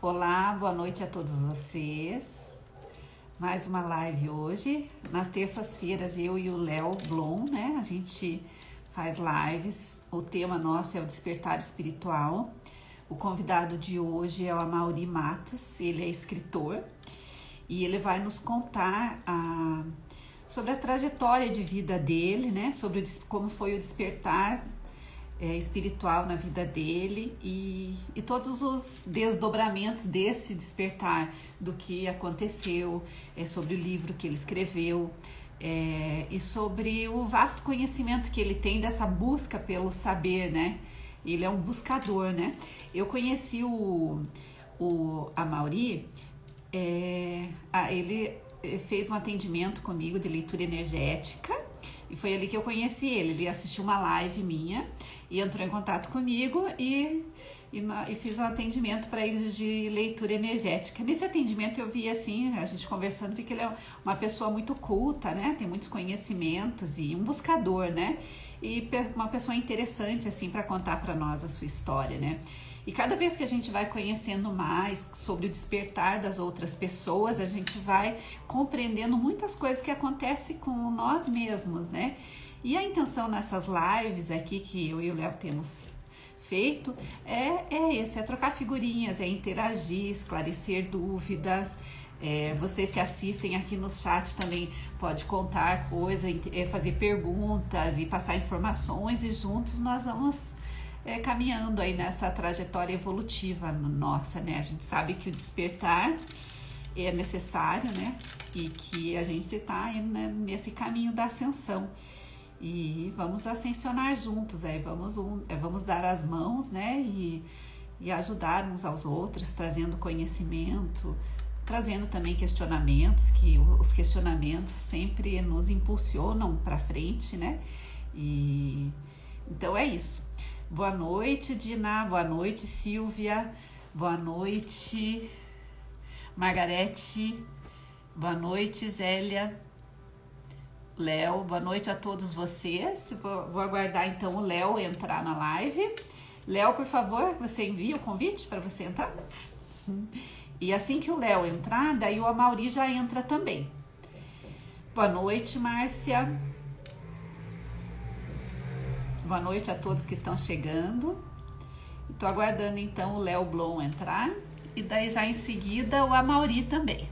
Olá, boa noite a todos vocês. Mais uma live hoje. Nas terças-feiras eu e o Léo Blom, né? A gente faz lives. O tema nosso é o despertar espiritual. O convidado de hoje é o Amaury Matos. Ele é escritor e ele vai nos contar sobre a trajetória de vida dele, né? Sobre como foi o despertar espiritual na vida dele e todos os desdobramentos desse despertar, do que aconteceu, sobre o livro que ele escreveu, e sobre o vasto conhecimento que ele tem dessa busca pelo saber, né? Ele é um buscador, né? Eu conheci o Amaury, ele fez um atendimento comigo de leitura energética e foi ali que eu conheci ele. Ele assistiu uma live minha e entrou em contato comigo e fiz um atendimento para ele de leitura energética. Nesse atendimento eu vi assim, a gente conversando, vi que ele é uma pessoa muito culta, né? Tem muitos conhecimentos e um buscador, né? E uma pessoa interessante assim para contar para nós a sua história, né? E cada vez que a gente vai conhecendo mais sobre o despertar das outras pessoas, a gente vai compreendendo muitas coisas que acontecem com nós mesmos, né? E a intenção nessas lives aqui que eu e o Léo temos feito é trocar figurinhas, é interagir, esclarecer dúvidas. Vocês que assistem aqui no chat também podem contar coisas, fazer perguntas e passar informações, e juntos nós vamos caminhando aí nessa trajetória evolutiva nossa, né? A gente sabe que o despertar é necessário, né? E que a gente está nesse caminho da ascensão. E vamos ascensionar juntos, vamos dar as mãos, né? E ajudar uns aos outros, trazendo conhecimento, trazendo também questionamentos, que os questionamentos sempre nos impulsionam para frente, né? Então é isso. Boa noite, Dina. Boa noite, Silvia. Boa noite, Margarete. Boa noite, Zélia. Léo, boa noite a todos vocês. Vou aguardar então o Léo entrar na live. Léo, por favor, você envia o convite para você entrar? E assim que o Léo entrar, daí o Amaury já entra também. Boa noite, Márcia. Boa noite a todos que estão chegando. Estou aguardando então o Léo Blom entrar. E daí já em seguida o Amaury também.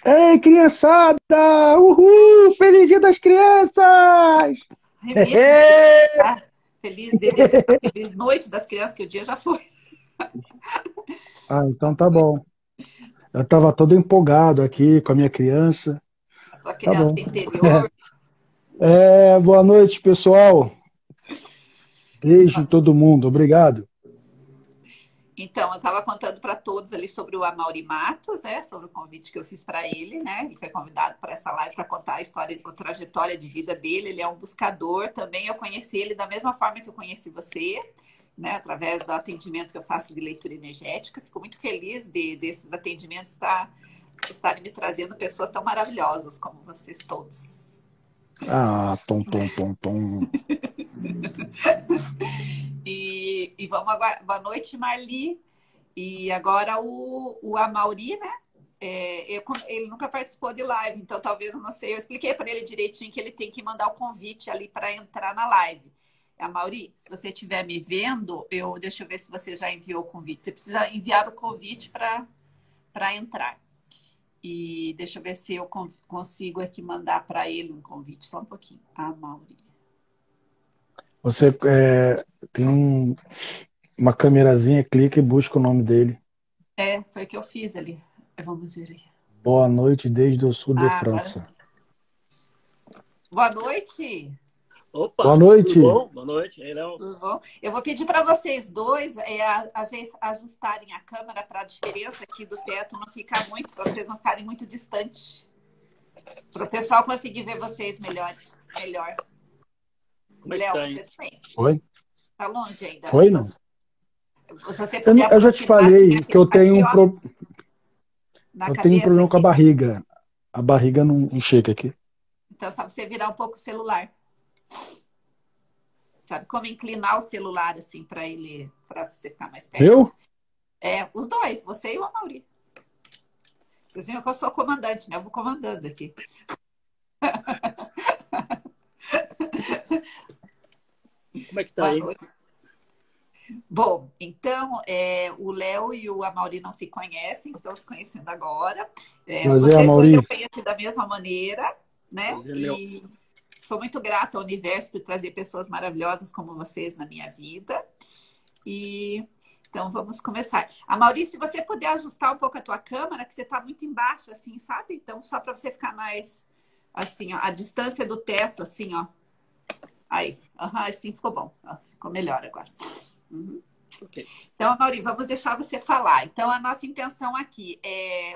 Ei, criançada! Uhul! Feliz Dia das Crianças! Feliz noite das crianças, que o dia já foi. Então tá bom. Eu estava todo empolgado aqui com a minha criança. A tua criança Tá interior. Boa noite, pessoal. Beijo em todo mundo. Obrigado. Então, eu estava contando para todos ali sobre o Amaury Matos, né? Sobre o convite que eu fiz para ele, né? Ele foi convidado para essa live para contar a história, a trajetória de vida dele. Ele é um buscador também. Eu conheci ele da mesma forma que eu conheci você, né? Através do atendimento que eu faço de leitura energética. Fico muito feliz desses atendimentos estarem me trazendo pessoas tão maravilhosas como vocês todos. Tom. E vamos agora. Boa noite, Marli. E agora o Amaury, né? Ele nunca participou de live, então talvez eu não sei. Eu expliquei para ele direitinho que ele tem que mandar o convite ali para entrar na live. Amaury, se você estiver me vendo, deixa eu ver se você já enviou o convite. Você precisa enviar o convite para entrar. E deixa eu ver se eu consigo aqui mandar para ele um convite. Só um pouquinho. Amaury. Você tem uma câmerazinha, clica e busca o nome dele. Foi o que eu fiz ali. Vamos ver aí. Boa noite desde o sul de França. Boa noite. Opa, boa noite. Tudo bom? Boa noite. Tudo bom? Eu vou pedir para vocês dois ajustarem a câmera para a diferença aqui do teto não ficar muito, para vocês não ficarem muito distantes. Para o pessoal conseguir ver vocês melhor. Como é que Léo, tá, você também. Foi? Tá longe ainda? Foi, não? Se você puder eu já te falei assim, que eu tenho aqui, um problema com a barriga. A barriga não chega aqui. Então, só você virar um pouco o celular. Sabe como inclinar o celular assim para você ficar mais perto? Eu? Os dois, você e o Amaury. Vocês viram que eu sou comandante, né? Eu vou comandando aqui. Como é que tá Boa aí? noite. Bom, então, o Léo e o Amaury não se conhecem, estão se conhecendo agora. Prazer, Vocês dois eu Amaury. conheci da mesma maneira, né? Prazer, Léo. E sou muito grata ao universo por trazer pessoas maravilhosas como vocês na minha vida. E então vamos começar. Amaury, se você puder ajustar um pouco a tua câmera, que você está muito embaixo, assim, sabe? Então, só para você ficar mais assim, ó, a distância do teto, assim, ó. Aí, assim ficou bom. Ficou melhor agora. Uhum. Okay. Então, Amaury, vamos deixar você falar. Então, a nossa intenção aqui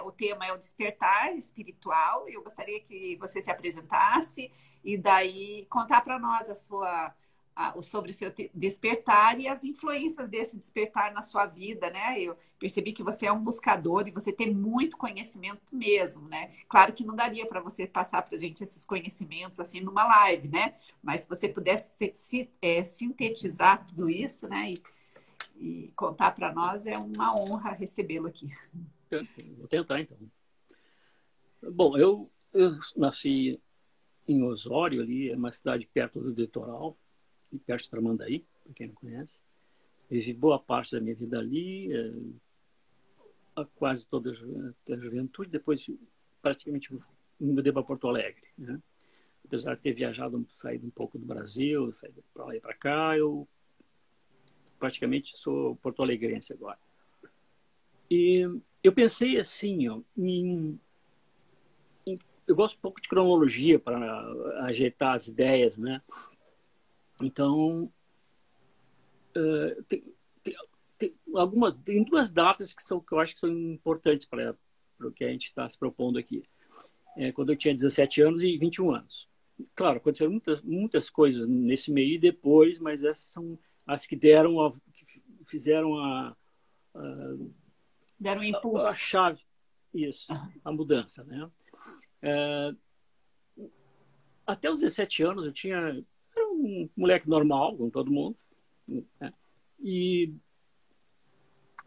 o tema é o despertar espiritual. Eu gostaria que você se apresentasse e daí contar para nós sobre o seu despertar e as influências desse despertar na sua vida, né? Eu percebi que você é um buscador e você tem muito conhecimento mesmo, né? Claro que não daria para você passar para a gente esses conhecimentos assim numa live, né? Mas se você pudesse sintetizar tudo isso, né? E contar para nós, é uma honra recebê-lo aqui. Vou tentar, então. Bom, eu nasci em Osório, ali, é uma cidade perto do litoral, perto de Tramandaí, para quem não conhece. Vivi boa parte da minha vida ali, quase toda a juventude. Depois, praticamente, me mudei para Porto Alegre, né? Apesar de ter viajado, saído um pouco do Brasil, saído para lá e para cá, eu praticamente sou porto-alegrense agora. E eu pensei assim, ó, eu gosto um pouco de cronologia para ajeitar as ideias, né? Então, tem duas datas que eu acho que são importantes para o que a gente está se propondo aqui. Quando eu tinha 17 anos e 21 anos. Claro, aconteceram muitas coisas nesse meio e depois, mas essas são as que fizeram deram um impulso. A chave, isso, a mudança, né? Até os 17 anos era um moleque normal, com todo mundo, né? E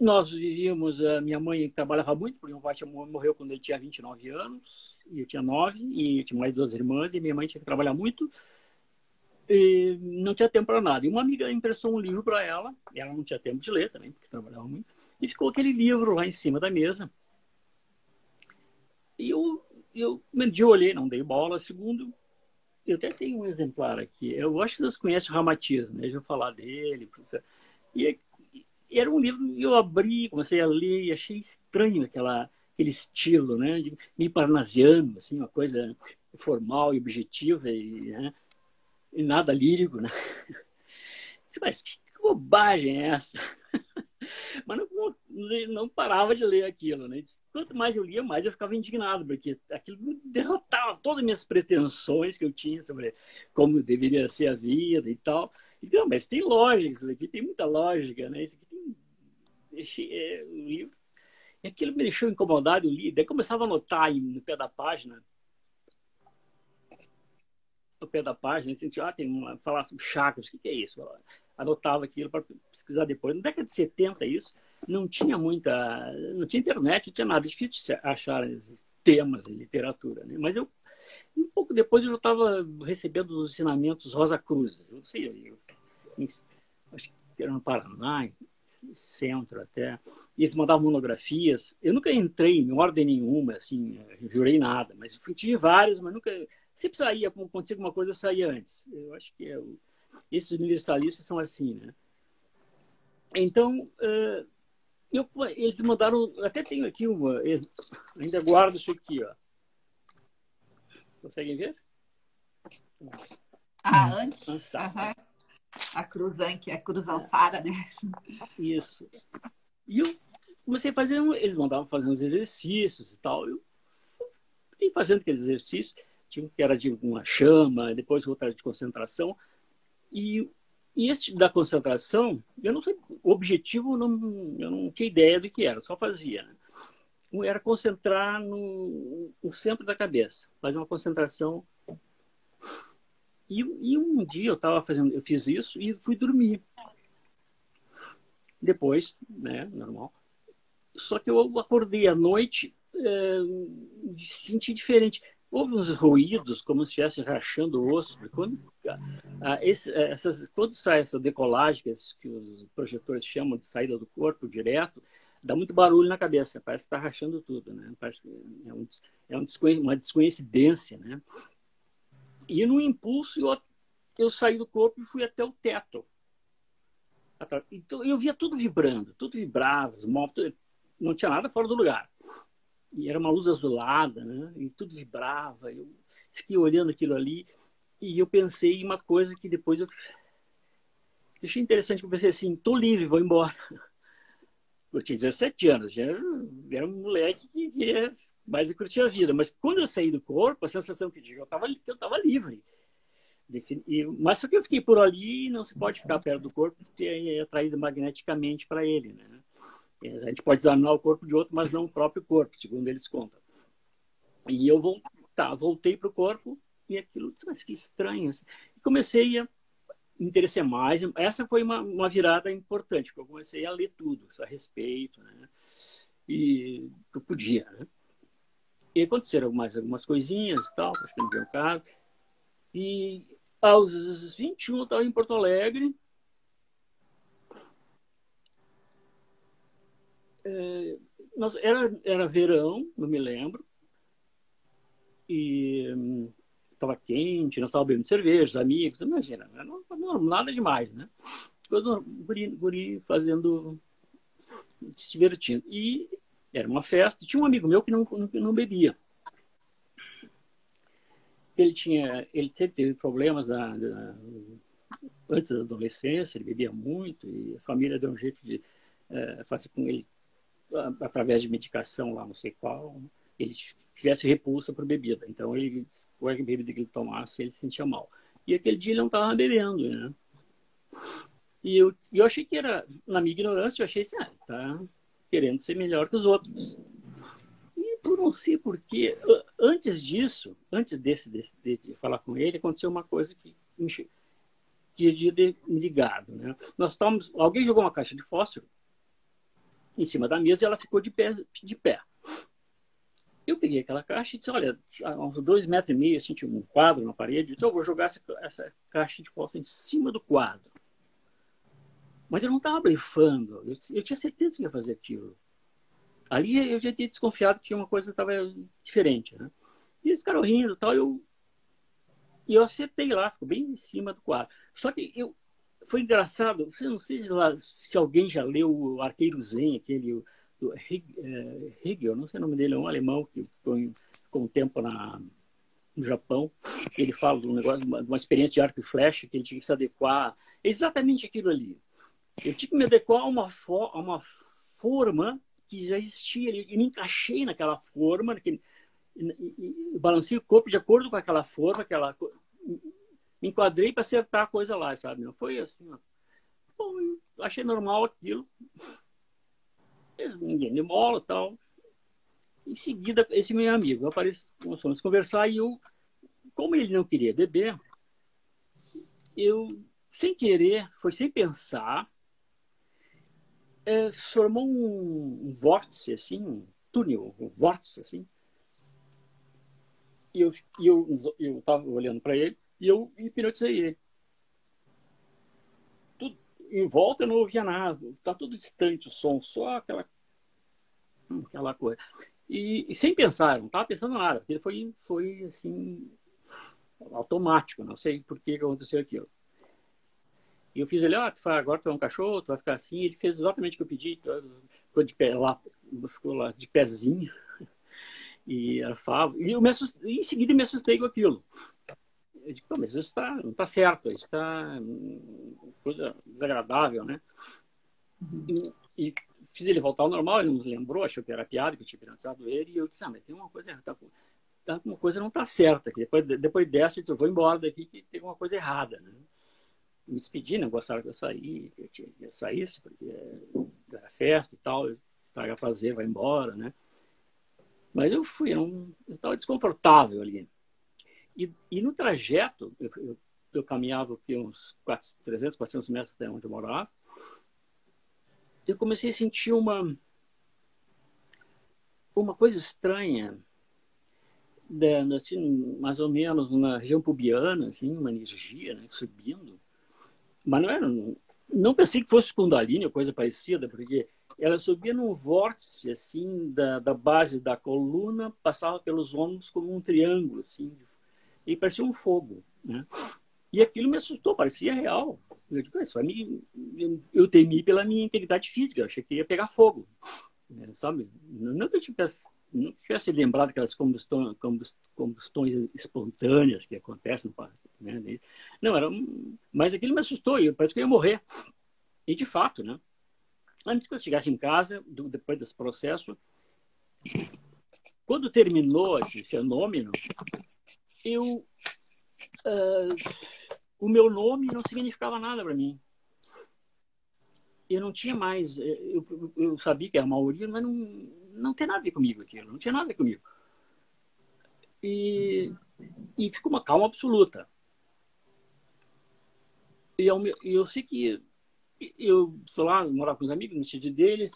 nós vivíamos, a minha mãe trabalhava muito, porque meu pai morreu quando ele tinha 29 anos, e eu tinha 9, e eu tinha mais duas irmãs, e minha mãe tinha que trabalhar muito, e não tinha tempo para nada. E uma amiga emprestou um livro para ela, e ela não tinha tempo de ler também, porque trabalhava muito, e ficou aquele livro lá em cima da mesa. E eu olhei, não dei bola. Segundo, eu até tenho um exemplar aqui. Eu acho que vocês conhecem o Ramatiz, né? Já vou falar dele. E era um livro que eu abri, comecei a ler e achei estranho aquele estilo, né? Meio parnasiano, assim, uma coisa formal e objetiva né? E nada lírico, né? Mas que bobagem é essa? Mas não parava de ler aquilo, né? Quanto mais eu lia, mais eu ficava indignado, porque aquilo derrotava todas as minhas pretensões que eu tinha sobre como deveria ser a vida e tal. E, não, mas tem lógica, isso aqui tem muita lógica, né? Isso aqui tem... o livro... E aquilo me deixou incomodado, eu li. Daí começava a anotar no pé da página, assim, tem falar sobre chakras, o que é isso? Eu anotava aquilo para pesquisar depois. Na década de 70, isso, não tinha internet, não tinha nada, difícil achar temas em literatura, né? Mas um pouco depois eu já estava recebendo os ensinamentos Rosa Cruz, eu sei, acho que era no Paraná, centro até, e eles mandavam monografias. Eu nunca entrei em ordem nenhuma, assim, jurei nada, mas tive várias, mas nunca... Sempre saía, como acontecia alguma coisa, eu saía antes. Eu acho que esses universalistas são assim, né? Então, eles mandaram... Até tenho aqui ainda guardo isso aqui, ó. Conseguem ver? Antes. A cruz Ansara, né? Isso. E eu comecei a fazer... Eles mandavam fazer uns exercícios e tal. Eu fui fazendo aqueles exercícios. Tinha que era de uma chama, depois outra de concentração. E este da concentração, eu não sei, o objetivo eu não tinha ideia do que era, só fazia, né? Era concentrar no centro da cabeça, fazer uma concentração E um dia eu fiz isso e fui dormir. Depois, né, normal. Só que eu acordei à noite, senti diferente. Houve uns ruídos, como se estivesse rachando o osso. Quando sai essa decolagem, que os projetores chamam de saída do corpo direto, dá muito barulho na cabeça, parece que está rachando tudo, né? Parece que uma descoincidência, né? E no impulso eu saí do corpo e fui até o teto. Então eu via tudo vibrando, tudo vibrava, os móveis, não tinha nada fora do lugar. E era uma luz azulada, né? E tudo vibrava. Eu fiquei olhando aquilo ali e eu pensei em uma coisa que depois eu achei interessante. Eu pensei assim, tô livre, vou embora. Eu tinha 17 anos, já era um moleque que queria mais curtir a vida. Mas quando eu saí do corpo, a sensação que eu estava livre. Mas só que eu fiquei por ali e não se pode ficar perto do corpo porque é atraído magneticamente para ele, né? A gente pode examinar o corpo de outro, mas não o próprio corpo, segundo eles contam. E eu voltei para o corpo e aquilo, mas que estranho. Assim. Comecei a me interessar mais. Essa foi uma virada importante, porque eu comecei a ler tudo a respeito, né? E eu podia, né? E aconteceram mais algumas coisinhas e tal, acho que não veio o caso. E aos 21 eu estava em Porto Alegre. Era verão, não me lembro. E estava quente, nós estávamos bebendo cerveja, amigos, imagina, não, nada demais, né? Guri fazendo, se divertindo. E era uma festa, tinha um amigo meu que não bebia. Ele teve problemas antes da adolescência, ele bebia muito e a família deu um jeito de fazer com ele, através de medicação lá, não sei qual, ele tivesse repulsa por bebida. Então, qualquer bebida que ele tomasse, ele se sentia mal. E aquele dia ele não estava bebendo, né? E eu achei que era, na minha ignorância, eu achei assim, tá querendo ser melhor que os outros. E por não sei porquê, antes disso, antes de falar com ele, aconteceu uma coisa que tinha me ligado, né? Alguém jogou uma caixa de fósforo em cima da mesa e ela ficou de pé. Eu peguei aquela caixa e disse, olha, a uns 2,5 metros, assim, tinha um quadro na parede, eu disse, eu vou jogar essa caixa de fósforo em cima do quadro. Mas eu não estava blefando, eu tinha certeza que ia fazer aquilo. Ali eu já tinha desconfiado que uma coisa estava diferente, né? E eles ficaram rindo e tal, e eu acertei lá, ficou bem em cima do quadro. Só que foi engraçado, não sei se alguém já leu o Arqueiro Zen, aquele do Hegel, não sei o nome dele, é um alemão que ficou um tempo no Japão. Ele fala de um negócio, de uma experiência de arco e flecha, que ele tinha que se adequar. É exatamente aquilo ali. Eu tinha que me adequar a uma forma que já existia ali. E me encaixei naquela forma, e balancei o corpo de acordo com aquela forma, me enquadrei para acertar a coisa lá, sabe? Não foi assim, ó. Bom, eu achei normal aquilo. Ninguém me mola e tal. Em seguida, esse meu amigo apareceu, nós fomos conversar e como ele não queria beber, eu, sem querer, foi sem pensar, formou um vórtice, assim, um túnel, um vórtice, assim. E eu estava olhando para ele e eu hipnotizei ele. Tudo, em volta eu não ouvia nada, está tudo distante o som, só aquela coisa. E sem pensar, eu não estava pensando nada, porque foi assim, automático, não sei por que aconteceu aquilo. E eu fiz ele, agora tu é um cachorro, tu vai ficar assim. Ele fez exatamente o que eu pedi, ficou de pé lá, ficou lá de pezinho. E era favo. E em seguida eu me assustei com aquilo. Eu digo, mas isso não está certo, isso está coisa desagradável, né? E fiz ele voltar ao normal, ele não lembrou, achou que era piada, que eu tinha hipnotizado ele, e eu disse, mas tem uma coisa errada, uma coisa não está certa. Depois dessa, eu disse, eu vou embora daqui que tem uma coisa errada, né? Me despedi, não gostaram que eu saísse, porque era festa e tal, traga prazer, vai embora, né? Mas eu fui, eu estava desconfortável ali. E no trajeto, eu eu caminhava aqui uns 300, 400 metros até onde eu morava. Eu comecei a sentir uma coisa estranha, assim, mais ou menos na região pubiana, assim, uma energia, né, subindo. Mas não pensei que fosse Kundalini ou coisa parecida, porque ela subia num vórtice, assim, da base da coluna, passava pelos ombros como um triângulo, assim, e parecia um fogo, né? E aquilo me assustou, parecia real. Eu digo, eu temi pela minha integridade física, eu achei que ia pegar fogo, né, sabe? Não que eu tivesse lembrado aquelas combustões espontâneas que acontecem, né? Não, mas aquilo me assustou, parece que eu ia morrer. E de fato, né? Antes que eu chegasse em casa, depois desse processo, quando terminou esse fenômeno, o meu nome não significava nada para mim. Eu não tinha mais, eu sabia que era Mauri, mas não tem nada a ver comigo aquilo, não tinha nada a ver comigo. E ficou uma calma absoluta. E eu sei que eu fui lá morar com os amigos no sítio deles,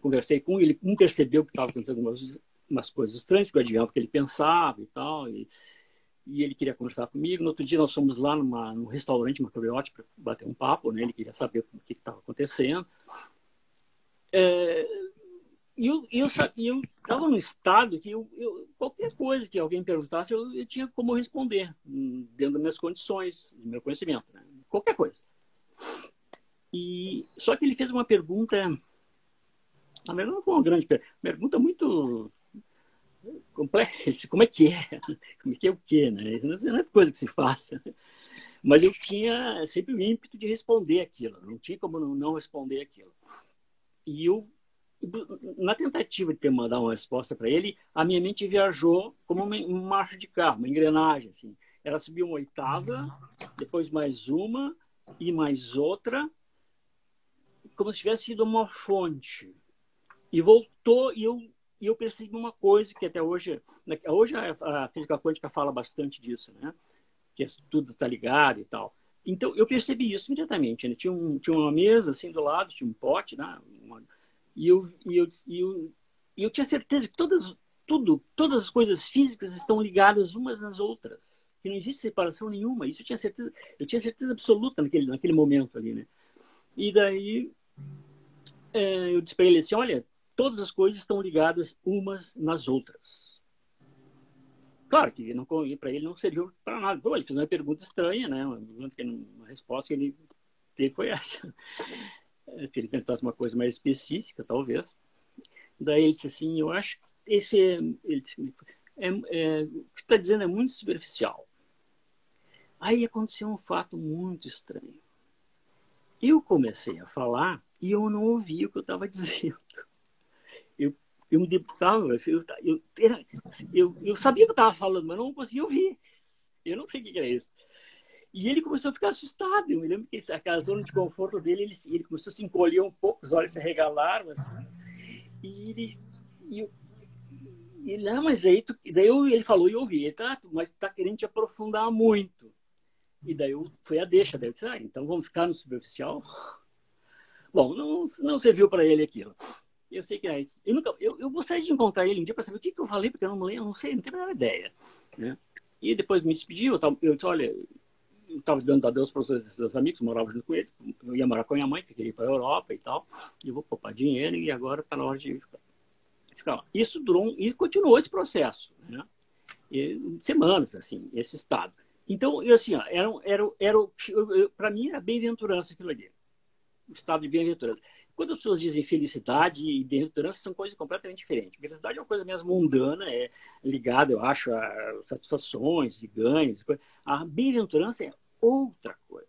conversei com ele, percebeu que estava acontecendo umas coisas estranhas, porque eu adivinhava o que ele pensava e tal, e ele queria conversar comigo. No outro dia nós fomos lá num restaurante, uma Mariotti, para bater um papo, né? Ele queria saber o que estava acontecendo. E eu estava num estado que qualquer coisa que alguém perguntasse, eu tinha como responder, dentro das minhas condições, do meu conhecimento, né? Qualquer coisa. Só que ele fez uma pergunta, na verdade não foi uma grande pergunta, muito complexa. Como é que é? Como é que é o quê, né? Não é coisa que se faça. Mas eu tinha sempre o ímpeto de responder aquilo, não tinha como não responder aquilo. E na tentativa de ter mandar uma resposta para ele, a minha mente viajou como uma marcha de carro, uma engrenagem, assim. Ela subiu uma oitava, depois mais uma e mais outra, como se tivesse sido uma fonte. E voltou, e eu percebi uma coisa que até hoje a física quântica fala bastante disso, né? Que tudo está ligado e tal. Então, eu percebi isso imediatamente, né? Tinha uma mesa assim do lado, tinha um pote, né? E eu tinha certeza que todas as coisas físicas estão ligadas umas nas outras, que não existe separação nenhuma. Isso eu tinha certeza absoluta naquele momento ali, né? E daí eu disse para ele assim, olha, todas as coisas estão ligadas umas nas outras. Claro que para ele não serviu para nada. Pô, ele fez uma pergunta estranha, né? Uma resposta que ele teve foi essa. Se ele perguntasse uma coisa mais específica, talvez. Daí ele disse assim, eu acho que ele disse, o que está dizendo é muito superficial. Aí aconteceu um fato muito estranho. Eu comecei a falar e eu não ouvia o que eu estava dizendo. Eu me deputava, eu sabia que eu estava falando, mas não conseguia ouvir. Eu não sei o que era isso. E ele começou a ficar assustado. Eu me lembro que aquela zona de conforto dele, ele começou a se encolher um pouco, os olhos se regalaram, assim. E ele mas aí ele falou e eu ouvi, mas está querendo te aprofundar muito. E daí foi a deixa. Daí eu disse, então vamos ficar no superficial? Bom, não serviu para ele aquilo. Eu sei que é isso. Eu gostaria de encontrar ele um dia para saber o que eu falei, porque eu não lembro, não sei, não tenho a menor ideia, né? E depois me despedi, eu disse, olha, eu estava dando adeus para os seus amigos, eu morava junto com eles, eu ia morar com a minha mãe, que queria ir para a Europa e tal, e eu vou poupar dinheiro e agora está na hora de ficar lá. Isso durou, e continuou esse processo, né? Semanas, assim, esse estado. Então, assim, para mim era bem-aventurança aquilo ali, o estado de bem-aventurança. Quando as pessoas dizem felicidade e bem-aventurança, são coisas completamente diferentes. Felicidade é uma coisa mesmo mundana, é ligada, eu acho, a satisfações e ganhos. A bem-aventurança é outra coisa.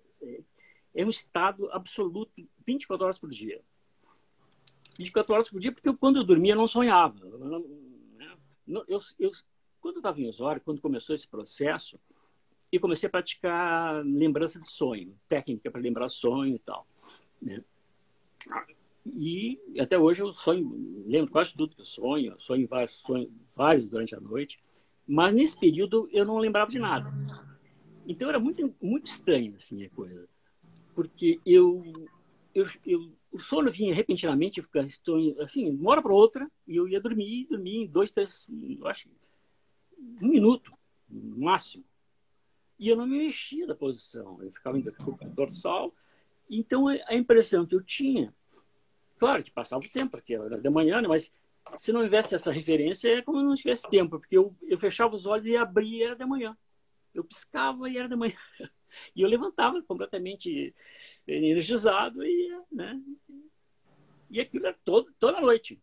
É um estado absoluto, 24 horas por dia. 24 horas por dia, porque quando eu dormia, eu não sonhava. Quando eu estava em Osório, quando começou esse processo, eu comecei a praticar lembrança de sonho, técnica para lembrar sonho e tal, né? E até hoje eu lembro quase tudo que eu sonho vários durante a noite, mas nesse período eu não lembrava de nada. Então era muito estranho assim a coisa, porque o sono vinha repentinamente, assim, de uma hora para outra, e eu ia dormir em 2, 3, eu acho, 1 minuto, no máximo. E eu não me mexia da posição, eu ficava em dorsal. Então a impressão que eu tinha, claro que passava o tempo, porque era de manhã, né, mas se não tivesse essa referência, é como se não tivesse tempo, porque eu fechava os olhos e abria e era de manhã. Eu piscava e era de manhã. E eu levantava completamente energizado e, né? E aquilo era toda noite.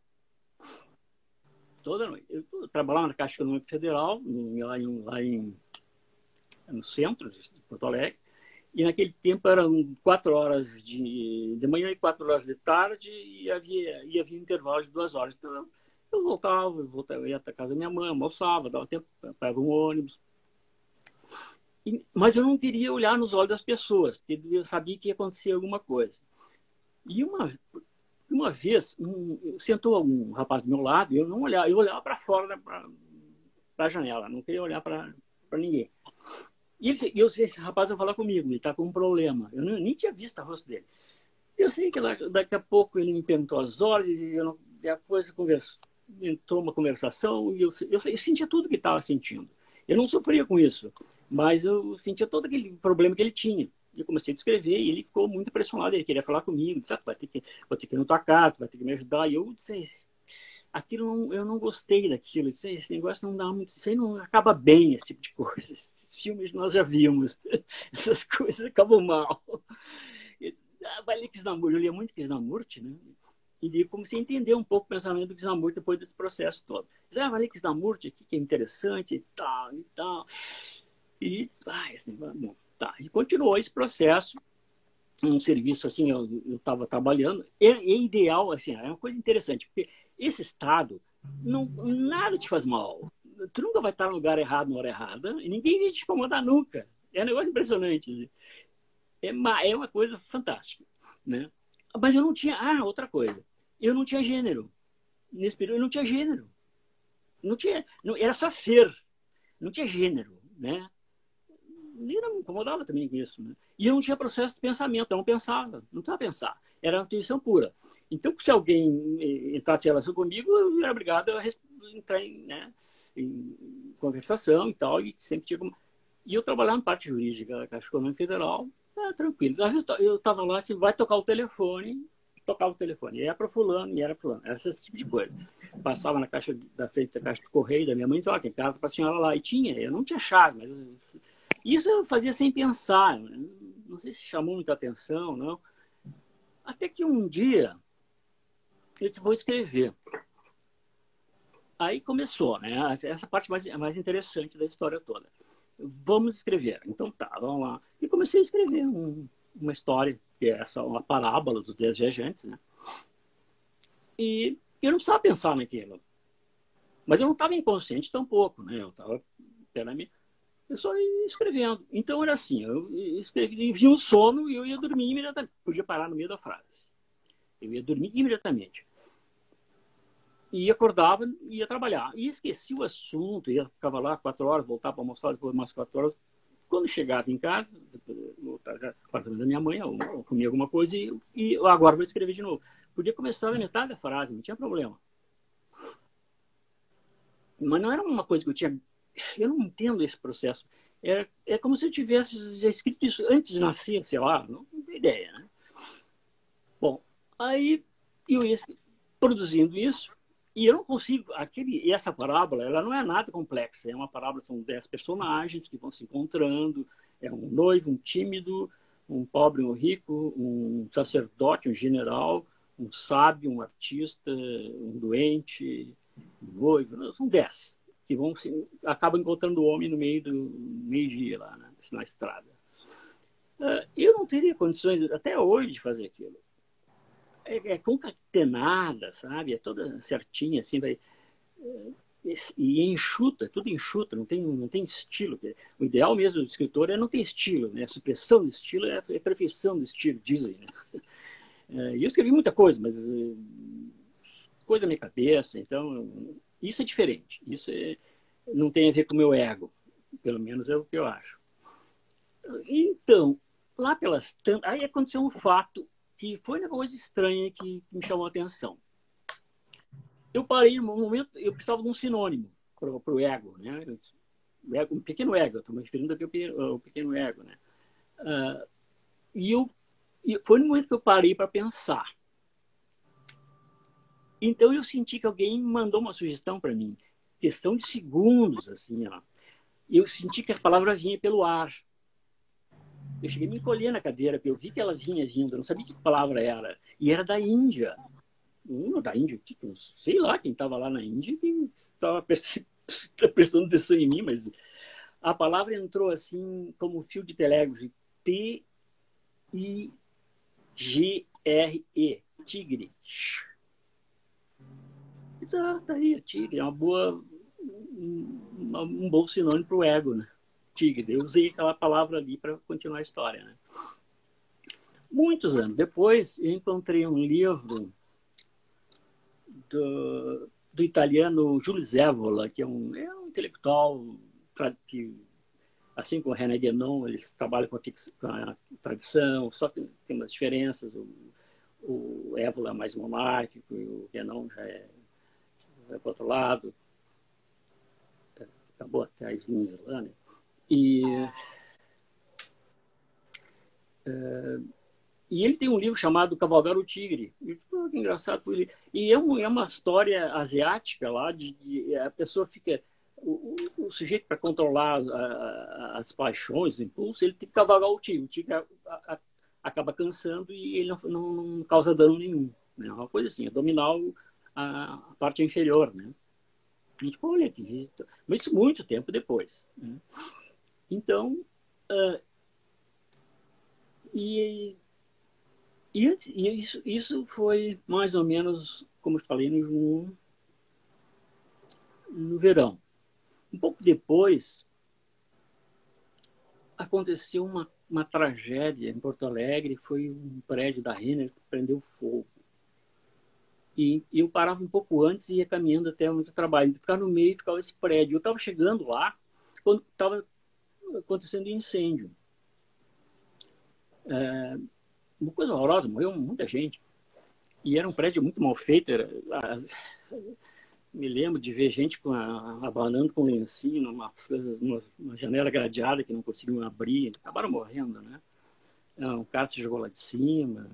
Toda noite. Eu trabalhava na Caixa Econômica Federal, no centro de Porto Alegre, e naquele tempo eram 4 horas de manhã e 4 horas de tarde, e havia intervalo de 2 horas. Então eu voltava, eu ia até a casa da minha mãe, almoçava, dava tempo, pegava um ônibus. Mas eu não queria olhar nos olhos das pessoas, porque eu sabia que ia acontecer alguma coisa. E uma vez, sentou um rapaz do meu lado, e eu não olhava, eu olhava para fora, para a janela, não queria olhar para ninguém. E esse rapaz vai falar comigo, ele está com um problema. Eu nem tinha visto o rosto dele. Eu sei que daqui a pouco ele me perguntou as horas, e depois entrou uma conversação, e eu sentia tudo que estava sentindo. Eu não sofria com isso, mas eu sentia todo aquele problema que ele tinha. Eu comecei a descrever e ele ficou muito impressionado. Ele queria falar comigo, disse, vou ter que ir no tua casa, vai ter que me ajudar. E eu disse, eu não gostei daquilo. Eu disse, esse negócio não dá muito, isso aí não acaba bem, esse tipo de coisa. Esses filmes nós já vimos, essas coisas acabam mal. Vai ler Krishnamurti, eu lia muito Krishnamurti, né? E comecei a entender um pouco o pensamento do Krishnamurti depois desse processo todo. Vai ler Krishnamurti aqui, que é interessante e tal, e tal. E, esse negócio, bom, tá. E continuou esse processo, um serviço assim, eu estava trabalhando. É ideal, assim, é uma coisa interessante, porque esse estado, nada te faz mal. Tu nunca vai estar no lugar errado, na hora errada, e ninguém vai te incomodar nunca. É um negócio impressionante. É uma coisa fantástica, né? Mas eu não tinha... outra coisa. Eu não tinha gênero. Nesse período, eu não tinha gênero. Era só ser. Não tinha gênero, né? E não me incomodava também com isso, né? E eu não tinha processo de pensamento, eu não pensava, não precisava pensar. Era a intuição pura. Então, se alguém entrasse em relação comigo, eu era obrigado a entrar em conversação e tal, e sempre tinha como... E eu trabalhava na parte jurídica da Caixa Econômica Federal, tranquilo. Às vezes eu estava lá, assim, vai tocar o telefone, tocava o telefone, e era para fulano, esse tipo de coisa. Passava na caixa da frente da caixa do correio da minha mãe e dizia, tem carta para a senhora lá. E tinha, eu não tinha chave, mas... Isso eu fazia sem pensar, não sei se chamou muita atenção, não. Até que um dia, eu disse, vou escrever. Aí começou, né? Essa parte mais interessante da história toda. Vamos escrever. Então tá, vamos lá. E comecei a escrever uma história, que é uma parábola dos 10 viajantes, né? E eu não precisava pensar naquilo. Mas eu não estava inconsciente tampouco, né? Eu estava pela minha... Eu só ia escrevendo. Então era assim, eu escrevia, via um sono e eu ia dormir imediatamente. Podia parar no meio da frase. Eu ia dormir imediatamente. E acordava e ia trabalhar. E esqueci o assunto, ficava lá 4 horas, voltava para almoçar depois umas 4 horas. Quando chegava em casa, voltava no apartamento da minha mãe, eu comia alguma coisa e agora vou escrever de novo. Podia começar na metade da frase, não tinha problema. Mas não era uma coisa que eu tinha... Eu não entendo esse processo. É como se eu tivesse já escrito isso antes de nascer, sei lá, não tenho ideia, né? Bom, aí eu ia produzindo isso e eu não consigo... essa parábola, ela não é nada complexa. É uma parábola, são 10 personagens que vão se encontrando. É um noivo, um tímido, um pobre, um rico, um sacerdote, um general, um sábio, um artista, um doente, um noivo. São 10. Que acabam encontrando o homem no meio-dia lá, né, na estrada. Eu não teria condições, até hoje, de fazer aquilo. É concatenada, sabe? É toda certinha, assim, e enxuta, tudo enxuta, não tem estilo. O ideal mesmo do escritor não ter estilo, né? A supressão do estilo é a perfeição do estilo, dizem, né? E eu escrevi muita coisa, mas coisa da minha cabeça, então... Isso é diferente. Isso não tem a ver com o meu ego. Pelo menos é o que eu acho. Então, lá pelas tantas... Aí aconteceu um fato que foi uma coisa estranha que me chamou a atenção. Eu parei no momento, eu precisava de um sinônimo para o ego, né? Um pequeno ego, estou me referindo aqui ao pequeno ego, né? E foi no momento que eu parei para pensar. Então eu senti que alguém mandou uma sugestão para mim, questão de segundos, assim, ó. Eu senti que a palavra vinha pelo ar. Eu cheguei a me encolher na cadeira, porque eu vi que ela vinha vindo, eu não sabia que palavra era. E era da Índia. Da Índia, sei lá quem estava lá na Índia que estava prestando atenção em mim, mas a palavra entrou assim como um fio de telégrafo. T-I-G-R-E. Tigre. Tá aí, tigre. É um bom sinônimo para o ego, né? Tigre. Eu usei aquela palavra ali para continuar a história, né? Muitos anos depois, eu encontrei um livro do italiano Giulio Zévola, que é um intelectual que, assim como o René Guénon, eles trabalham com a tradição, só que tem umas diferenças. O Évola é mais monárquico e o Guénon já é para o outro lado. Acabou até a Islândia. E ele tem um livro chamado Cavalgar o Tigre. E, que engraçado. E é uma história asiática lá, de a pessoa fica... O sujeito, para controlar as paixões, os impulsos, ele tem que cavalgar o tigre. O tigre acaba cansando e ele não causa dano nenhum. Né? É uma coisa assim, é dominar a parte inferior. Né? A gente olha aqui, mas isso muito tempo depois. Né? Então, isso foi mais ou menos, como eu falei, no verão. Um pouco depois, aconteceu uma tragédia em Porto Alegre. Foi um prédio da Renner que prendeu fogo. E eu parava um pouco antes e ia caminhando até o meu trabalho. Ficar no meio, ficava esse prédio. Eu estava chegando lá quando estava acontecendo incêndio. Uma coisa horrorosa, morreu muita gente. E era um prédio muito mal feito. Me lembro de ver gente abanando com lencinho, numa janela gradeada que não conseguiam abrir. Acabaram morrendo, né? Um cara se jogou lá de cima.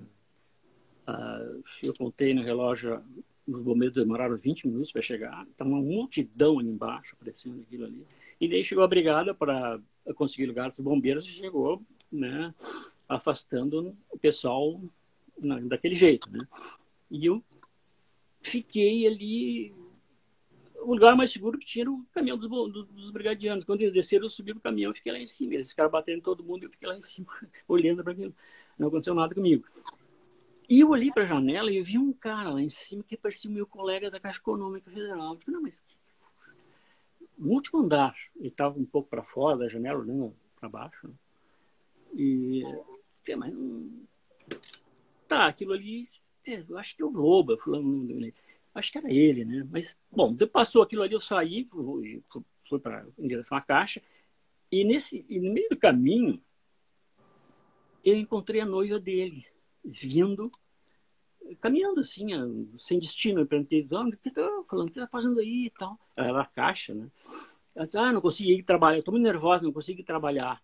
Eu contei no relógio, os bombeiros demoraram 20 minutos para chegar. Estava uma multidão ali embaixo, aparecendo aquilo ali. E daí chegou a brigada para conseguir lugar dos bombeiros e chegou, né, afastando o pessoal daquele jeito, né? E eu fiquei ali. O lugar mais seguro que tinha era o caminhão dos brigadianos. Quando eles desceram, eu subi no caminhão e fiquei lá em cima. Eles ficaram batendo em todo mundo e eu fiquei lá em cima, olhando para aquilo. Não aconteceu nada comigo. E eu olhei para a janela e eu vi um cara lá em cima que parecia o meu colega da Caixa Econômica Federal. Eu digo, não, mas no último andar. Ele estava um pouco para fora da janela, olhando para baixo. Né? E mas tá, aquilo ali, eu acho que é o Lobo, fulano, acho que era ele, né? Mas, bom, passou aquilo ali, eu saí, fui em direção à Caixa, e no meio do caminho, eu encontrei a noiva dele, vindo, caminhando assim, sem destino. Eu perguntei, o que tá falando, o que tá fazendo aí e tal? Ela era a Caixa, né? Ela disse, não consegui ir trabalhar, eu tô muito nervosa, não consegui trabalhar.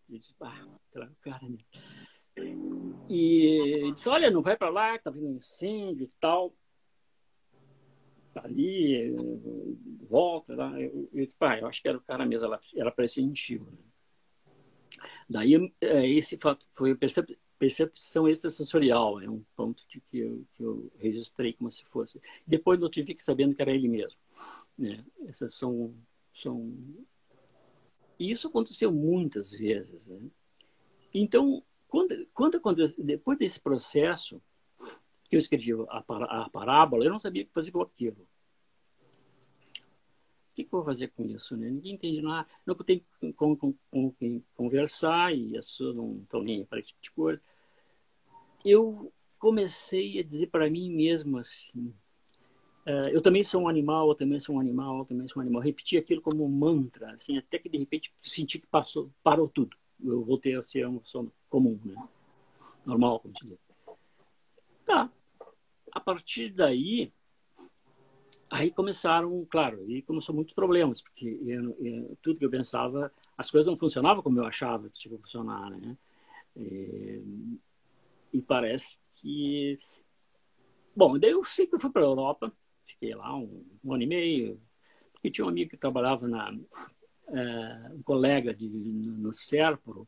Eu disse, cara, né? E disse, olha, não vai para lá, tá vindo um incêndio e tal. Ali, volta lá. Eu disse, eu acho que era o cara mesmo, ela parecia mentiu. Né? Daí, esse fato foi a percepção extrasensorial, é um ponto que eu registrei como se fosse. Depois eu fiquei sabendo que era ele mesmo. Né? Essas são... E isso aconteceu muitas vezes. Né? Então, quando aconteceu, depois desse processo, que eu escrevi a parábola, eu não sabia o que fazer com aquilo. O que eu vou fazer com isso? Né? Ninguém entende nada. Não tenho com quem conversar e as pessoas não estão nem para esse tipo de coisa. Eu comecei a dizer para mim mesmo assim, eu também sou um animal, eu também sou um animal, eu também sou um animal. Repeti aquilo como um mantra, assim, até que de repente senti que parou tudo. eu voltei a ser uma pessoa comum, né? Normal, como diria. Tá. A partir daí, aí começaram, claro, aí começou muitos problemas, porque tudo que eu pensava, as coisas não funcionavam como eu achava que tinha que funcionar, né? E parece que... Bom, daí eu sei que eu fui para a Europa, fiquei lá um ano e meio, porque tinha um amigo que trabalhava um colega no Serpro,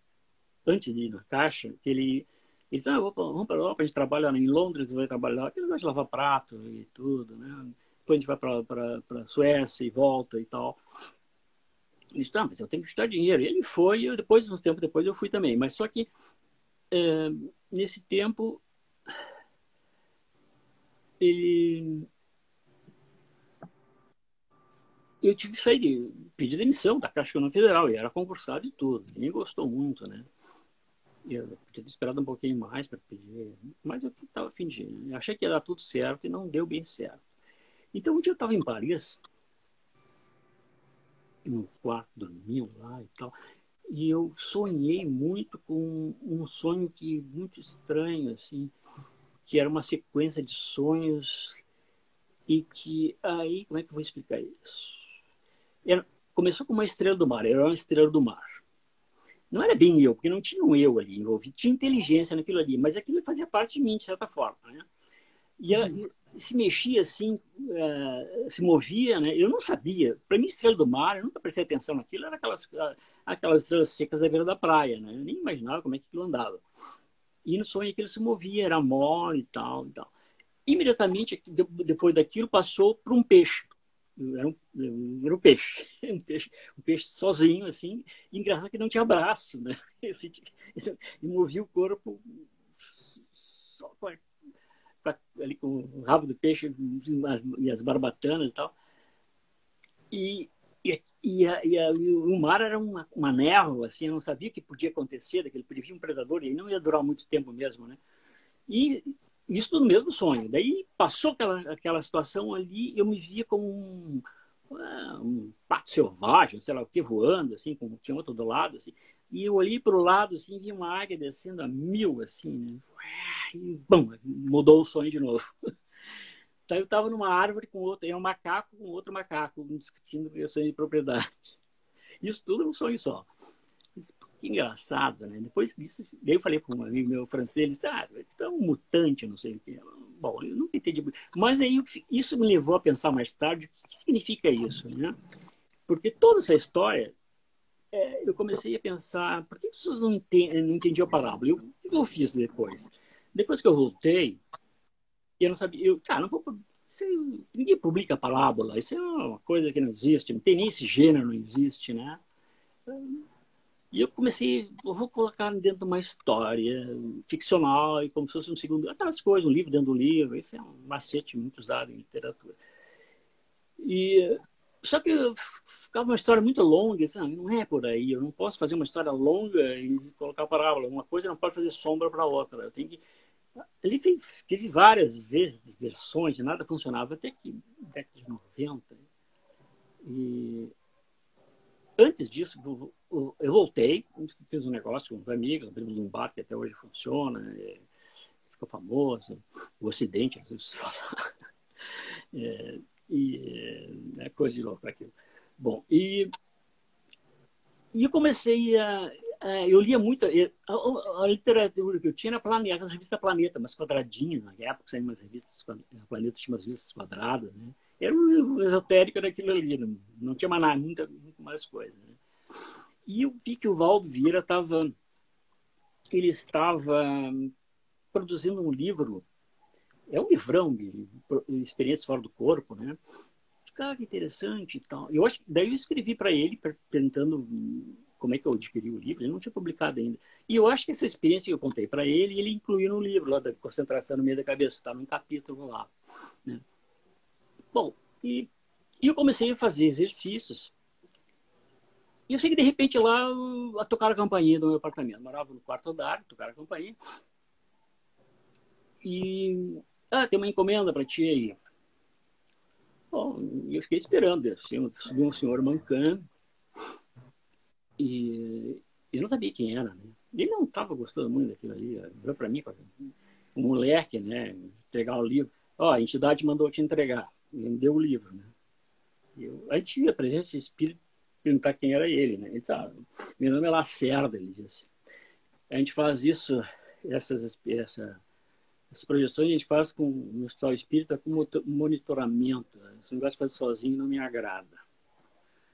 antes de ir na Caixa, que ele disse, vamos para a Europa, a gente trabalha em Londres, vai trabalhar, aquele negócio de lavar prato e tudo, né? Depois a gente vai para a Suécia e volta e tal. Ele disse, mas eu tenho que juntar dinheiro. E ele foi, e depois, um tempo depois, eu fui também. Mas só que, nesse tempo, eu tive que sair, pedir demissão da Caixa Econômica Federal, e era concursado e tudo. Ninguém gostou muito, né? Eu podia ter esperado um pouquinho mais para pedir, mas eu estava fingindo. Eu achei que ia dar tudo certo e não deu bem certo. Então, um dia eu estava em Paris, num quarto, dormindo lá e tal, e eu sonhei muito com um sonho muito estranho, assim, que era uma sequência de sonhos e que aí, como é que eu vou explicar isso? Começou com uma estrela do mar, era uma estrela do mar. Não era bem eu, porque não tinha um eu ali envolvido, tinha inteligência naquilo ali, mas aquilo fazia parte de mim, de certa forma, né? E ela se mexia assim, se movia, né? Eu não sabia. Para mim, estrela do mar, eu nunca prestei atenção naquilo, era aquelas estrelas secas da beira da praia, né? Eu nem imaginava como é que aquilo andava. E no sonho que ele se movia, era mole e tal, e tal. Imediatamente, depois daquilo, passou para um peixe. Era um peixe. Um peixe sozinho, assim. E engraçado que não tinha braço, né? Ele movia o corpo só ali com o rabo do peixe e as barbatanas e tal. E o mar era uma névoa, assim, eu não sabia o que podia acontecer, daquele podia vir um predador e não ia durar muito tempo mesmo, né? E isso no mesmo sonho. Daí passou aquela situação ali, eu me via como um pato selvagem, sei lá o que, voando, assim, como tinha outro do lado, assim. E eu olhei para o lado, assim, vi uma águia descendo a 1000, assim, né? E, bom, mudou o sonho de novo. Então eu estava numa árvore com outro, era um macaco com outro macaco, discutindo questões de propriedade. Isso tudo é um sonho só. Que engraçado, né? Depois disso, daí eu falei para um amigo meu francês, ele disse, tu é um mutante, não sei o quê. Bom, eu nunca entendi. Mas aí isso me levou a pensar mais tarde o que significa isso, né? Porque toda essa história, eu comecei a pensar, por que as pessoas não entendiam a parábola? O que eu fiz depois? Depois que eu voltei, eu não sabia, não vou, ninguém publica parábola, isso é uma coisa que não existe, não tem nem esse gênero, não existe, né? E eu vou colocar dentro de uma história ficcional, e como se fosse um segundo, aquelas coisas, um livro dentro do livro, isso é um macete muito usado em literatura. Só que ficava uma história muito longa, não é por aí, eu não posso fazer uma história longa e colocar parábola, uma coisa não pode fazer sombra para outra, eu tenho que... Ele teve várias versões, nada funcionava, até que década de 90. E antes disso, eu voltei, fiz um negócio com uns amigos, abrimos um bar que até hoje funciona, ficou famoso, o Ocidente, às vezes falar. É coisa de louco aquilo. Bom, e eu comecei eu lia muito, a literatura que eu tinha era as revistas Planeta, mas quadradinhas, na época saíam umas revistas, a Planeta tinha umas revistas quadradas, né? Era um esotérico daquilo ali, não tinha mais nada, muito mais coisa, né? E eu vi que o Valdo Vieira ele estava produzindo um livro, é um livrão de experiências fora do corpo, né? Cara, que interessante e tal. Daí eu escrevi para ele, perguntando como é que eu adquiri o livro. Ele não tinha publicado ainda. E eu acho que essa experiência que eu contei para ele, ele incluiu no livro, lá da Concentração no Meio da Cabeça. Está num capítulo lá, né? Bom, e eu comecei a fazer exercícios. E eu sei que, de repente, lá, a tocar a campainha do meu apartamento. Eu morava no quarto andar, tocar a campainha. E... tem uma encomenda para ti aí. Bom, eu fiquei esperando. Subiu um senhor mancando e Eu não sabia quem era, né? Ele não estava gostando muito daquilo ali. Olhou para mim, um moleque, né? Entregar o livro. Ó, a entidade mandou te entregar. Ele me deu o livro, né? Aí tive a presença de espírito perguntar quem era ele, né? Ele tá, meu nome é Lacerda, ele disse. A gente faz isso, essas projeções a gente faz no estado espírita com monitoramento. Esse negócio de fazer sozinho não me agrada.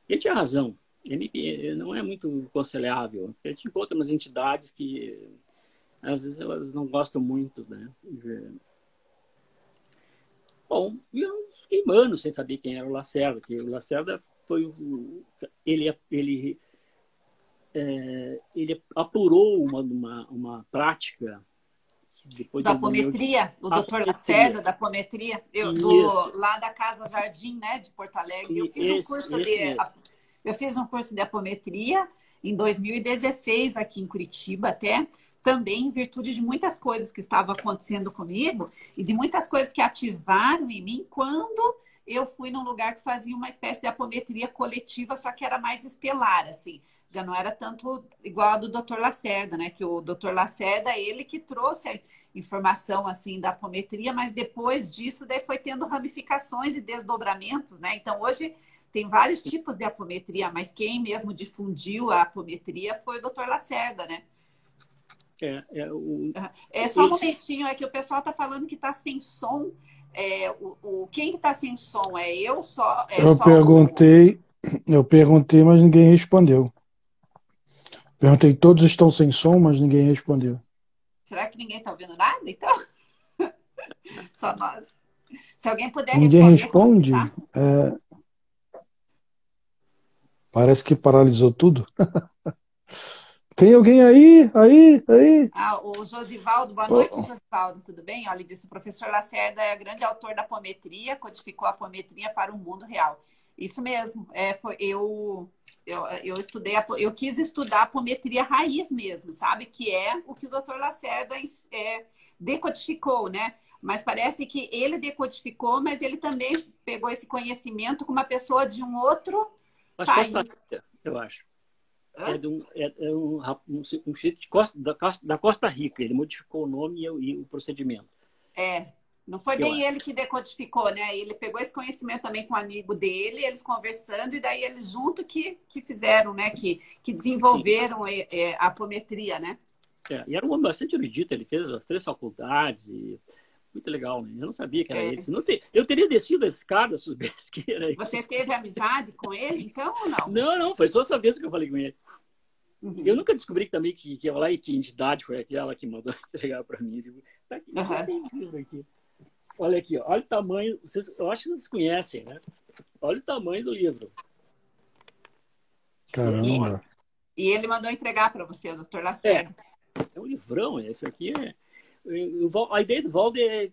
E ele tinha razão. Ele não é muito aconselhável. A gente encontra umas entidades que às vezes elas não gostam muito, né? Bom, eu fiquei anos sem saber quem era o Lacerda, que o Lacerda foi ele apurou uma prática depois da apometria, o doutor Lacerda da apometria, lá da Casa Jardim, né, de Porto Alegre. Eu fiz um curso de apometria em 2016 aqui em Curitiba até, também em virtude de muitas coisas que estavam acontecendo comigo e de muitas coisas que ativaram em mim quando eu fui num lugar que fazia uma espécie de apometria coletiva, só que era mais estelar, assim. Já não era tanto igual a do Dr. Lacerda, né? Que o Dr. Lacerda, ele que trouxe a informação, assim, da apometria, mas depois disso, daí foi tendo ramificações e desdobramentos, né? Então, hoje tem vários tipos de apometria, mas quem mesmo difundiu a apometria foi o Dr. Lacerda, né? Só um momentinho, é que o pessoal tá falando que tá sem som. Quem que tá sem som? É eu só? Eu perguntei, mas ninguém respondeu. Perguntei, todos estão sem som, mas ninguém respondeu. Será que ninguém tá ouvindo nada, então? Só nós. Se alguém puder ninguém responder. Ninguém responde? Parece que paralisou tudo. Tem alguém aí? O Josivaldo, boa noite, Josivaldo, tudo bem? Olha, ele disse, o professor Lacerda é grande autor da apometria, codificou a apometria para o mundo real. Isso mesmo, eu estudei, eu quis estudar a apometria raiz mesmo, sabe? Que é o que o Dr. Lacerda decodificou, né? Mas parece que ele decodificou, mas ele também pegou esse conhecimento com uma pessoa de um outro país. Eu acho. Um sítio da Costa Rica. Ele modificou o nome e o procedimento. Não foi bem ele que decodificou, né? Ele pegou esse conhecimento também com um amigo dele, eles conversando, e daí eles junto que fizeram, né? Que desenvolveram a apometria, né? E era um homem bastante erudito, ele fez as 3 faculdades e... Muito legal, né? Eu não sabia que era ele. Eu teria descido a escada, soubesse que era ele. Você teve amizade com ele, então, ou não? Não. Foi só essa vez que eu falei com ele. Uhum. Eu nunca descobri também que entidade foi aquela que mandou entregar para mim. Tá aqui, tem livro aqui. Olha aqui, ó, olha o tamanho. Eu acho que vocês conhecem, né? Olha o tamanho do livro. Caramba. E ele mandou entregar para você, o Dr. Lacerda. É um livrão, isso aqui é... A ideia do Valdo é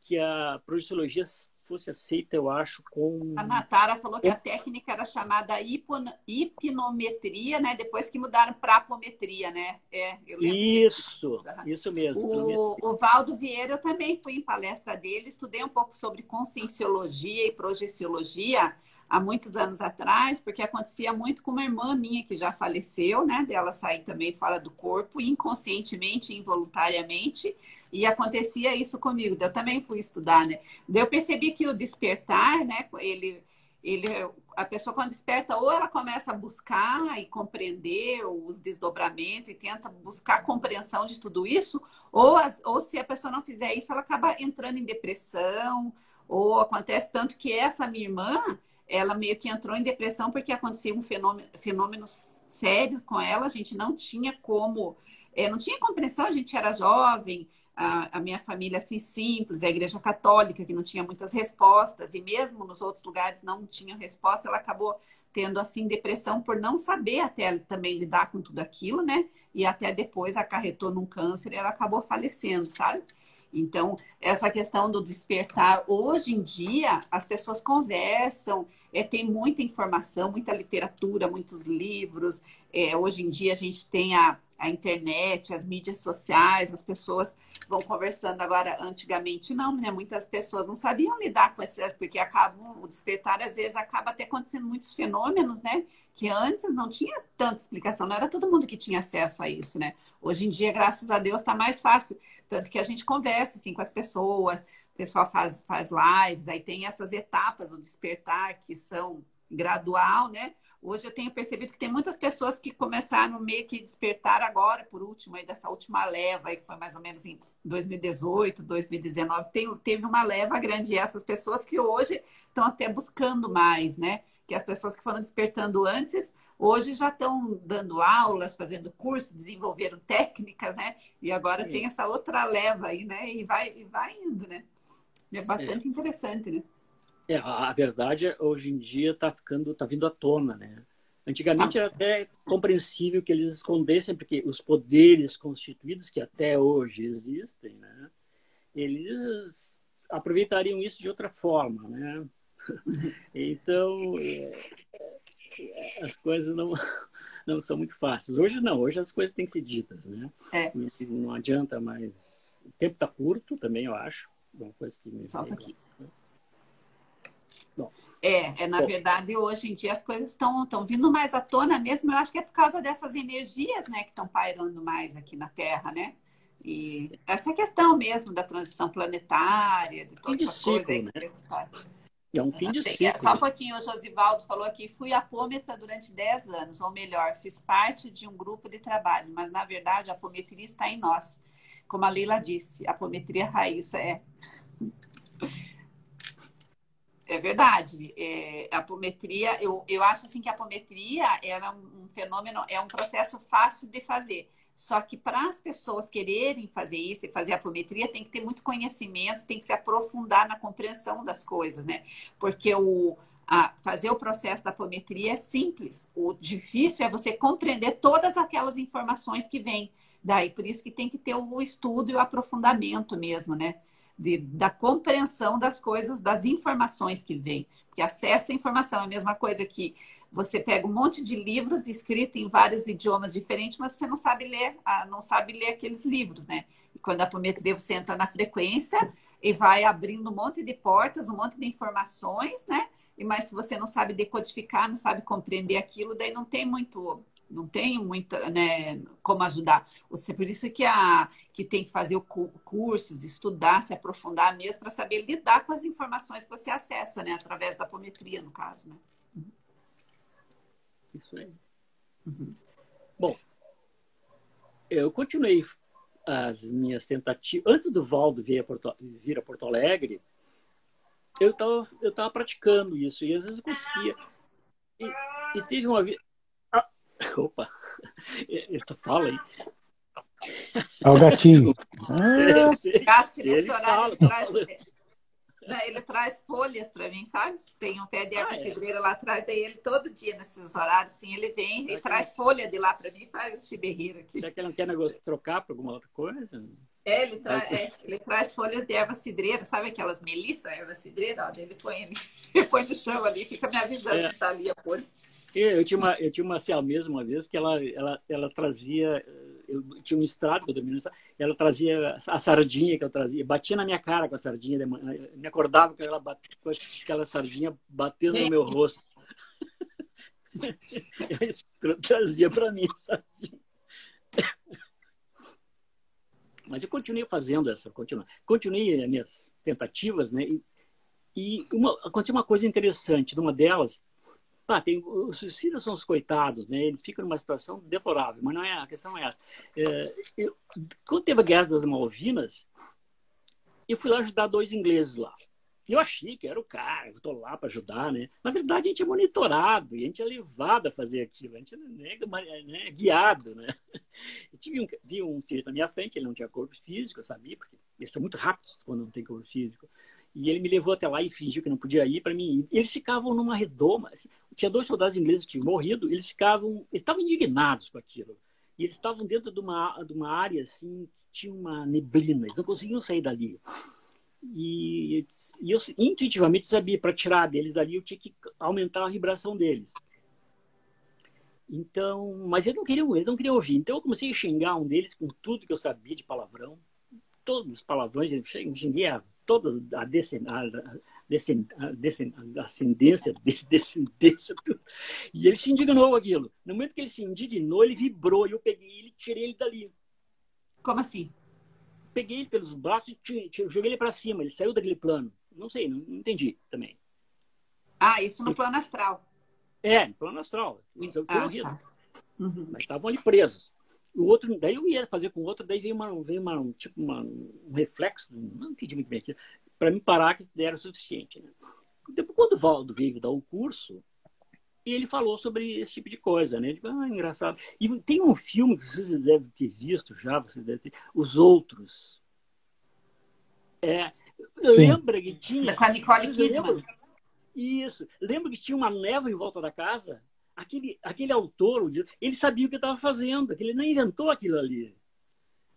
que a projeciologia fosse aceita, eu acho, com... A Natara falou que a técnica era chamada hipnometria, né? Depois que mudaram para apometria, né? Eu lembro isso mesmo. O Valdo Vieira, eu também fui em palestra dele, estudei um pouco sobre conscienciologia e projeciologia há muitos anos atrás, porque acontecia muito com uma irmã minha que já faleceu, né? Dela sair também fora do corpo, inconscientemente, involuntariamente, e acontecia isso comigo. Eu também fui estudar, né? Daí eu percebi que o despertar, né? A pessoa quando desperta, ou ela começa a buscar e compreender os desdobramentos e tenta buscar compreensão de tudo isso, ou se a pessoa não fizer isso, ela acaba entrando em depressão, ou acontece tanto que essa minha irmã, ela meio que entrou em depressão porque acontecia um fenômeno sério com ela, a gente não tinha como, não tinha compreensão, a gente era jovem, a minha família assim simples, a igreja católica que não tinha muitas respostas, e mesmo nos outros lugares não tinha resposta, ela acabou tendo assim depressão por não saber até também lidar com tudo aquilo, né? E até depois acarretou num câncer e ela acabou falecendo, sabe? Então, essa questão do despertar, hoje em dia, as pessoas conversam, tem muita informação, muita literatura, muitos livros. Hoje em dia, a gente tem a internet, as mídias sociais, as pessoas vão conversando agora. Antigamente não, né? Muitas pessoas não sabiam lidar com esse, porque acabam, o despertar às vezes acaba até acontecendo muitos fenômenos, né? Que antes não tinha tanta explicação, não era todo mundo que tinha acesso a isso, né? Hoje em dia, graças a Deus, está mais fácil. Tanto que a gente conversa assim, com as pessoas, o pessoal faz lives, aí tem essas etapas do despertar que são gradual, né? Hoje eu tenho percebido que tem muitas pessoas que começaram meio que despertar agora, por último, aí dessa última leva, aí, que foi mais ou menos em 2018, 2019, teve uma leva grande. E essas pessoas que hoje estão até buscando mais, né? Que as pessoas que foram despertando antes, hoje já estão dando aulas, fazendo curso, desenvolveram técnicas, né? E agora tem essa outra leva aí, né? E vai indo, né? É bastante interessante, né? A verdade, hoje em dia, tá vindo à tona, né? Antigamente era até compreensível que eles escondessem, porque os poderes constituídos, que até hoje existem, né? Eles aproveitariam isso de outra forma, né? Então, as coisas não são muito fáceis. Hoje não, hoje as coisas têm que ser ditas, né? Não adianta mais. O tempo está curto também, eu acho. Uma coisa que me Só um pouquinho. Bom. Na verdade, hoje em dia as coisas estão vindo mais à tona mesmo. Eu acho que é por causa dessas energias, né, que estão pairando mais aqui na Terra, né? E essa questão mesmo da transição planetária, de toda essa ciclo, coisa aí, né? Que é um fim de ciclo. Só um pouquinho, o Josivaldo falou aqui, fui apômetra durante 10 anos, ou melhor, fiz parte de um grupo de trabalho, mas na verdade a apometria está em nós. Como a Leila disse, a apometria raiz é verdade. A apometria, eu acho assim que a apometria era um fenômeno, é um processo fácil de fazer. Só que para as pessoas quererem fazer isso e fazer a apometria, tem que ter muito conhecimento, tem que se aprofundar na compreensão das coisas, né? Porque fazer o processo da apometria é simples. O difícil é você compreender todas aquelas informações que vêm daí. Por isso que tem que ter o estudo e o aprofundamento mesmo, né? Da compreensão das coisas, das informações que vêm. Porque acesso à informação é a mesma coisa que você pega um monte de livros escritos em vários idiomas diferentes, mas você não sabe ler aqueles livros, né? E quando a apometria você entra na frequência e vai abrindo um monte de portas, um monte de informações, né? Mas se você não sabe decodificar, não sabe compreender aquilo, daí não tem muita, né, como ajudar. Por isso que tem que fazer cursos, estudar, se aprofundar mesmo para saber lidar com as informações que você acessa, né, através da apometria, no caso, né? Isso aí. Bom, eu continuei as minhas tentativas. Antes do Valdo vir a Porto Alegre, eu tava praticando isso e às vezes eu conseguia. E teve uma vez. Opa! Fala aí. É o gatinho. O gato que nesse horário ele traz folhas para mim, sabe? Tem um pé de erva cidreira lá atrás, daí ele todo dia nesses horários, assim, ele vem e traz folha de lá para mim e faz esse berreiro aqui. Será que ele não quer negócio trocar por alguma outra coisa? Ele traz folhas de erva cidreira, sabe aquelas melissa, erva cidreira? Ó, ele põe no chão ali, fica me avisando que tá ali a folha. Eu tinha uma siamesa uma vez que ela trazia, eu tinha um estrado que eu dormia no estrado, ela trazia a sardinha que eu trazia, batia na minha cara com a sardinha, me acordava com aquela sardinha batendo no meu rosto. Trazia para mim a sardinha. Mas eu continuei fazendo continuei as minhas tentativas, né? E aconteceu uma coisa interessante, numa delas. Os suicidas são os coitados, né? Eles ficam numa situação deplorável, mas a questão é essa. Quando teve a Guerra das Malvinas, eu fui lá ajudar 2 ingleses lá. E eu achei que era o cara, eu estou lá para ajudar, né? Na verdade, a gente é monitorado e a gente é levado a fazer aquilo, a gente é guiado, né? Eu vi um sujeito na minha frente, ele não tinha corpo físico, eu sabia, porque eles são muito rápidos quando não tem corpo físico. E ele me levou até lá e fingiu que não podia ir para mim ir. Eles ficavam numa redoma. Assim, tinha 2 soldados ingleses que tinham morrido. Eles estavam indignados com aquilo. E eles estavam dentro de uma área assim, que tinha uma neblina. Eles não conseguiam sair dali. E eu intuitivamente sabia, para tirar deles dali, eu tinha que aumentar a vibração deles. Então, mas eles não queriam ouvir. Então eu comecei a xingar um deles com tudo que eu sabia de palavrão, todos os palavrões, eu xinguei a todas a ascendência dele, descendência, tudo. E ele se indignou com aquilo. No momento que ele se indignou, ele vibrou e eu peguei ele e tirei ele dali. Como assim? Peguei ele pelos braços e joguei ele para cima. Ele saiu daquele plano. Não sei, não entendi também. Ah, isso no plano astral. No plano astral. Isso foi horrível. Tá. Uhum. Mas estavam ali presos. O outro, daí eu ia fazer com o outro, daí veio um reflexo, não entendi muito bem aquilo, para me parar que era o suficiente. Né? Depois, quando o Valdo veio dar o curso, ele falou sobre esse tipo de coisa, né? Digo, engraçado. E tem um filme que vocês devem ter visto já, vocês devem ter, Os Outros. Lembra que tinha... Com a Nicole Kidman. Isso. Lembra que tinha uma névoa em volta da casa? Aquele autor, ele sabia o que estava fazendo, ele não inventou aquilo ali.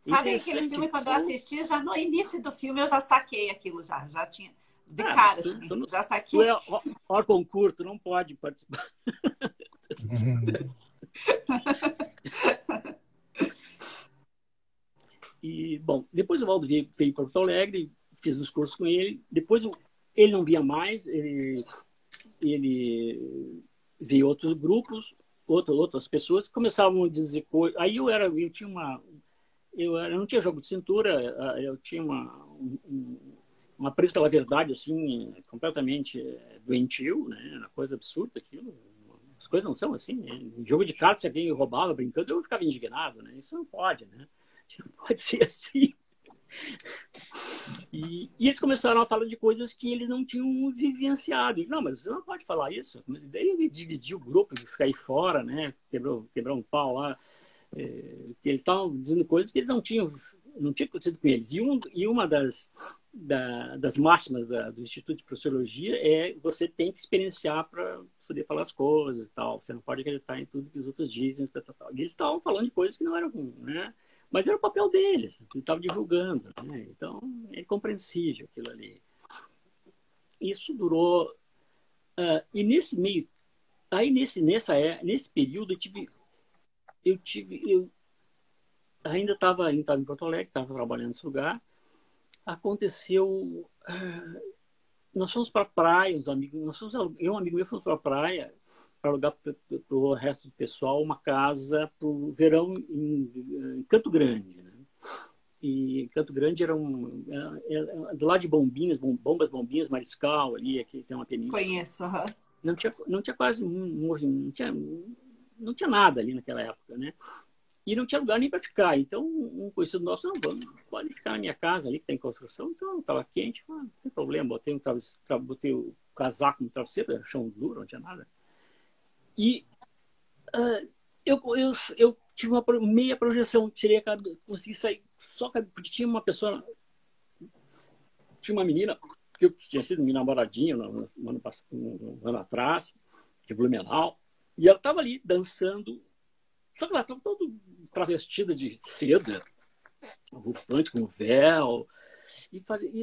Sabe aquele filme, quando eu assisti, já no início do filme eu já saquei aquilo, já tinha, de cara, assim, já saquei. Tu é órgão curto, não pode participar. E, bom, depois o Valdo veio para Porto Alegre, fiz os cursos com ele, depois ele não via mais, ele veio outros grupos, outras pessoas que começavam a dizer coisas. Aí eu não tinha jogo de cintura, eu tinha uma apreço pela verdade assim, completamente doentio, né? Uma coisa absurda aquilo. As coisas não são assim, né? Em jogo de cartas, se alguém roubava brincando, eu ficava indignado, né? Isso não pode, né? Não pode ser assim. E eles começaram a falar de coisas que eles não tinham vivenciado. Não, mas você não pode falar isso. Daí ele dividiu o grupo, cair fora, né? Quebrou um pau lá. Que eles estavam dizendo coisas que eles não tinha acontecido com eles. E uma das máximas do Instituto de Professologia é você tem que experienciar para poder falar as coisas e tal. Você não pode acreditar em tudo que os outros dizem. Tal. E eles estavam falando de coisas que não eram, né? Mas era o papel deles, eles estavam divulgando, né? Então é compreensível aquilo ali. Isso durou. E nesse meio. Aí nesse período eu ainda estava em Porto Alegre, estava trabalhando nesse lugar. Aconteceu. Nós fomos para a praia, eu e um amigo meu fomos para a praia para alugar para o resto do pessoal uma casa para o verão em Canto Grande. Né? E Canto Grande era do lado de Bombinhas, Mariscal, ali, aqui tem uma península. Conheço, aham. Não tinha quase não tinha nada ali naquela época, né? E não tinha lugar nem para ficar. Então, um conhecido nosso, não, pode ficar na minha casa ali, que tem construção. Então, estava quente, não tem problema. Botei o casaco no travesseiro, era chão duro, não tinha nada. E eu tive uma meia projeção, tirei a cabeça, consegui sair só porque tinha uma pessoa, tinha uma menina que eu tinha sido minha namoradinha um ano atrás, de Blumenau, e ela estava ali dançando, só que ela estava toda travestida de seda, rufante com véu, e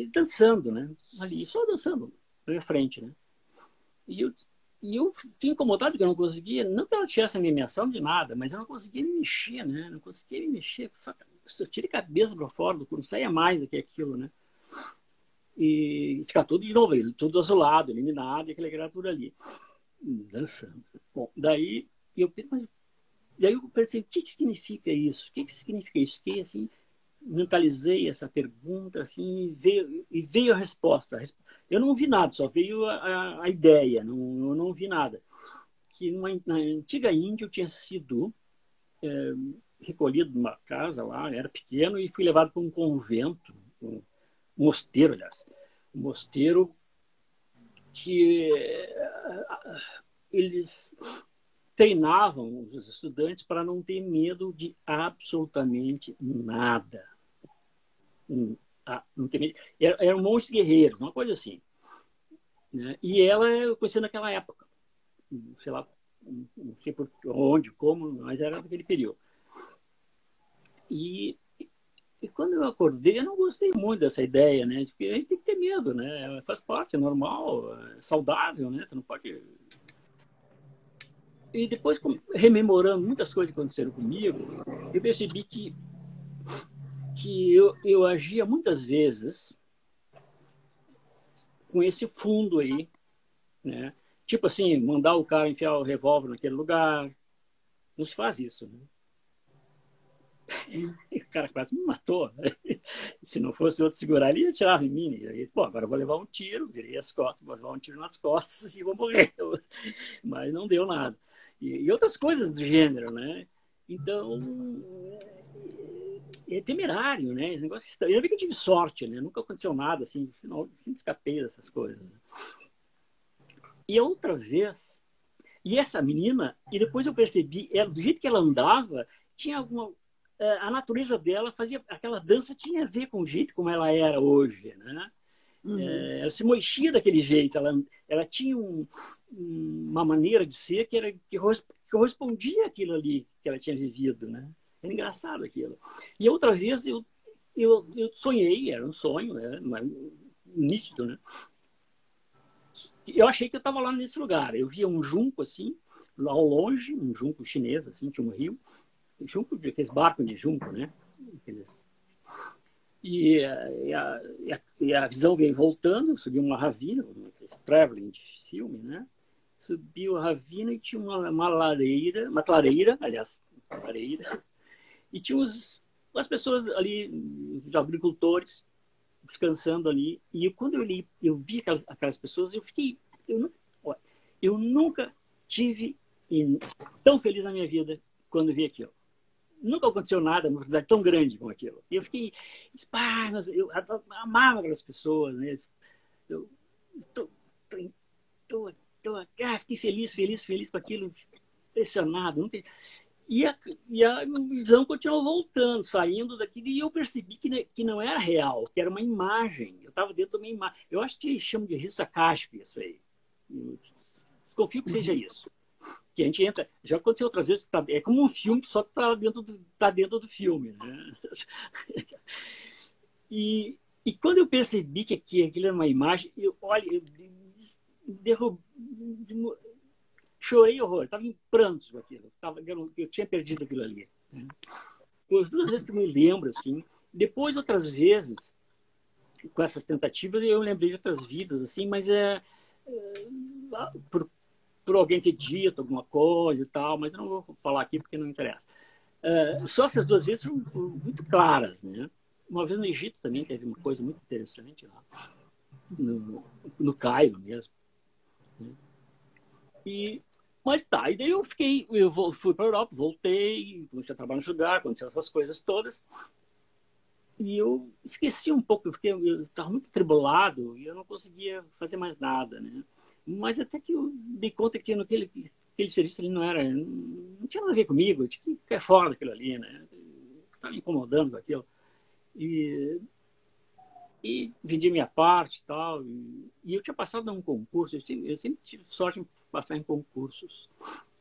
dançando, né? Ali, só dançando na minha frente, né? E eu fiquei incomodado que eu não conseguia, não que ela tivesse a minha ameação de nada, mas eu não conseguia me mexer, né? Não conseguia me mexer, só tirei a cabeça para fora do corpo, não saía mais do que aquilo, né? E ficar tudo de novo, tudo azulado, eliminado, e aquela criatura ali, dançando. Bom, daí eu pensei, o que significa isso? O que significa isso? Fiquei assim, mentalizei essa pergunta, assim, e veio a resposta. Eu não vi nada, só veio a ideia, eu não vi nada. Que na antiga Índia eu tinha sido recolhido numa casa lá, era pequeno, e fui levado para um convento, um mosteiro, aliás. Um mosteiro que eles treinavam os estudantes para não ter medo de absolutamente nada. Não ter medo. Eram monges guerreiros, uma coisa assim. Né? E ela eu conheci naquela época. Sei lá, não sei por onde, como, mas era daquele período. E quando eu acordei, eu não gostei muito dessa ideia, né? De que a gente tem que ter medo, né? Faz parte, é normal, é saudável, né? Tu não pode... E depois, rememorando muitas coisas que aconteceram comigo, eu percebi que eu agia muitas vezes com esse fundo aí, né? Tipo assim, mandar o cara enfiar o revólver naquele lugar. Não se faz isso, né? E o cara quase me matou. Se não fosse outro segurar, ele ia tirar em mim. Aí, pô, agora eu vou levar um tiro, virei as costas, vou levar um tiro nas costas e vou morrer. Mas não deu nada. E outras coisas do gênero, né? Então, é temerário, né? Esse negócio estranho. Ainda bem que eu tive sorte, né? Nunca aconteceu nada, assim, sempre escapei dessas coisas. E a outra vez, e essa menina, e depois eu percebi, ela, do jeito que ela andava, tinha alguma... A natureza dela fazia... Aquela dança tinha a ver com o jeito como ela era hoje, né? Ela se mexia daquele jeito, ela tinha uma maneira de ser que correspondia àquilo ali que ela tinha vivido, né? Era engraçado aquilo. E outra vez eu sonhei, era um sonho, né? Nítido, né? Eu achei que eu estava lá nesse lugar. Eu via um junco assim, lá ao longe, um junco chinês, assim, tinha um rio, junco, aqueles barcos de junco, né? E a visão veio voltando, subiu uma ravina, traveling de filme, né? Subiu a ravina e tinha uma clareira, aliás, uma clareira, e tinha as pessoas ali, os agricultores, descansando ali. E quando eu vi aquelas pessoas, eu nunca tive tão feliz na minha vida quando vi aquilo. Nunca aconteceu nada numa cidade tão grande como aquilo. E eu fiquei, eu amava aquelas pessoas, né? Eu fiquei feliz com aquilo, impressionado. Nunca... E a visão continuou voltando, saindo daquilo, e eu percebi que não era real, que era uma imagem. Eu estava dentro de uma imagem. Eu acho que eles chamam de risco acástico isso aí. Eu desconfio que seja isso. Que a gente entra, já aconteceu outras vezes, é como um filme, só que está dentro do filme, né? E quando eu percebi que aquilo era uma imagem, eu chorei horror, estava em prantos com aquilo, eu tinha perdido aquilo ali. Né? As duas vezes que eu me lembro, assim, depois outras vezes, com essas tentativas, eu lembrei de outras vidas, assim, mas por alguém ter dito alguma coisa e tal, mas eu não vou falar aqui porque não interessa. Só essas duas vezes são muito claras, né? Uma vez no Egito também teve uma coisa muito interessante lá, no Cairo mesmo. Né? Mas tá, e daí eu fui para a Europa, voltei, comecei a trabalhar nesse lugar, aconteceram essas coisas todas, e eu esqueci um pouco, eu estava muito atribulado e eu não conseguia fazer mais nada, né? Mas até que eu dei conta que aquele serviço ali não tinha nada a ver comigo, eu tinha que ficar fora daquilo ali, né? Estava me incomodando com aquilo. E vendi minha parte e tal. E eu tinha passado num concurso, eu sempre tive sorte em passar em concursos.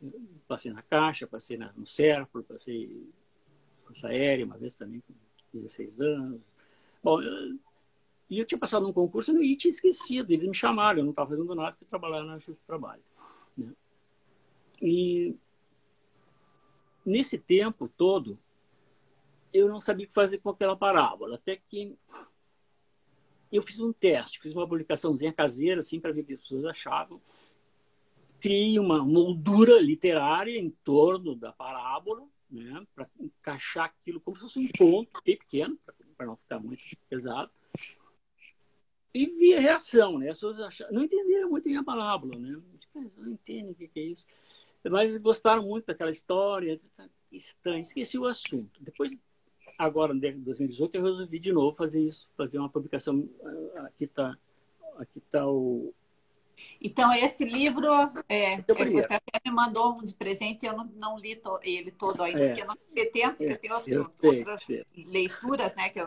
Eu passei na Caixa, passei no Serpro, passei na Força Aérea uma vez também, com 16 anos. Bom, e eu tinha passado num concurso e tinha esquecido, eles me chamaram, eu não estava fazendo nada, fui trabalhar na Justiça do Trabalho. Né? E nesse tempo todo, eu não sabia o que fazer com aquela parábola, até que eu fiz um teste, fiz uma publicaçãozinha caseira, assim, para ver o que as pessoas achavam. Criei uma moldura literária em torno da parábola, né, para encaixar aquilo como se fosse um ponto bem pequeno, para não ficar muito pesado. E vi a reação, né? As pessoas não entenderam muito bem a parábola, né? Não entendem o que é isso. Mas gostaram muito daquela história, estranho. Esqueci o assunto. Depois, agora, em 2018, eu resolvi de novo fazer isso, fazer uma publicação. Aqui está o... Então, esse livro, você até me mandou um de presente, eu não li ele todo ainda, porque eu não tive tempo, porque eu tenho outras leituras, né, que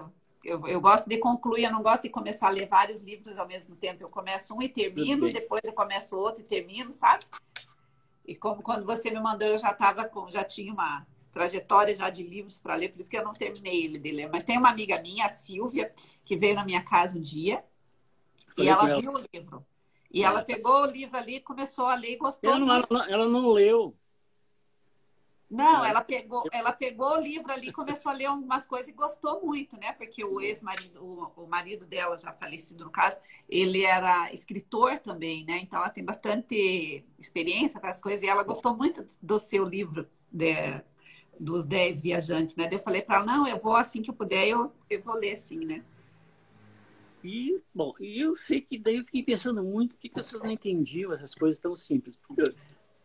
eu gosto de concluir, eu não gosto de começar a ler vários livros ao mesmo tempo. Eu começo um e termino, depois eu começo outro e termino, sabe? E como quando você me mandou, eu já tinha uma trajetória já de livros para ler, por isso que eu não terminei ele de ler. Mas tem uma amiga minha, a Silvia, que veio na minha casa um dia, e ela viu o livro. E ela pegou o livro ali, começou a ler e gostou. Ela não leu. Não, ela pegou o livro ali, começou a ler algumas coisas e gostou muito, né? Porque o ex-marido, o marido dela, já falecido no caso, ele era escritor também, né? Então ela tem bastante experiência com as coisas e ela gostou muito do seu livro, dos 10 viajantes, né? Daí eu falei para ela, não, eu vou assim que eu puder, eu vou ler sim, né? E, bom, e eu sei que daí eu fiquei pensando muito por que as pessoas não entendiam essas coisas tão simples. Porque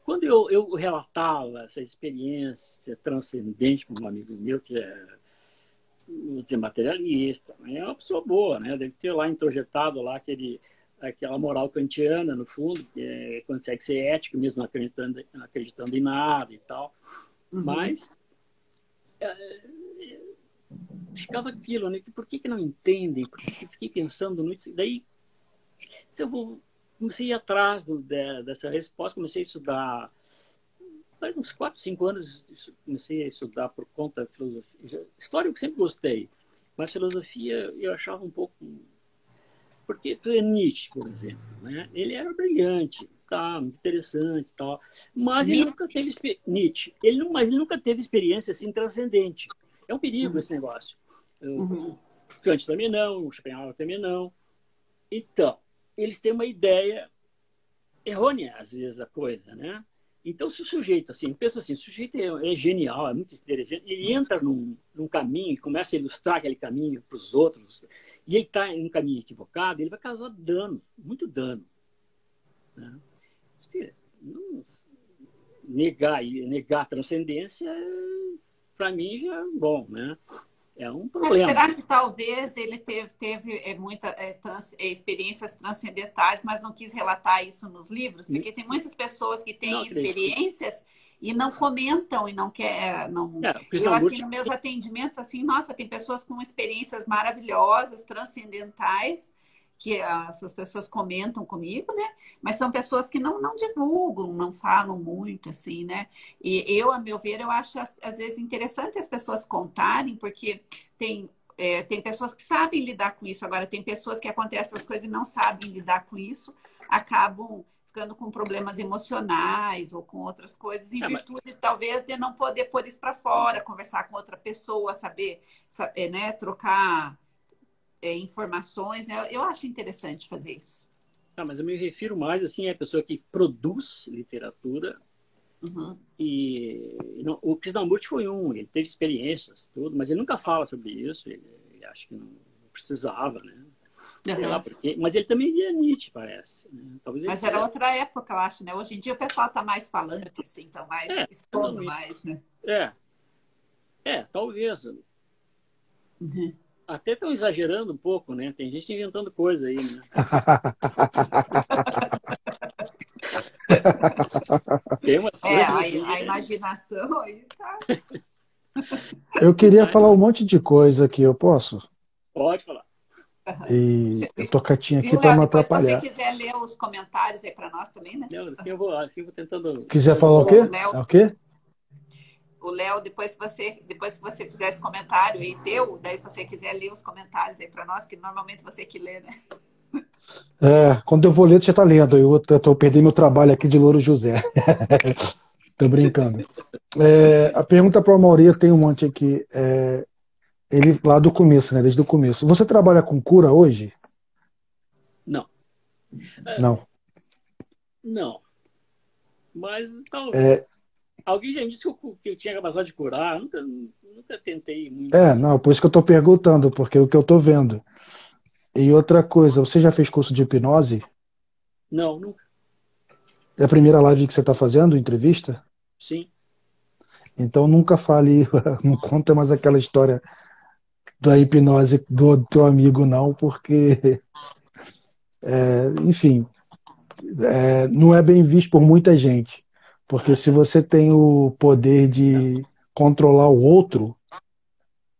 quando eu relatava essa experiência transcendente para um amigo meu, que é materialista, é uma pessoa boa, né? Deve ter lá introjetado lá aquela moral kantiana, no fundo, que consegue ser ético mesmo não acreditando em nada e tal. Uhum. Mas ficava aquilo, né? Por que não entendem? Por que fiquei pensando nisso? Daí, comecei a ir atrás dessa resposta, comecei a estudar. Faz uns 4, 5 anos, comecei a estudar por conta da filosofia. História eu sempre gostei, mas filosofia eu achava um pouco... Porque Nietzsche, por exemplo, né? Ele era brilhante, tá, muito interessante e tal, mas ele nunca teve... Nietzsche, mas ele nunca teve experiência assim transcendente. É um perigo esse negócio. Kant também não, o Schopenhauer também não. Então, eles têm uma ideia errônea, às vezes, da coisa, né? Então, se o sujeito, assim, pensa assim, o sujeito é genial, é muito inteligente, ele entra num caminho e começa a ilustrar aquele caminho para os outros, e ele está em um caminho equivocado, ele vai causar dano, muito dano. Né? Negar a transcendência, para mim, já é bom, né? É um problema. Mas será que talvez ele teve experiências transcendentais, mas não quis relatar isso nos livros? Porque tem muitas pessoas que têm experiências e não comentam e não quer. Não... Eu, assim, nos meus atendimentos, assim, nossa, tem pessoas com experiências maravilhosas, transcendentais, que essas pessoas comentam comigo, né? Mas são pessoas que não divulgam, não falam muito, assim, né? E eu, a meu ver, eu acho às vezes interessante as pessoas contarem, porque tem pessoas que sabem lidar com isso. Agora, tem pessoas que acontecem essas coisas e não sabem lidar com isso, acabam ficando com problemas emocionais ou com outras coisas, em virtude, talvez, de não poder pôr isso para fora, conversar com outra pessoa, saber né? Trocar informações, né? Eu acho interessante fazer isso. Mas eu me refiro mais assim à pessoa que produz literatura. E não, o Krishnamurti foi ele teve experiências, tudo, mas ele nunca fala sobre isso. Ele acha que não precisava, né? Sei lá porque, mas ele também lia Nietzsche, parece. Né? Talvez mas era outra época, eu acho, né? Hoje em dia o pessoal está mais falante, assim, então mais expondo mais, né? Talvez. Até estão exagerando um pouco, né? Tem gente inventando coisa aí, né? Tem umas coisas assim, a imaginação aí tá... Eu queria falar um monte de coisa aqui, eu posso? Pode falar. E eu tô quietinho aqui para não atrapalhar. Se você quiser ler os comentários aí para nós também, né? Não, assim eu vou tentando... Quiser falar o quê? É o quê? O Léo, depois que você fizer esse comentário aí teu, daí se você quiser ler os comentários aí para nós, que normalmente você que lê, né? Quando eu vou ler, você tá lendo. Eu tô perdendo meu trabalho aqui de Louro José. Tô brincando. A pergunta para o Mauri, tem um monte aqui. Ele lá do começo, né? Desde o começo. Você trabalha com cura hoje? Não. Não. Mas talvez... Alguém já me disse que eu tinha capacidade de curar. Eu nunca tentei muito. Não, por isso que eu estou perguntando, porque é o que eu estou vendo. E outra coisa, você já fez curso de hipnose? Não, nunca. É a primeira live que você está fazendo, entrevista? Sim. Então nunca fale, não conta mais aquela história da hipnose do teu amigo, não, porque, enfim, não é bem visto por muita gente. Porque se você tem o poder de controlar o outro,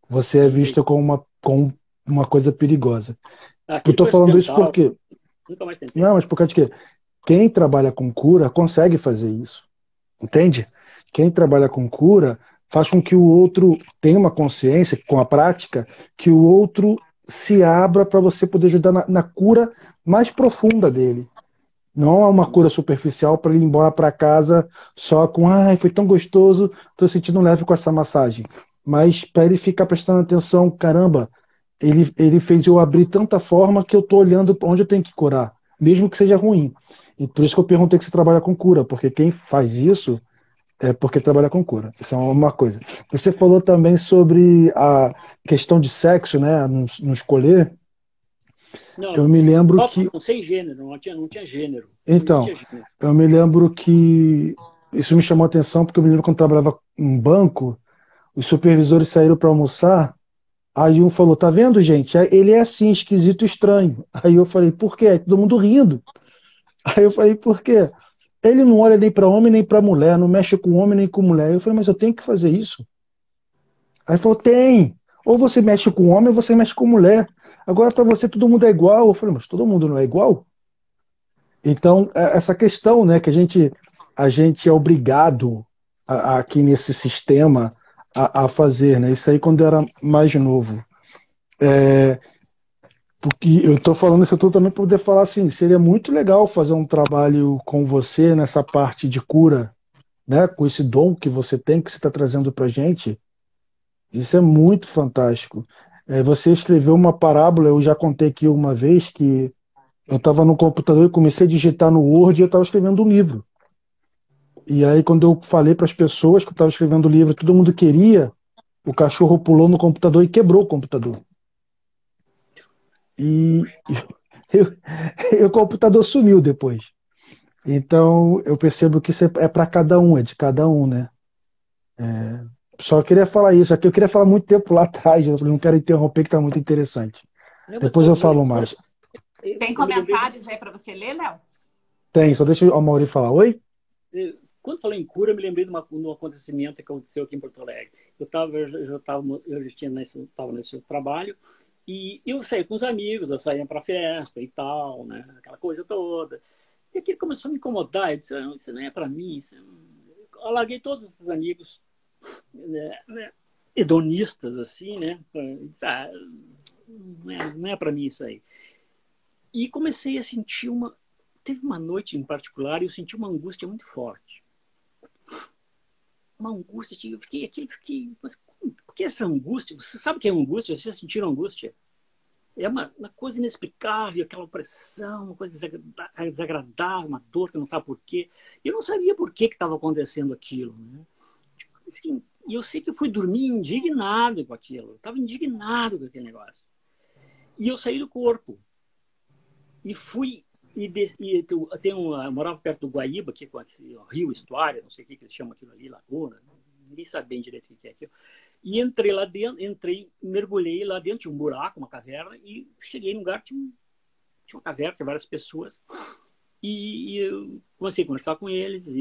você é visto como uma coisa perigosa. Eu estou falando isso porque... Nunca mais tentei. Não, mas por causa de quê? Quem trabalha com cura consegue fazer isso. Entende? Quem trabalha com cura faz com que o outro tenha uma consciência, com a prática, que o outro se abra para você poder ajudar na cura mais profunda dele. Não é uma cura superficial para ele ir embora para casa só com, ai, foi tão gostoso, tô sentindo leve com essa massagem. Mas para ele ficar prestando atenção, caramba, ele fez eu abrir tanta forma que eu tô olhando para onde eu tenho que curar, mesmo que seja ruim. E por isso que eu perguntei que você trabalha com cura, porque quem faz isso é porque trabalha com cura. Isso é uma coisa. Você falou também sobre a questão de sexo, né, no escolher. Eu Não, me lembro só que, sem gênero, não tinha gênero, não então, existia gênero. eu me lembro que isso me chamou a atenção porque eu me lembro quando eu trabalhava em banco, os supervisores saíram para almoçar, aí um falou, tá vendo, gente? Ele é assim, esquisito, estranho. Aí eu falei, por quê? Aí todo mundo rindo. Aí eu falei, por quê? Ele não olha nem para homem nem para mulher, não mexe com homem nem com mulher. Eu falei, mas eu tenho que fazer isso. Aí ele falou, tem. Ou você mexe com homem ou você mexe com mulher. Agora para você todo mundo é igual. Eu falei, mas todo mundo não é igual? Então, essa questão, né, que a gente é obrigado aqui nesse sistema a fazer, né? Isso aí quando eu era mais novo. Porque eu estou falando isso tudo também para poder falar assim, seria muito legal fazer um trabalho com você nessa parte de cura, né? Com esse dom que você tem, que você está trazendo para gente. Isso é muito fantástico. Você escreveu uma parábola, eu já contei aqui uma vez que eu estava no computador e comecei a digitar no Word e eu estava escrevendo um livro. E aí, quando eu falei para as pessoas que eu estava escrevendo o livro, todo mundo queria, o cachorro pulou no computador e quebrou o computador. E, eu- o computador sumiu depois. Então, eu percebo que isso é para cada um, é de cada um, né? Só queria falar isso. Aqui eu queria falar muito tempo lá atrás, eu falei, não quero interromper, que está muito interessante. Não, mas Depois eu falo mais. Tem eu me lembrei comentários aí para você ler, Léo? Tem, só deixa o Mauri falar. Oi? quando falei em cura, eu me lembrei de um acontecimento que aconteceu aqui em Porto Alegre. Eu já tinha estava nesse trabalho e eu saí com os amigos, eu saía para festa e tal, né? Aquela coisa toda. E aquilo começou a me incomodar. Eu disse, isso não é para mim. Eu larguei todos os amigos, né, hedonistas, assim, né? Ah, não é para mim isso aí. E comecei a sentir uma. Teve uma noite em particular e eu senti uma angústia muito forte. Uma angústia, eu fiquei, mas por que essa angústia? Você sabe o que é angústia? Vocês sentiram angústia? É uma coisa inexplicável, aquela opressão, uma coisa desagradável, uma dor que não sabe por quê. Eu não sabia por que estava acontecendo aquilo, né? Assim, e eu sei que eu fui dormir indignado com aquilo. Eu estava indignado com aquele negócio. E eu saí do corpo. E fui. Eu morava perto do Guaíba, que é o rio, estuário, não sei o que eles chamam aquilo ali, laguna. Ninguém sabe bem direito o que é aquilo. E entrei lá dentro, mergulhei lá dentro, tinha um buraco, uma caverna, e cheguei num lugar, tinha uma caverna, tinha várias pessoas. E eu comecei a conversar com eles,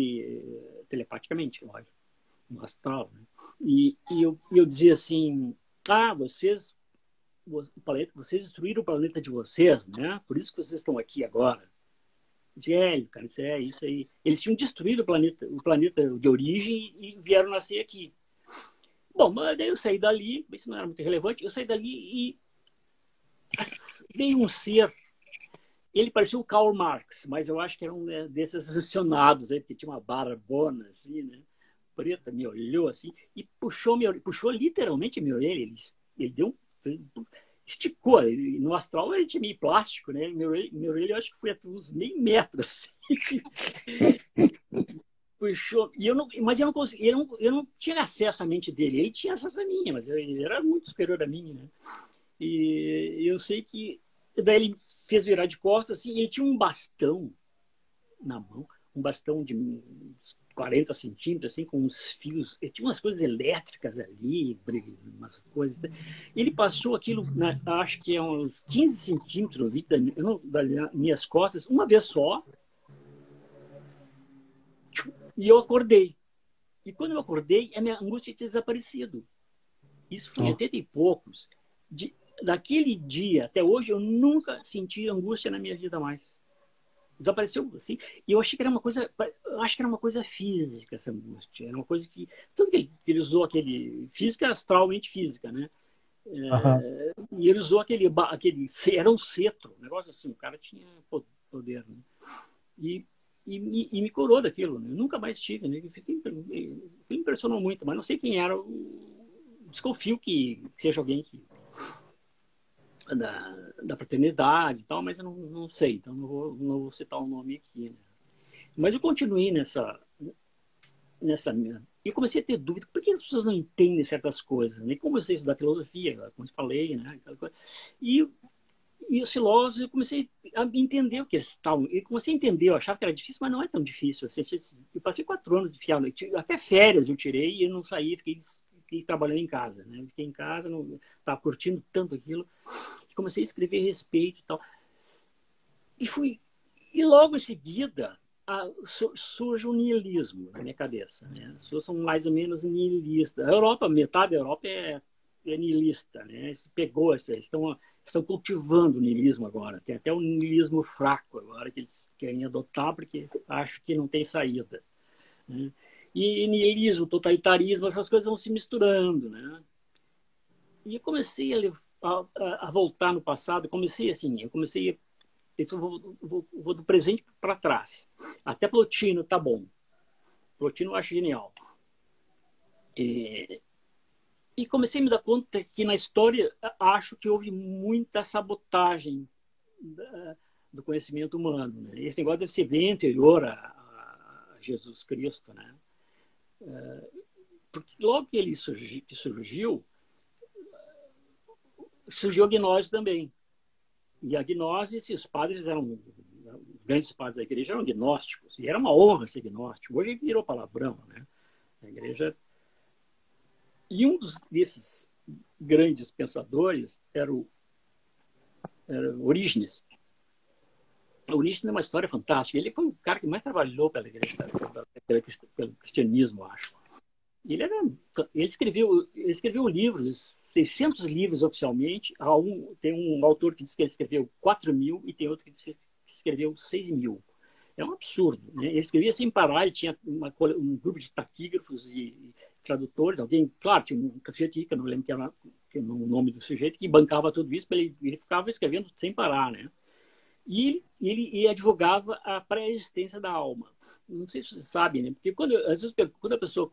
telepaticamente, lógico, no astral. Né? Eu dizia assim, vocês destruíram o planeta de vocês, né? Por isso que vocês estão aqui agora. Cara, isso aí. Eles tinham destruído o planeta de origem e vieram nascer aqui. Bom, mas daí eu saí dali, isso não era muito relevante, eu saí dali e veio um ser, ele parecia o Karl Marx, mas eu acho que era um desses aficionados aí, porque tinha uma barbona assim, né? Preta, me olhou assim e puxou literalmente minha orelha, ele deu esticou, no astral ele tinha meio plástico, né? Meu orelha eu acho que foi até uns meio metro assim. Puxou, mas eu não consegui, eu não tinha acesso à mente dele, ele tinha acesso à minha, mas ele era muito superior a mim, né? E eu sei que daí ele fez virar de costas assim, e ele tinha um bastão na mão, um bastão de 40 centímetros, assim, com uns fios, ele tinha umas coisas elétricas ali, umas coisas. Ele passou aquilo, acho que é uns 15 centímetros das minhas costas, uma vez só, e eu acordei. E quando eu acordei, a minha angústia tinha desaparecido. Isso foi em 80 e poucos. Daquele dia até hoje, eu nunca senti angústia na minha vida mais. Desapareceu assim. E eu achei que era uma coisa física, essa angústia. Era uma coisa que. Tanto que ele usou aquele. Física, astralmente física, né? E ele usou aquele. Era um cetro, um negócio assim. O cara tinha poder, né? E me curou daquilo. Né? Eu nunca mais tive. Né? Me impressionou muito, mas não sei quem era. Desconfio que seja alguém da fraternidade e tal, mas eu não sei. Então não vou citar o nome aqui. Né? Mas eu continuei nessa minha... E comecei a ter dúvida. Por que as pessoas não entendem certas coisas? Né? Como eu sei estudar filosofia, como eu falei, né? E os filósofos, eu comecei a entender o que eles estavam. Eu comecei a entender, eu achava que era difícil, mas não é tão difícil. Eu passei 4 anos de fiado, até férias eu tirei e eu não saí, fiquei trabalhando em casa. Né? Eu fiquei em casa, estava curtindo tanto aquilo, que comecei a escrever a respeito e tal. E logo em seguida surge o niilismo na minha cabeça. Né? As pessoas são mais ou menos niilistas. A Europa, metade da Europa é niilista. Né? Estão cultivando o niilismo agora. Tem até o niilismo fraco agora que eles querem adotar porque acham que não tem saída. Né? E niilismo, totalitarismo, essas coisas vão se misturando. Né? E eu comecei a voltar no passado. Eu comecei eu vou do presente para trás. Até Plotino tá bom. Plotino eu acho genial. E comecei a me dar conta que na história acho que houve muita sabotagem do conhecimento humano. Né? Esse negócio deve ser bem anterior a Jesus Cristo. Né? Porque logo que ele surgiu a gnose também. E a gnose, se os padres os grandes padres da igreja eram gnósticos, e era uma honra ser gnóstico. Hoje virou palavrão, né? A igreja... E um desses grandes pensadores era o Orígenes. O Orígenes é uma história fantástica. Ele foi o cara que mais trabalhou pela igreja, pelo cristianismo, acho. Ele escreveu livros, 600 livros oficialmente. Tem um autor que diz que ele escreveu 4.000 e tem outro que diz que escreveu 6.000. É um absurdo. Né? Ele escrevia sem parar, ele tinha um grupo de taquígrafos e tradutores. Claro, tinha um sujeito que eu não lembro que era o nome do sujeito, que bancava tudo isso, ele ficava escrevendo sem parar. Né? E ele advogava a pré-existência da alma. Não sei se vocês sabem, né? Porque às vezes, quando a pessoa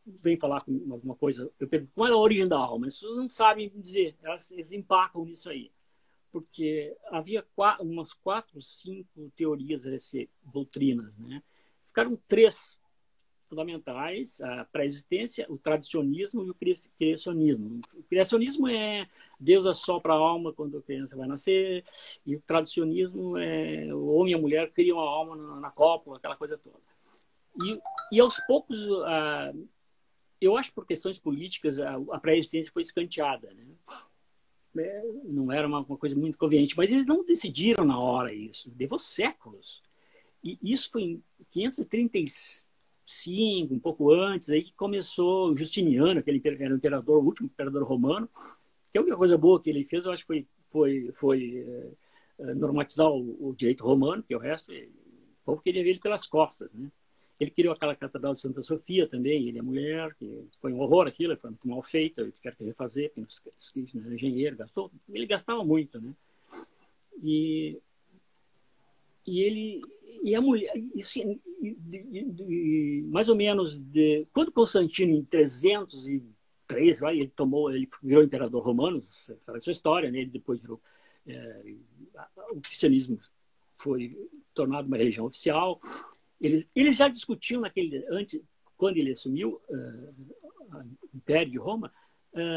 vem falar com alguma coisa, eu pergunto qual é a origem da alma. As pessoas não sabem dizer, eles empacam nisso aí. Porque havia umas 4, 5 teorias, doutrinas. Né? Ficaram 3 fundamentais: a pré-existência, o tradicionismo e o criacionismo. O criacionismo é Deus assopra a alma quando a criança vai nascer, e o tradicionismo é o homem e a mulher criam a alma na cópula, aquela coisa toda. E aos poucos... eu acho que por questões políticas a pré-existência foi escanteada. Né? Não era uma coisa muito conveniente, mas eles não decidiram na hora isso. Levou séculos. E isso foi em 535, um pouco antes, aí que começou Justiniano, que era o imperador, o último imperador romano, que a única coisa boa que ele fez, eu acho que foi normatizar o direito romano, que o resto, o povo queria ver ele pelas costas, né? Ele criou aquela Catedral de Santa Sofia também, ele é mulher, que foi um horror aquilo, foi muito mal feito, ele quer refazer, porque não era engenheiro, ele gastava muito, né? E a mulher, mais ou menos, quando Constantino, em 303, ele virou imperador romano, essa história, né? Ele depois virou... o cristianismo foi tornado uma religião oficial. Eles já discutiam quando ele assumiu o Império de Roma,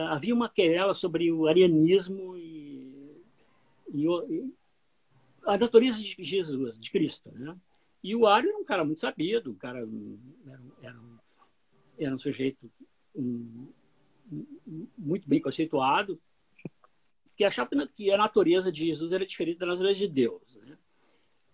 havia uma querela sobre o arianismo e a natureza de Jesus, de Cristo. Né? E o Ario era um cara muito sabido, um cara era um sujeito muito bem conceituado, que achava que a natureza de Jesus era diferente da natureza de Deus. Né?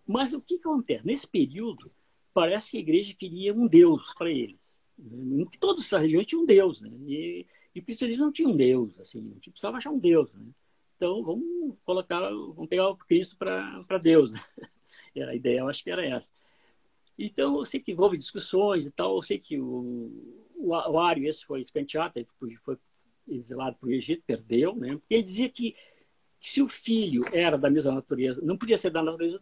Mas o que acontece? Nesse período, parece que a igreja queria um Deus para eles. Né? Todas as religiões tinham um Deus. Né? E o cristianismo não tinha um Deus. Assim, a gente precisava achar um Deus. Né? Então, vamos pegar o Cristo para Deus. Né? Era a ideia, eu acho que era essa. Então, eu sei que houve discussões e tal. Eu sei que o Ario, esse foi escanteado, foi exilado para o Egito, perdeu. Né? Porque ele dizia que se o filho era da mesma natureza, não podia ser da natureza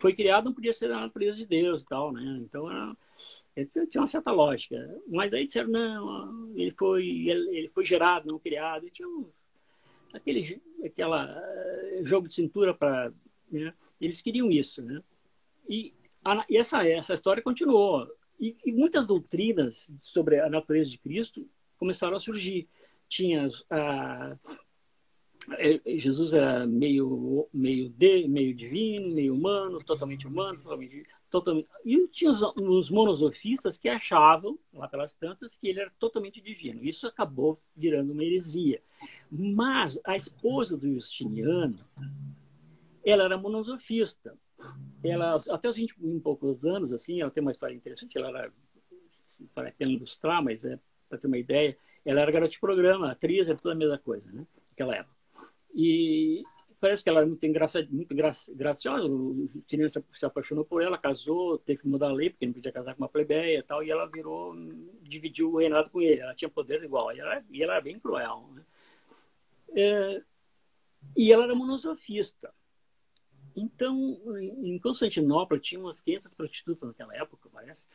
foi criado, não podia ser na natureza de Deus e tal, né? Então, ele tinha uma certa lógica. Mas daí disseram, não, ele foi gerado, não criado. E tinha aquela jogo de cintura para... Né? Eles queriam isso, né? E essa história continuou. E muitas doutrinas sobre a natureza de Cristo começaram a surgir. Tinha Jesus era meio divino, meio humano, totalmente humano, totalmente... E tinha os monosofistas que achavam, lá pelas tantas, que ele era totalmente divino. Isso acabou virando uma heresia. Mas a esposa do Justiniano, ela era monosofista. Ela, até os 20 e poucos anos, assim, ela tem uma história interessante. Ela era, para ilustrar, mas para ter uma ideia, ela era garota de programa, atriz, era toda a mesma coisa, né? Naquela época. E parece que ela era muito graciosa. O Justiniano se apaixonou por ela, casou, teve que mudar a lei, porque não podia casar com uma plebeia e tal, e ela dividiu o reinado com ele. Ela tinha poder igual, e ela era bem cruel, né? E ela era monosofista. Então, em Constantinopla, tinha umas 500 prostitutas naquela época, parece,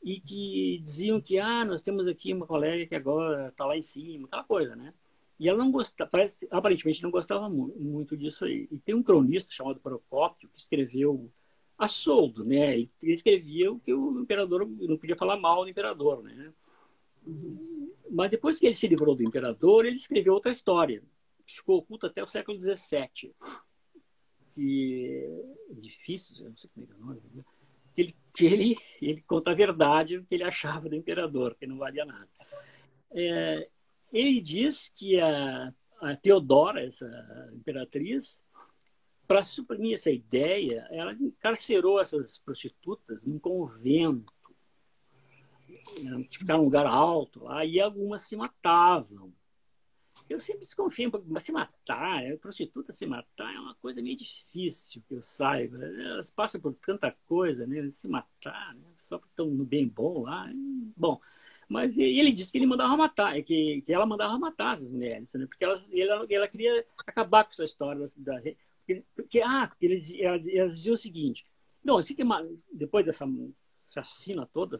e que diziam que nós temos aqui uma colega que agora está lá em cima, aquela coisa, né? E ela não gostava, aparentemente não gostava muito disso aí. E tem um cronista chamado Procópio que escreveu a soldo, né? Ele escrevia o que o imperador não podia falar mal do imperador, né? Mas depois que ele se livrou do imperador, ele escreveu outra história, que ficou oculta até o século XVII. Que é difícil, eu não sei como é que é o nome, ele conta a verdade, o que ele achava do imperador, que não valia nada. Ele diz que a Teodora, essa imperatriz, para suprimir essa ideia, ela encarcerou essas prostitutas num convento, ficar num lugar alto lá, e algumas se matavam. Eu sempre desconfio, mas se matar, prostituta se matar é uma coisa meio difícil, que eu saiba. Elas passam por tanta coisa, né? Se matar, né? Só porque estão no bem bom lá. Bom, mas ele disse que ele mandava matar, que ela mandava matar essas mulheres, né? Porque ela queria acabar com essa história porque ela dizia o seguinte: não, assim que depois dessa chacina toda,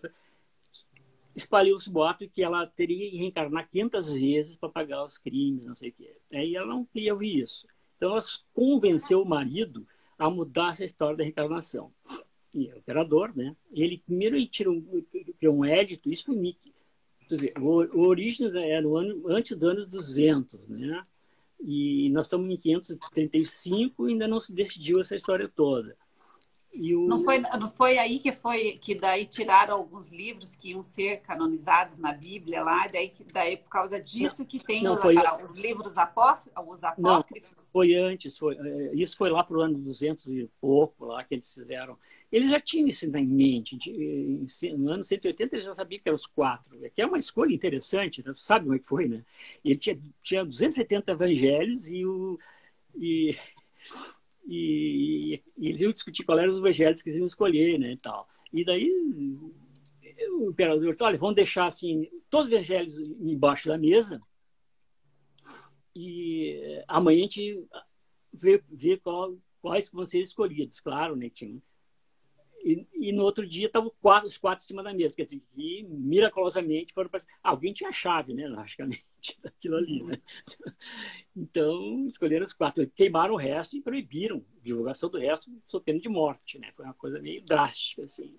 espalhou-se o boato que ela teria que reencarnar 500 vezes para pagar os crimes, não sei o quê. E ela não queria ouvir isso. Então, ela convenceu o marido a mudar essa história da reencarnação. E o imperador, né? Ele primeiro criou um édito, isso foi o origem era antes do ano 200, né? E nós estamos em 535 e ainda não se decidiu essa história toda. Não foi aí que daí tiraram alguns livros que iam ser canonizados na Bíblia lá, daí por causa disso que tem os livros apócrifos? Não, foi antes, isso foi lá para o ano 200 e pouco lá que eles fizeram. Eles já tinham isso em mente, no ano 180 eles já sabiam que eram os 4, que é uma escolha interessante, né? Sabe como é que foi, né? Ele tinha 270 evangelhos e eles iam discutir qual eram os evangelhos que eles iam escolher, né, e tal. E daí o imperador disse: olha, vamos deixar assim todos os evangelhos embaixo da mesa e amanhã a gente vê quais que vão ser escolhidos, claro, né, tinha. E no outro dia estavam os 4 em cima da mesa, quer dizer, que miraculosamente foram para... alguém tinha a chave, né, logicamente, daquilo ali, né? Então, escolheram os 4, queimaram o resto e proibiram a divulgação do resto, sob pena de morte, né? Foi uma coisa meio drástica, assim.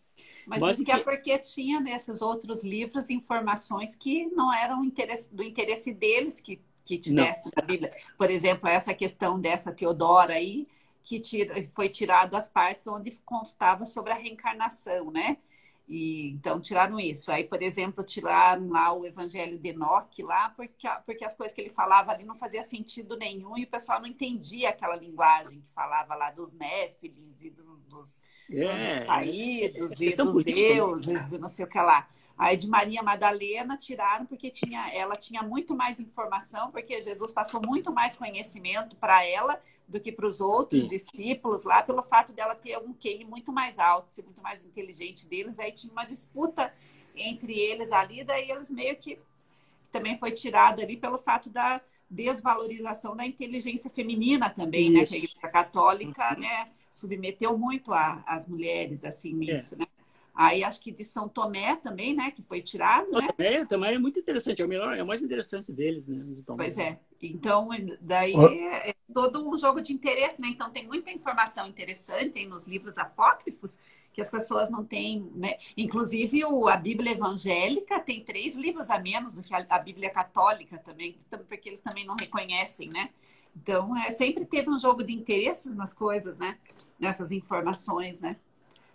Mas isso que é porque tinha nesses outros livros informações que não eram do interesse deles que tivesse na Bíblia. Por exemplo, essa questão dessa Teodora aí, que foi tirado as partes onde constava sobre a reencarnação, né? E, então, tiraram isso. Aí, por exemplo, tiraram lá o Evangelho de Enoque lá, porque as coisas que ele falava ali não fazia sentido nenhum e o pessoal não entendia aquela linguagem que falava lá dos néfilins e dos caídos e dos deuses e não sei o que lá. Aí de Maria Madalena tiraram porque ela tinha muito mais informação, porque Jesus passou muito mais conhecimento para ela do que para os outros discípulos lá, pelo fato dela ter um QI muito mais alto, ser muito mais inteligente deles. Daí tinha uma disputa entre eles ali, daí eles meio que também foi tirado ali pelo fato da desvalorização da inteligência feminina também, né? Que a Igreja Católica, né, submeteu muito as mulheres, assim, É. nisso, né? Aí acho que de São Tomé também, né? Que foi tirado, né? Também é muito interessante, é o melhor, é o mais interessante deles, né? Pois é. Então, daí Ó, é todo um jogo de interesse, né? Então, tem muita informação interessante aí nos livros apócrifos que as pessoas não têm, né? Inclusive, a Bíblia evangélica tem 3 livros a menos do que a Bíblia católica também, porque eles também não reconhecem, né? Então, sempre teve um jogo de interesses nas coisas, né? Nessas informações, né?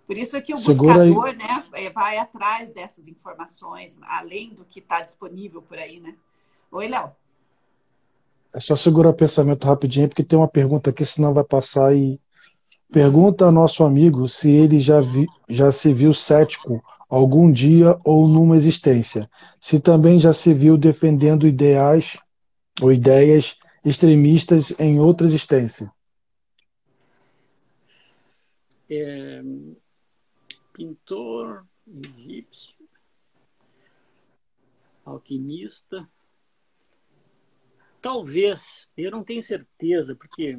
Por isso é que o segura aí. buscador, né, vai atrás dessas informações, além do que está disponível por aí, né? Oi, Léo. É só segurar o pensamento rapidinho, porque tem uma pergunta aqui, senão vai passar e pergunta ao nosso amigo se ele já se viu cético algum dia ou numa existência. Se também já se viu defendendo ideais ou ideias extremistas em outra existência. Pintor, egípcio, alquimista. Talvez, eu não tenho certeza, porque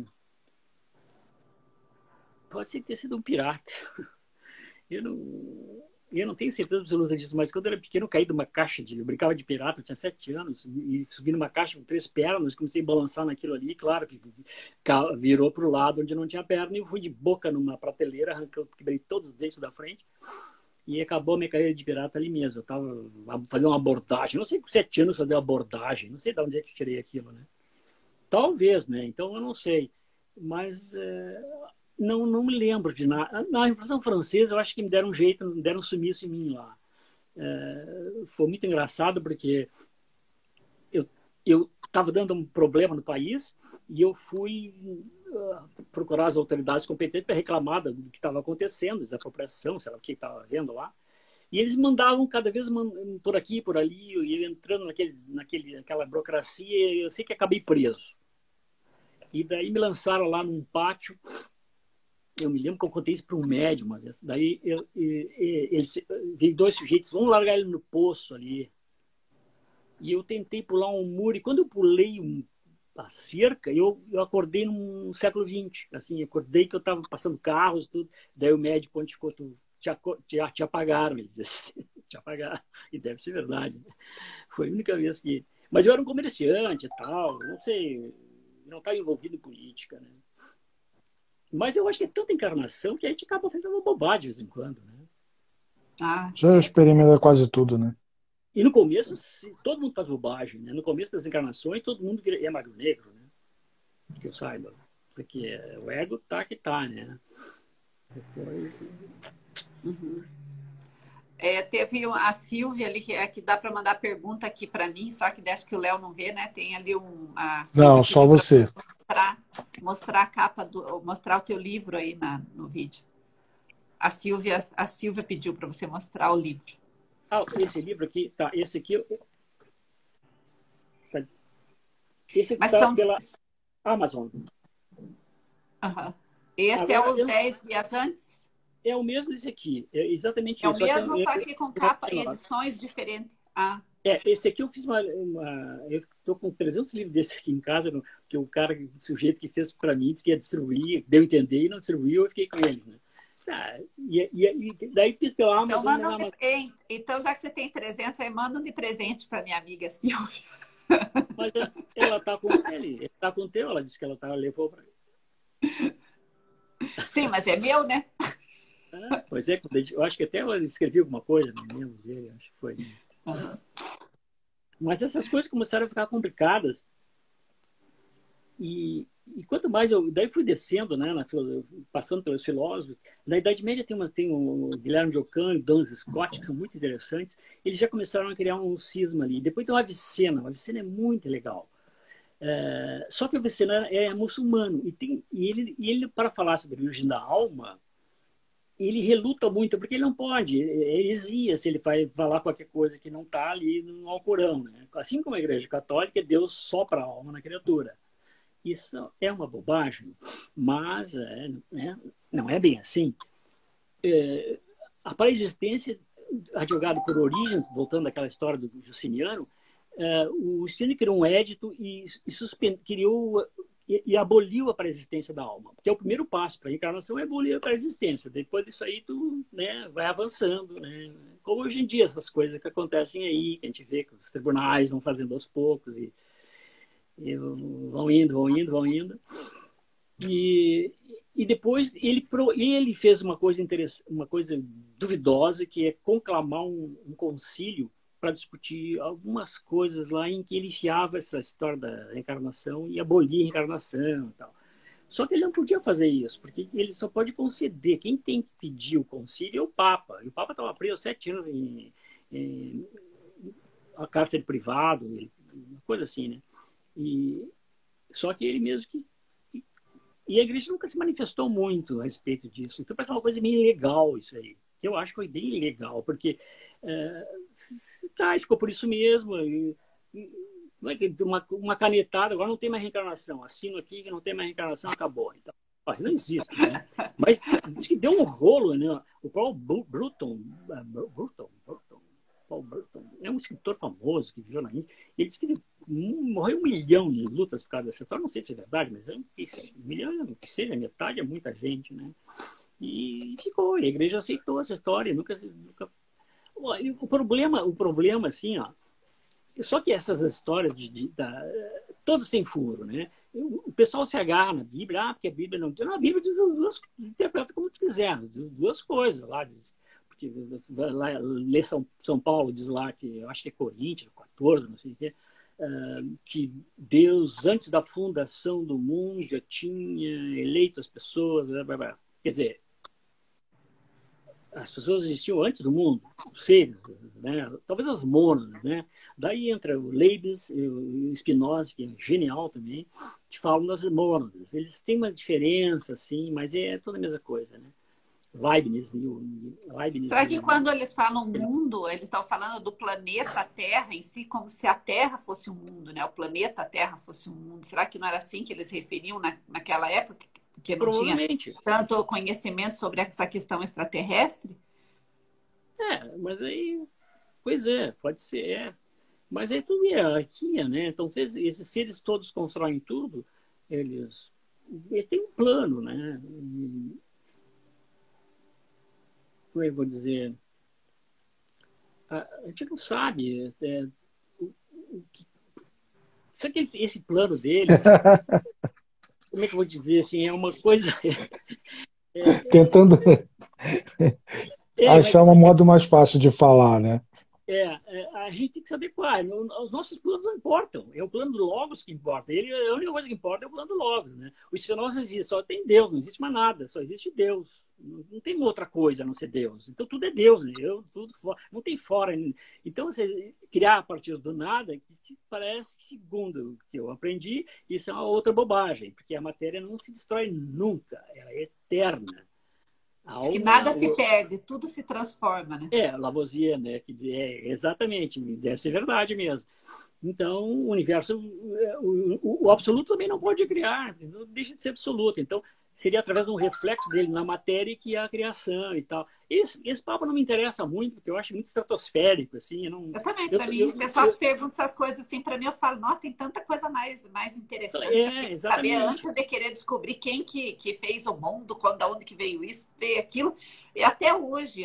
pode ser ter sido um pirata. Eu não tenho certeza absoluta disso, mas quando eu era pequeno, eu caí de uma caixa eu brincava de pirata, eu tinha 7 anos, e subi numa caixa com 3 pernas, comecei a balançar naquilo ali, claro que virou para o lado onde não tinha perna, e eu fui de boca numa prateleira, quebrei todos os dentes da frente, e acabou a minha carreira de pirata ali mesmo. Eu estava fazendo uma abordagem, não sei com 7 anos eu dei abordagem, não sei de onde é que eu tirei aquilo, né? Talvez, né? Então eu não sei, mas não me lembro de nada. Na Revolução Francesa, eu acho que me deram um jeito, me deram um sumiço em mim lá. Foi muito engraçado, porque eu estava dando um problema no país e eu fui procurar as autoridades competentes para reclamar do que estava acontecendo, desapropriação, sei lá o que estava vendo lá. E eles mandavam cada vez por aqui, por ali, eu entrando naquela burocracia, eu sei que acabei preso. E daí me lançaram lá num pátio. Eu me lembro que eu contei isso para um médium uma vez. Daí veio 2 sujeitos, vamos largar ele no poço ali. E eu tentei pular um muro, e quando eu pulei a cerca, eu acordei no século XX. Assim, acordei que eu estava passando carros, tudo. Daí o médium pontificou, te apagaram, ele disse. Te apagaram. E deve ser verdade. Foi a única vez que... Mas eu era um comerciante e tal, não sei, não estava envolvido em política, né? Mas eu acho que é tanta encarnação que a gente acaba fazendo uma bobagem de vez em quando, né? Já experimenta quase tudo, né? E no começo, todo mundo faz bobagem, né? No começo das encarnações, todo mundo é magro negro, né? Que eu saiba. Porque o ego tá que tá, né? Depois... Uhum. Teve a Silvia ali, que dá para mandar pergunta aqui para mim, só que acho que o Léo não vê, né? Tem ali a Silvia Não, só você. mostrar a capa, mostrar o teu livro aí no vídeo. A Silvia pediu para você mostrar o livro. Esse livro aqui, tá, esse aqui... Esse Mas tá pela Amazon. Uhum. Esse Agora, é os 10 viajantes? É o mesmo desse aqui, é exatamente é isso. O mesmo, só que com capa e edições diferentes. Esse aqui eu fiz eu estou com 300 livros desse aqui em casa, que o sujeito que fez para mim disse que ia distribuir, deu a entender e não distribuiu, eu fiquei com eles, né? E daí fiz pela Amazon. Então, já que você tem 300, aí manda um de presente para minha amiga Silvia. Mas ela está com ele está com o teu, ela disse que ela levou para ele. Sim, mas é meu, né? Pois é, eu acho que até eu escrevi alguma coisa, não lembro dele, acho que foi. Uhum. Mas essas coisas começaram a ficar complicadas. E quanto mais daí fui descendo, né, passando pelos filósofos. Na Idade Média tem o Guilherme de Ockham e Duns Scott, que são muito interessantes. Eles já começaram a criar um cisma ali. Depois tem o Avicena. O Avicena é muito legal. Só que o Avicena é muçulmano. E ele, para falar sobre a origem da alma, ele reluta muito, porque ele não pode. É heresia se ele vai falar qualquer coisa que não está ali no Alcorão, né? Assim como a Igreja Católica, Deus sopra a alma na criatura. Isso é uma bobagem, mas não é bem assim. A pré-existência, advogado por origem, voltando àquela história do Justiniano, o Justiniano criou um édito e e aboliu a pré-existência da alma. Porque é o primeiro passo para a reencarnação é abolir a pré-existência. Depois disso aí, tu, né, vai avançando. Né? Como hoje em dia, essas coisas que acontecem aí, que a gente vê que os tribunais vão fazendo aos poucos e vão indo, vão indo, vão indo. E depois ele fez uma coisa interessante, uma coisa duvidosa, que é conclamar um concílio para discutir algumas coisas lá em que ele enfiava essa história da reencarnação e abolia a reencarnação e tal. Só que ele não podia fazer isso, porque ele só pode conceder. Quem tem que pedir o concílio é o Papa. E o Papa estava preso 7 anos em a cárcere privado, uma coisa assim, né? Só que ele mesmo que... E a igreja nunca se manifestou muito a respeito disso. Então parece uma coisa meio ilegal isso aí. Eu acho que foi bem ilegal, porque ficou por isso mesmo. Não é que uma canetada, agora não tem mais reencarnação. Assino aqui que não tem mais reencarnação, acabou. Então, não existe, né? Mas diz que deu um rolo, né? O Paul Bruton é um escritor famoso que viveu na Índia. Ele disse que morreu 1 milhão de lutas por causa dessa história. Não sei se é verdade, mas 1 milhão, que seja metade, é muita gente, né? E ficou. A igreja aceitou essa história. Nunca... O problema, assim, ó, só que essas histórias todos têm furo, né? O pessoal se agarra na Bíblia, porque a Bíblia não tem. A Bíblia diz as duas, interpreta como tu quiser, diz duas coisas lá. Porque lá, lê São Paulo, diz lá que, eu acho que é Coríntios, 14, não sei o quê, que Deus, antes da fundação do mundo, já tinha eleito as pessoas. Blá, blá, blá. Quer dizer, as pessoas existiam antes do mundo, os seres, né? Talvez as mônadas, né? Daí entra o Leibniz e o Spinoza, que é genial também, que falam das mônadas. Eles têm uma diferença, assim, mas é toda a mesma coisa, né? Leibniz. Será que quando eles falam mundo, eles estão falando do planeta Terra em si, como se a Terra fosse um mundo, né? O planeta Terra fosse um mundo. Será que não era assim que eles referiam naquela época? Porque não tinha tanto conhecimento sobre essa questão extraterrestre? Mas aí... Pois é, pode ser, Mas aí tudo é hierarquia, né? Então, esses seres todos constroem tudo, eles têm um plano, né? Como eu vou dizer? A gente não sabe só que esse plano deles, como é que eu vou dizer assim, é uma coisa... Tentando achar um modo mais fácil de falar, né? A gente tem que saber qual. Os nossos planos não importam. É o plano do Logos que importa. A única coisa que importa é o plano do Logos, né? O Spinoza diz, só tem Deus, não existe mais nada, só existe Deus. Não tem outra coisa a não ser Deus. Então tudo é Deus, né? Não tem fora. Então você criar a partir do nada, que parece que, segundo o que eu aprendi, isso é uma outra bobagem, porque a matéria não se destrói nunca, ela é eterna. Diz que nada se perde, tudo se transforma, né? Lavoisier, né? Exatamente, deve ser verdade mesmo. Então, o universo, o absoluto também não pode criar, não deixa de ser absoluto. Então, seria através de um reflexo dele na matéria que há a criação e tal. Esse papo não me interessa muito, porque eu acho muito estratosférico, assim. Eu também, para mim, o pessoal pergunta essas coisas assim, para mim eu falo, nossa, tem tanta coisa mais interessante saber antes de querer descobrir quem que fez o mundo, da onde que veio isso, veio aquilo. E até hoje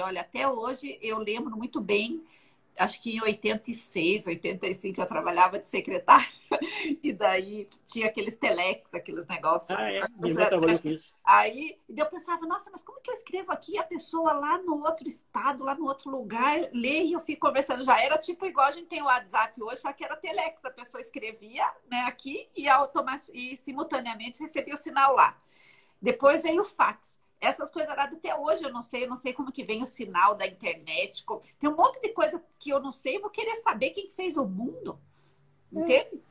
eu lembro muito bem, acho que em 86, 85 eu trabalhava de secretária e daí tinha aqueles telex, aqueles negócios. Minha irmã trabalhou com isso. Aí eu pensava, nossa, mas como que eu escrevo aqui? A pessoa lá no outro estado, lá no outro lugar, lê e eu fico conversando. Já era tipo igual a gente tem o WhatsApp hoje, só que era telex. A pessoa escrevia, né, aqui e simultaneamente recebia o sinal lá. Depois veio o fax. Essas coisas até hoje eu não sei como que vem o sinal da internet. Tem um monte de coisa que eu não sei, vou querer saber quem fez o mundo. Entende?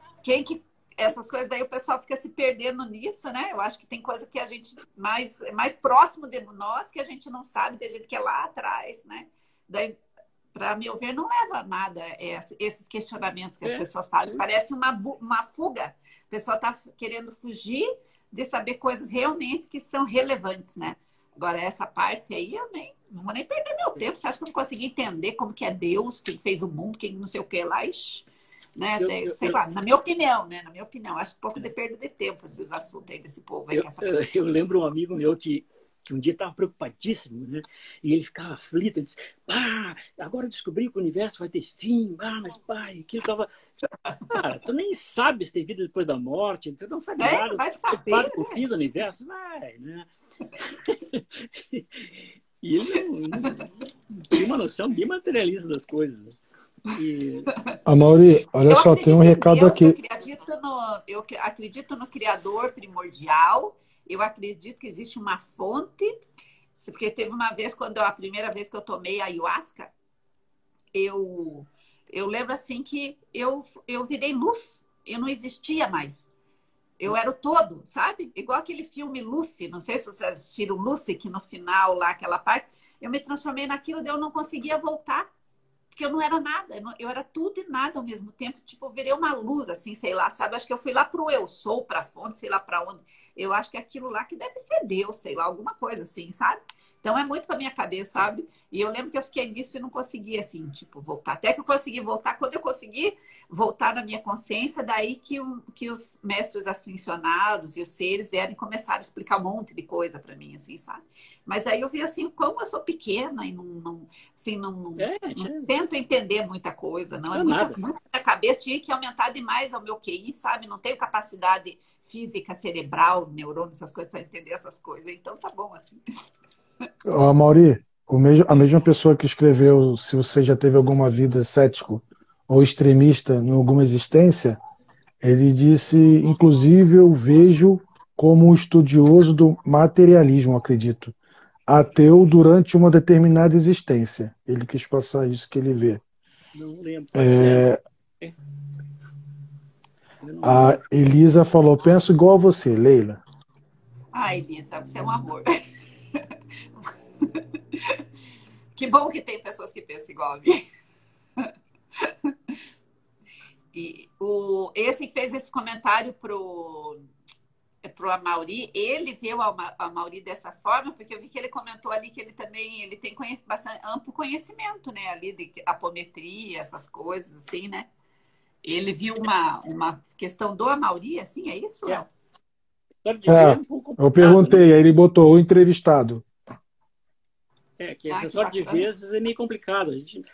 Essas coisas daí o pessoal fica se perdendo nisso, né? Eu acho que tem coisa que a gente mais próximo de nós que a gente não sabe, tem gente que é lá atrás, né? Daí, para meu ver, não leva a nada esses questionamentos que as pessoas fazem. Parece uma fuga. A pessoa está querendo fugir de saber coisas realmente que são relevantes, né? Agora, essa parte aí, eu não vou nem perder meu tempo. Você acha que eu não consegui entender como que é Deus, quem fez o mundo, quem não sei o que lá? Ixi, né? Sei lá, na minha opinião, né? Na minha opinião, acho um pouco de perda de tempo esses assuntos aí desse povo aí. Eu lembro um amigo meu que um dia estava preocupadíssimo, né? E ele ficava aflito, ele disse, agora eu descobri que o universo vai ter fim, mas pai, aquilo estava... Cara, tu nem sabe se tem vida depois da morte, tu não sabe nada. Vai saber, com o fim do universo, vai, né? E ele não tem uma noção bem materialista das coisas, né? Amaury, olha só, tem um recado Deus, aqui. Eu acredito no Criador primordial, eu acredito que existe uma fonte, porque teve uma vez, a primeira vez que eu tomei ayahuasca, eu lembro assim que eu virei luz, eu não existia mais. Eu era o todo, sabe? Igual aquele filme Lucy, não sei se vocês assistiram Lucy, que no final lá, aquela parte, eu me transformei naquilo, daí eu não conseguia voltar. Porque eu não era nada, eu era tudo e nada ao mesmo tempo. Tipo, eu virei uma luz, assim, sei lá, sabe? Acho que eu fui lá pro eu sou, pra fonte, sei lá pra onde. Eu acho que é aquilo lá que deve ser Deus, sei lá, alguma coisa assim, sabe? Então é muito pra minha cabeça, sabe? E eu lembro que eu fiquei nisso e não conseguia, assim, tipo, voltar. Até que eu consegui voltar. Quando eu consegui voltar na minha consciência, daí que os mestres ascensionados e os seres vieram e começaram a explicar um monte de coisa pra mim, assim, sabe? Mas aí eu vi, assim, como eu sou pequena e não tento entender muita coisa, não. É muita cabeça, tinha que aumentar demais o meu QI, sabe? Não tenho capacidade física, cerebral, neurônio, essas coisas, para entender essas coisas. Então tá bom, assim. Amaury, a mesma pessoa que escreveu se você já teve alguma vida cético ou extremista em alguma existência, ele disse, inclusive, eu vejo como um estudioso do materialismo, acredito, ateu durante uma determinada existência. Ele quis passar isso que ele vê. Não lembro. Pode ser. A Elisa falou, penso igual a você, Leila. Elisa, você é um amor. Que bom que tem pessoas que pensam igual a mim. E esse que fez esse comentário pro Amaury, ele viu a Amaury dessa forma, porque eu vi que ele comentou ali que ele também tem bastante amplo conhecimento, né, ali de apometria, essas coisas, assim, né? Ele viu uma questão do Amaury, assim, é isso? Eu perguntei, aí ele botou o entrevistado. Que acessório de vezes é meio complicado. A gente,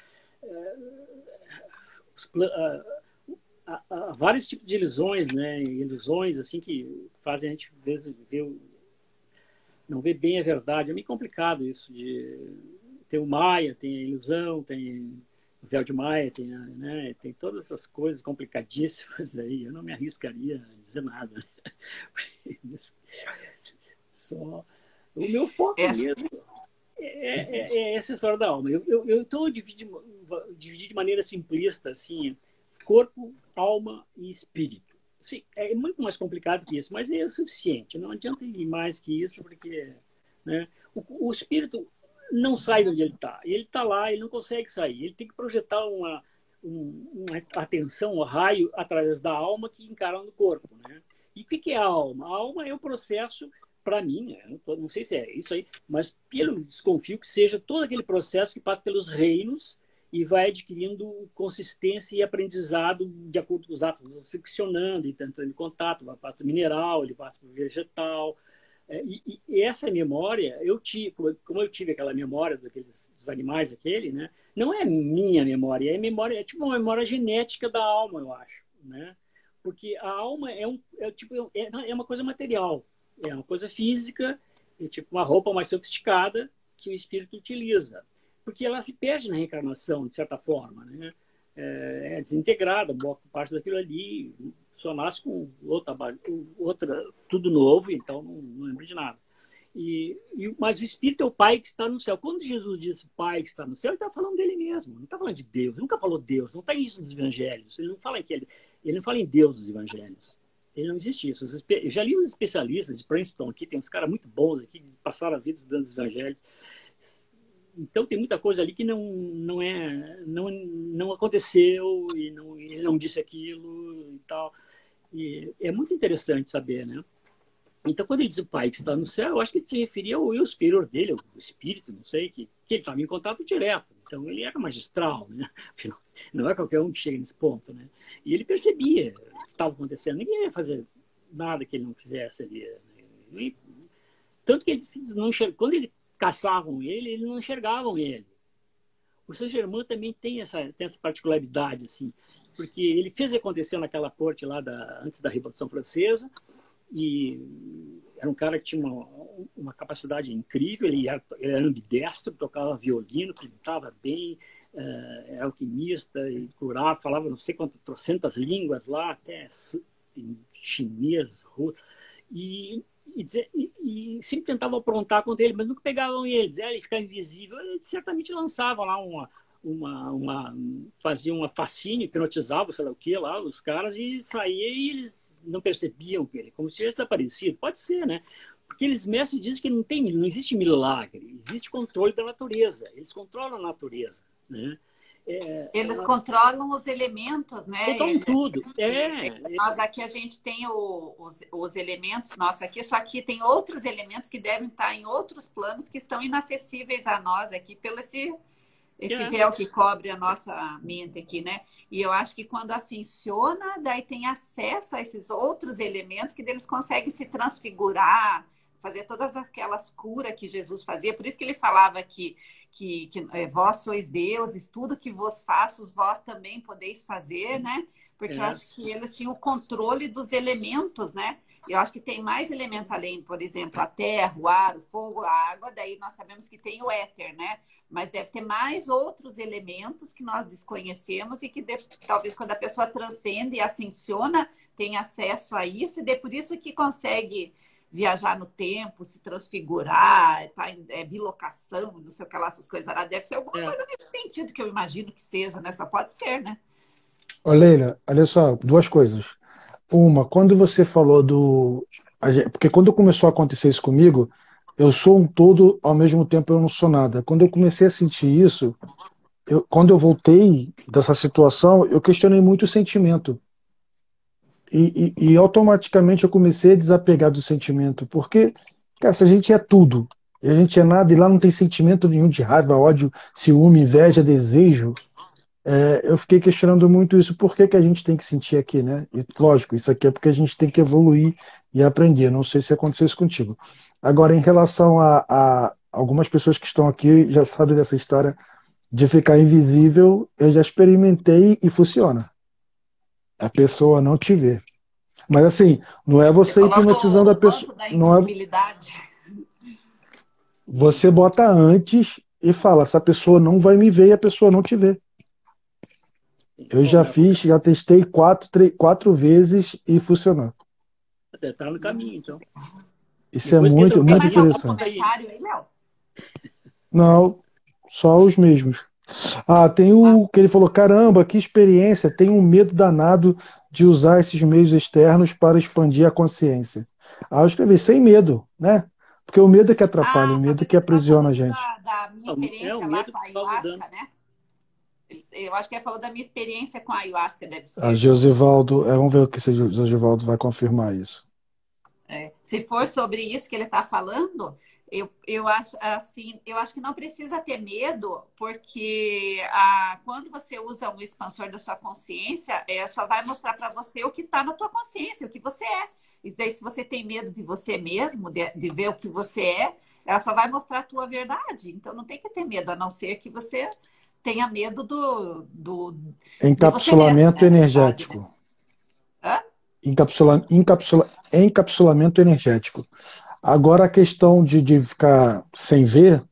há vários tipos de ilusões, né? Ilusões assim que fazem a gente às vezes não ver bem a verdade. É meio complicado isso de ter o Maia, tem a ilusão, tem o véu de Maia, tem todas essas coisas complicadíssimas aí. Eu não me arriscaria a dizer nada. Só o meu foco mesmo é essa história da alma. Eu estou dividindo de maneira simplista, assim, corpo, alma e espírito. Sim, é muito mais complicado que isso, mas é o suficiente. Não adianta ir mais que isso, porque, né, o espírito não sai de onde ele está. Ele está lá, ele não consegue sair. Ele tem que projetar uma atenção, um raio através da alma que encara no corpo, né? E o que é a alma? A alma é o processo, para mim, não sei se é isso aí, mas pelo desconfio que seja todo aquele processo que passa pelos reinos e vai adquirindo consistência e aprendizado de acordo com os átomos, friccionando, entrando em contato, vai para o mineral, ele passa para o vegetal. E essa memória, como eu tive aquela memória dos animais, né? Não é minha memória, é tipo uma memória genética da alma, eu acho, né? Porque a alma é uma coisa material. É uma coisa física, é tipo uma roupa mais sofisticada que o espírito utiliza. Porque ela se perde na reencarnação, de certa forma, né? É desintegrada, boa parte daquilo ali, só nasce com outra tudo novo, então não lembra de nada. Mas o espírito é o Pai que está no céu. Quando Jesus diz Pai que está no céu, ele está falando dele mesmo, não está falando de Deus, ele nunca falou Deus, não está isso nos evangelhos, ele não fala em Deus nos evangelhos. Ele não existe isso. Eu já li uns especialistas de Princeton aqui, tem uns caras muito bons aqui que passaram a vida estudando os evangelhos. Então tem muita coisa ali que não aconteceu e ele não disse aquilo e tal. E é muito interessante saber, né? Então quando ele diz o Pai que está no céu, eu acho que ele se referia ao eu superior dele, ao espírito, não sei, que ele estava em contato direto. Então ele era magistral, né? Afinal, não é qualquer um que chega nesse ponto, né? E ele percebia o que estava acontecendo. Ninguém ia fazer nada que ele não fizesse ali. Né? Tanto que ele não enxerga, quando eles caçavam ele, eles não enxergavam ele. O Saint-Germain também tem essa particularidade, assim, porque ele fez acontecer naquela corte lá antes da Revolução Francesa, e era um cara que tinha uma capacidade incrível, ele era ambidestro, tocava violino, pintava bem, era alquimista, e curava, falava não sei quantas, trocentas línguas lá, até chinês, russo, e sempre tentavam aprontar contra ele, mas nunca pegavam ele, ele ficava invisível, ele certamente lançavam lá fazia uma fascínio, hipnotizava, sei lá o que lá, os caras, e saía e eles não percebiam que ele, como se tivesse desaparecido. Pode ser, né? Porque eles mesmos dizem que não existe milagre, existe controle da natureza, eles controlam a natureza, né? Eles controlam os elementos, né? Controlam tudo. Nós aqui a gente tem os elementos nossos aqui, só que tem outros elementos que devem estar em outros planos que estão inacessíveis a nós aqui pelo esse véu que cobre a nossa mente aqui, né? E eu acho que quando ascensiona, daí tem acesso a esses outros elementos que eles conseguem se transfigurar, fazer todas aquelas curas que Jesus fazia. Por isso que ele falava que vós sois deuses, tudo que vos faço, vós também podeis fazer, né? Porque eu acho que eles tinham o controle dos elementos, né? Eu acho que tem mais elementos além, por exemplo, a terra, o ar, o fogo, a água, daí nós sabemos que tem o éter, né? Mas deve ter mais outros elementos que nós desconhecemos e que talvez quando a pessoa transcende e ascensiona, tem acesso a isso, e por isso que consegue viajar no tempo, se transfigurar, bilocação, não sei o que lá, essas coisas lá. Deve ser alguma coisa nesse sentido que eu imagino que seja, né? Só pode ser, né? Ô, Leila, olha só, duas coisas. Uma, quando você falou porque quando começou a acontecer isso comigo, eu sou um todo, ao mesmo tempo eu não sou nada. Quando eu comecei a sentir isso, quando eu voltei dessa situação, eu questionei muito o sentimento. E automaticamente eu comecei a desapegar do sentimento, porque, cara, se a gente é tudo, e a gente é nada, e lá não tem sentimento nenhum de raiva, ódio, ciúme, inveja, desejo, eu fiquei questionando muito isso, por que que a gente tem que sentir aqui, né? E, lógico, isso aqui é porque a gente tem que evoluir e aprender, não sei se aconteceu isso contigo. Agora, em relação a algumas pessoas que estão aqui, já sabem dessa história de ficar invisível, eu já experimentei e funciona. A pessoa não te vê. Mas assim, não é você hipnotizando a pessoa. Da invisibilidade. Você bota antes e fala, essa pessoa não vai me ver e a pessoa não te vê. Eu já testei quatro vezes e funcionou. Até tá no caminho, então. Isso depois é muito interessante. Algum comentário aí, Léo? Não, só os mesmos. Tem que ele falou, caramba, que experiência, tenho um medo danado de usar esses meios externos para expandir a consciência. Eu escrevi, sem medo, né? Porque o medo é que atrapalha, o medo é que aprisiona a gente. Da minha experiência lá com a ayahuasca, né? Eu acho que ele falou da minha experiência com a ayahuasca, deve ser. A Josivaldo, vamos ver o que o Josivaldo vai confirmar isso. Se for sobre isso que ele está falando, eu acho assim, eu acho que não precisa ter medo, porque quando você usa um expansor da sua consciência, só vai mostrar para você o que está na tua consciência, o que você é. E daí, se você tem medo de você mesmo, de ver o que você é, ela só vai mostrar a tua verdade. Então, não tem que ter medo, a não ser que você tenha medo do encapsulamento mesmo, né? energético. Hã? Encapsulamento energético. Agora, a questão de ficar sem ver,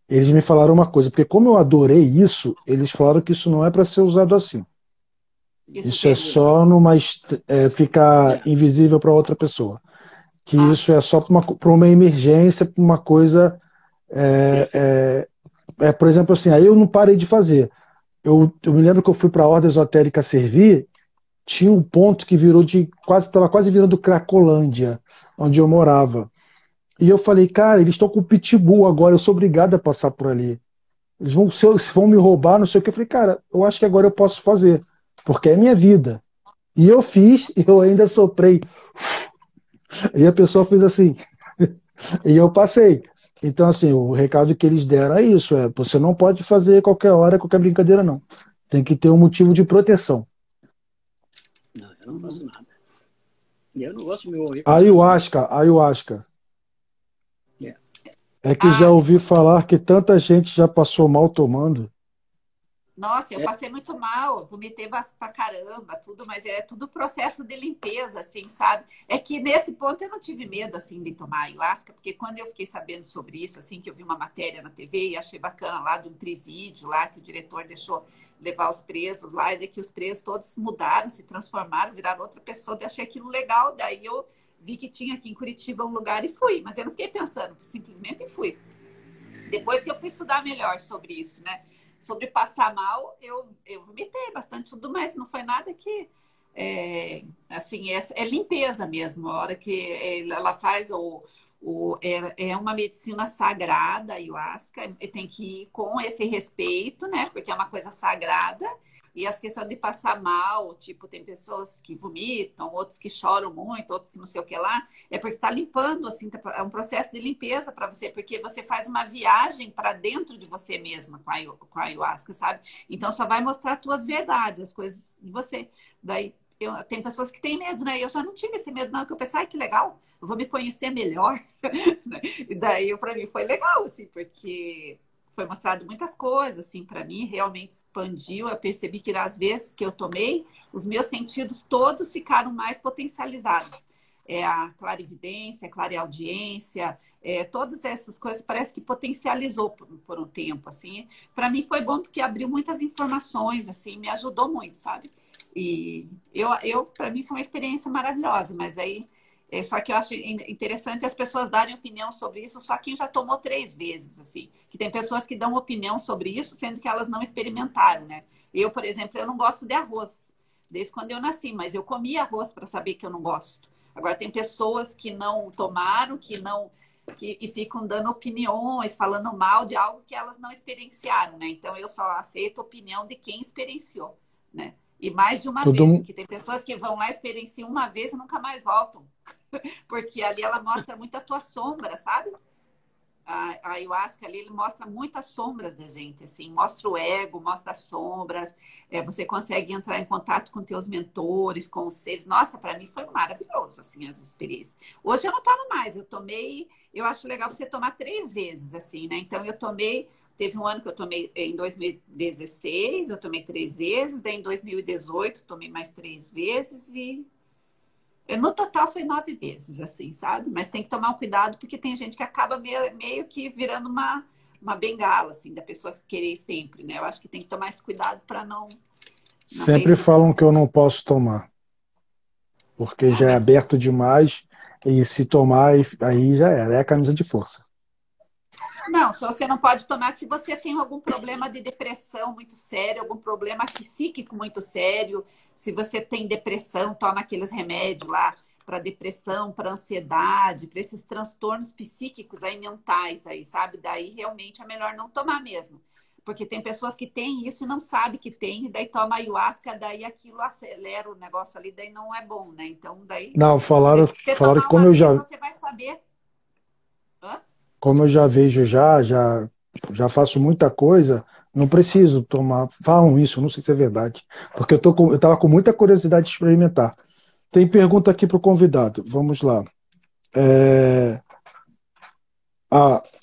eles me falaram uma coisa, porque como eu adorei isso, eles falaram que isso não é para ser usado assim. Isso é só ficar invisível para outra pessoa. Que isso é só para uma emergência, para uma coisa. Por exemplo, assim, aí eu não parei de fazer. Eu me lembro que eu fui para a Ordem Esotérica servir, tinha um ponto que estava quase virando Cracolândia, onde eu morava. E eu falei, cara, eles estão com pitbull agora, eu sou obrigado a passar por ali. Eles vão me roubar, não sei o que. Eu falei, cara, eu acho que agora eu posso fazer, porque é minha vida. E eu fiz, e eu ainda soprei. E a pessoa fez assim. E eu passei. Então, assim, o recado que eles deram é isso, você não pode fazer qualquer hora, qualquer brincadeira, não. Tem que ter um motivo de proteção. Não, eu não faço nada. E eu não gosto de me envolver com nada. Ayahuasca. É. É que já ouvi falar que tanta gente já passou mal tomando. Nossa, eu passei muito mal, vomitei pra caramba, tudo, mas é tudo processo de limpeza, assim, sabe? É que nesse ponto eu não tive medo, assim, de tomar ayahuasca, porque quando eu fiquei sabendo sobre isso, assim, que eu vi uma matéria na TV e achei bacana lá de um presídio lá, que o diretor deixou levar os presos lá, e daí que os presos todos mudaram, se transformaram, viraram outra pessoa, eu achei aquilo legal, daí eu vi que tinha aqui em Curitiba um lugar e fui, mas eu não fiquei pensando, simplesmente fui. Depois que eu fui estudar melhor sobre isso, né? Sobre passar mal, eu vomitei bastante tudo, mas não foi nada que... assim, é limpeza mesmo. A hora que ela faz é uma medicina sagrada, a ayahuasca, e tem que ir com esse respeito, né? Porque é uma coisa sagrada. E as questões de passar mal, tipo, tem pessoas que vomitam, outros que choram muito, outros que não sei o que lá, é porque tá limpando, assim, é um processo de limpeza para você, porque você faz uma viagem para dentro de você mesma com a ayahuasca, sabe? Então só vai mostrar as tuas verdades, as coisas de você. Daí tem pessoas que têm medo, né? Eu já não tive esse medo, não, porque eu pensei, ai, que legal, eu vou me conhecer melhor. E daí, para mim, foi legal, assim, porque foi mostrado muitas coisas, assim, para mim, realmente expandiu. Eu percebi que nas vezes que eu tomei, os meus sentidos todos ficaram mais potencializados. A clarividência, a clareaudiência, todas essas coisas parece que potencializou por um tempo, assim. Para mim foi bom porque abriu muitas informações, assim, me ajudou muito, sabe? E para mim foi uma experiência maravilhosa, mas aí só que eu acho interessante as pessoas darem opinião sobre isso, só quem já tomou 3 vezes, assim. Que tem pessoas que dão opinião sobre isso, sendo que elas não experimentaram, né? Eu, por exemplo, eu não gosto de arroz, desde quando eu nasci, mas eu comi arroz para saber que eu não gosto. Agora, tem pessoas que não tomaram, e ficam dando opiniões, falando mal de algo que elas não experienciaram, né? Então, eu só aceito a opinião de quem experienciou, né? E mais de uma vez, porque tem pessoas que vão lá, experienciam uma vez e nunca mais voltam. Porque ali ela mostra muito a tua sombra, sabe? A ayahuasca ali, ele mostra muitas sombras da gente, assim, mostra o ego, mostra as sombras, você consegue entrar em contato com teus mentores, com os seres. Nossa, para mim foi maravilhoso, assim, as experiências. Hoje eu não tomo mais, eu acho legal você tomar 3 vezes, assim, né? Então eu tomei, teve um ano que eu tomei em 2016, eu tomei 3 vezes, daí em 2018 tomei mais 3 vezes e no total foi 9 vezes, assim, sabe? Mas tem que tomar um cuidado, porque tem gente que acaba meio que virando uma bengala, assim, da pessoa querer ir sempre, né? Eu acho que tem que tomar esse cuidado para não Sempre falam que eu não posso tomar, porque já é aberto demais, e se tomar, aí já era, é a camisa de força. Não, só você não pode tomar se você tem algum problema de depressão muito sério, algum problema psíquico muito sério. Se você tem depressão, toma aqueles remédios lá para depressão, para ansiedade, para esses transtornos psíquicos aí, mentais aí, sabe? Daí realmente é melhor não tomar mesmo. Porque tem pessoas que têm isso e não sabem que tem, e daí toma ayahuasca, daí aquilo acelera o negócio ali, daí não é bom, né? Então, daí. Não, falaram que como eu vez, já. você vai saber. Hã? Como eu já vejo já faço muita coisa, não preciso tomar. Falam isso, não sei se é verdade. Porque eu estava com muita curiosidade de experimentar. Tem pergunta aqui para o convidado. Vamos lá.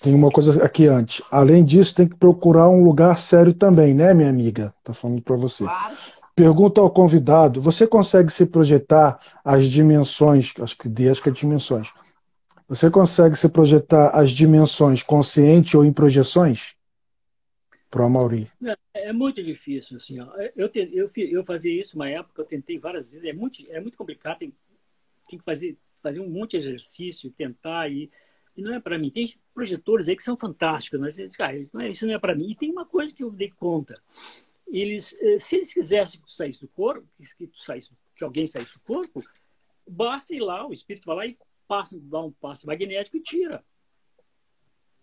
Tem uma coisa aqui antes. Além disso, tem que procurar um lugar sério também, né, minha amiga? Tá falando para você. Claro. Pergunta ao convidado: você consegue se projetar as dimensões? Acho que é dimensões. Você consegue se projetar as dimensões consciente ou em projeções? Para o Amaury. É muito difícil, assim, ó. Eu fazia isso uma época, eu tentei várias vezes, é muito complicado, tem que fazer um monte de exercício, tentar, e não é para mim. Tem projetores aí que são fantásticos, mas eles, cara, isso não é para mim. E tem uma coisa que eu dei conta, se eles quisessem que tu saísse do corpo, que alguém saísse do corpo, basta ir lá, o espírito vai lá e dá um passe magnético e tira.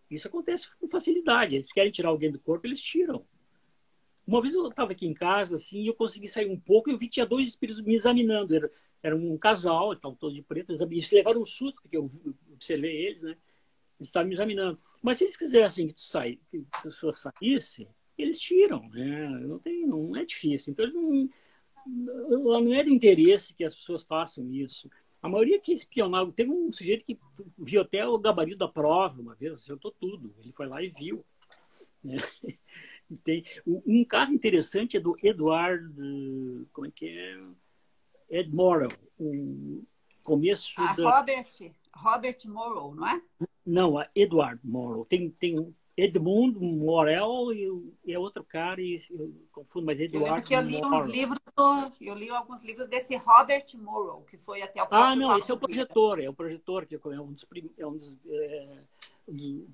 Isso acontece com facilidade. Eles querem tirar alguém do corpo, eles tiram. Uma vez eu estava aqui em casa, assim, e eu consegui sair um pouco, e eu vi que tinha 2 espíritos me examinando. Era um casal, estavam todos de preto, eles levaram um susto, porque eu observei eles, né? estavam me examinando. Mas se eles quisessem que a pessoa saísse, eles tiram, né? Não é difícil. Então, não é do interesse que as pessoas façam isso. A maioria que espionava, teve um sujeito que viu até o gabarito da prova uma vez, acertou tudo. Ele foi lá e viu, né? Um caso interessante é do Edward, como é que é? Ed Morrow, o começo da... Robert Morrow, não é? Não, Edward Morrow. Tem Edmund Morel e é outro cara, e eu confundo, mas Edward eu li uns livros, eu li alguns livros desse Robert Morrow, que foi até o próprio não, esse é o projetor, que é um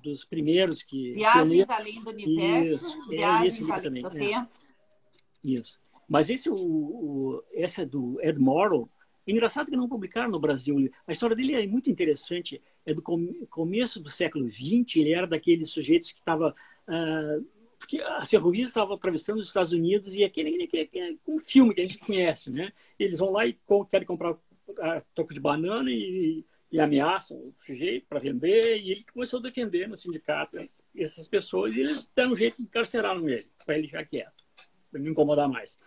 dos primeiros que... Viagens além do universo, isso, Viagens além do tempo. Isso. Mas esse é do Ed Morrow. Engraçado que não publicaram no Brasil. A história dele é muito interessante. É do começo do século XX. Ele era daqueles sujeitos que estava... porque a ferrovia estava atravessando os Estados Unidos e aquele um filme que a gente conhece, né? Eles vão lá e querem comprar toco de banana e ameaçam o sujeito para vender. E ele começou a defender no sindicato essas pessoas e eles deram um jeito de encarcerar ele, para ele ficar quieto, para não incomodar mais.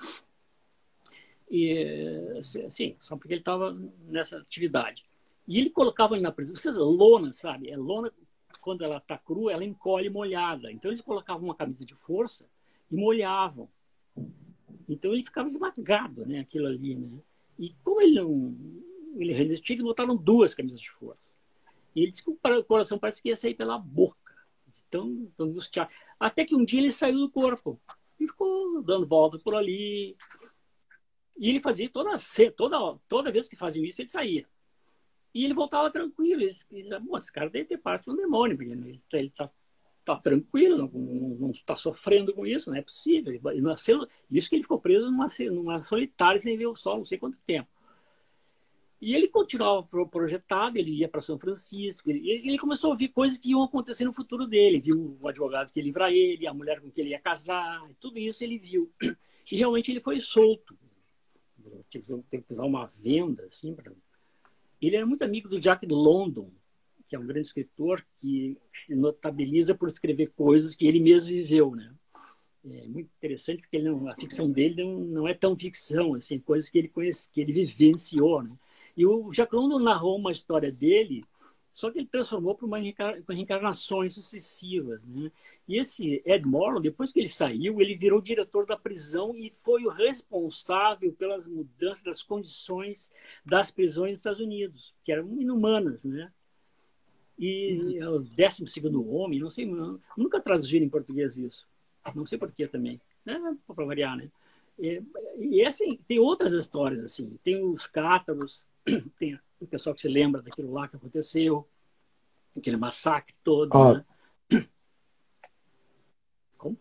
E, assim, só porque ele estava nessa atividade. E ele colocava ele na prisão. Vocês, lona, sabe? Lona, quando ela está crua, ela encolhe molhada. Então, eles colocavam uma camisa de força e molhavam. Então, ele ficava esmagado, né? Aquilo ali, né? E como ele resistia, eles botaram 2 camisas de força. E ele disse que o coração parece que ia sair pela boca. Tão angustiado. Até que um dia ele saiu do corpo. E ficou dando volta por ali. E ele fazia toda vez que faziam isso, ele saía. E ele voltava tranquilo. Ele dizia, esse cara deve ter parte de um demônio, porque ele está tranquilo, não está sofrendo com isso, não é possível. Ele nasceu, isso que ele ficou preso numa solitária sem ver o sol, não sei quanto tempo. E ele continuava projetado, ele ia para São Francisco, ele começou a ouvir coisas que iam acontecer no futuro dele. Viu o advogado que ia livrar ele, a mulher com que ele ia casar, tudo isso ele viu. E realmente ele foi solto. Teve que usar uma venda, assim. Ele era muito amigo do Jack London, que é um grande escritor que se notabiliza por escrever coisas que ele mesmo viveu, né? É muito interessante porque a ficção dele não é tão ficção, assim, coisas que ele conhece, que ele vivenciou, né? E o Jack London narrou uma história dele, só que ele transformou para reencarnações sucessivas, né? E esse Ed Morrow, depois que ele saiu, ele virou diretor da prisão e foi o responsável pelas mudanças das condições das prisões dos Estados Unidos, que eram inumanas, né? E o 12º Homem, não sei, nunca traduziram em português isso. Não sei por que também, né? Para variar, né? E assim, tem outras histórias, assim. Tem os cátaros, tem o pessoal que se lembra daquilo lá que aconteceu, aquele massacre todo, né?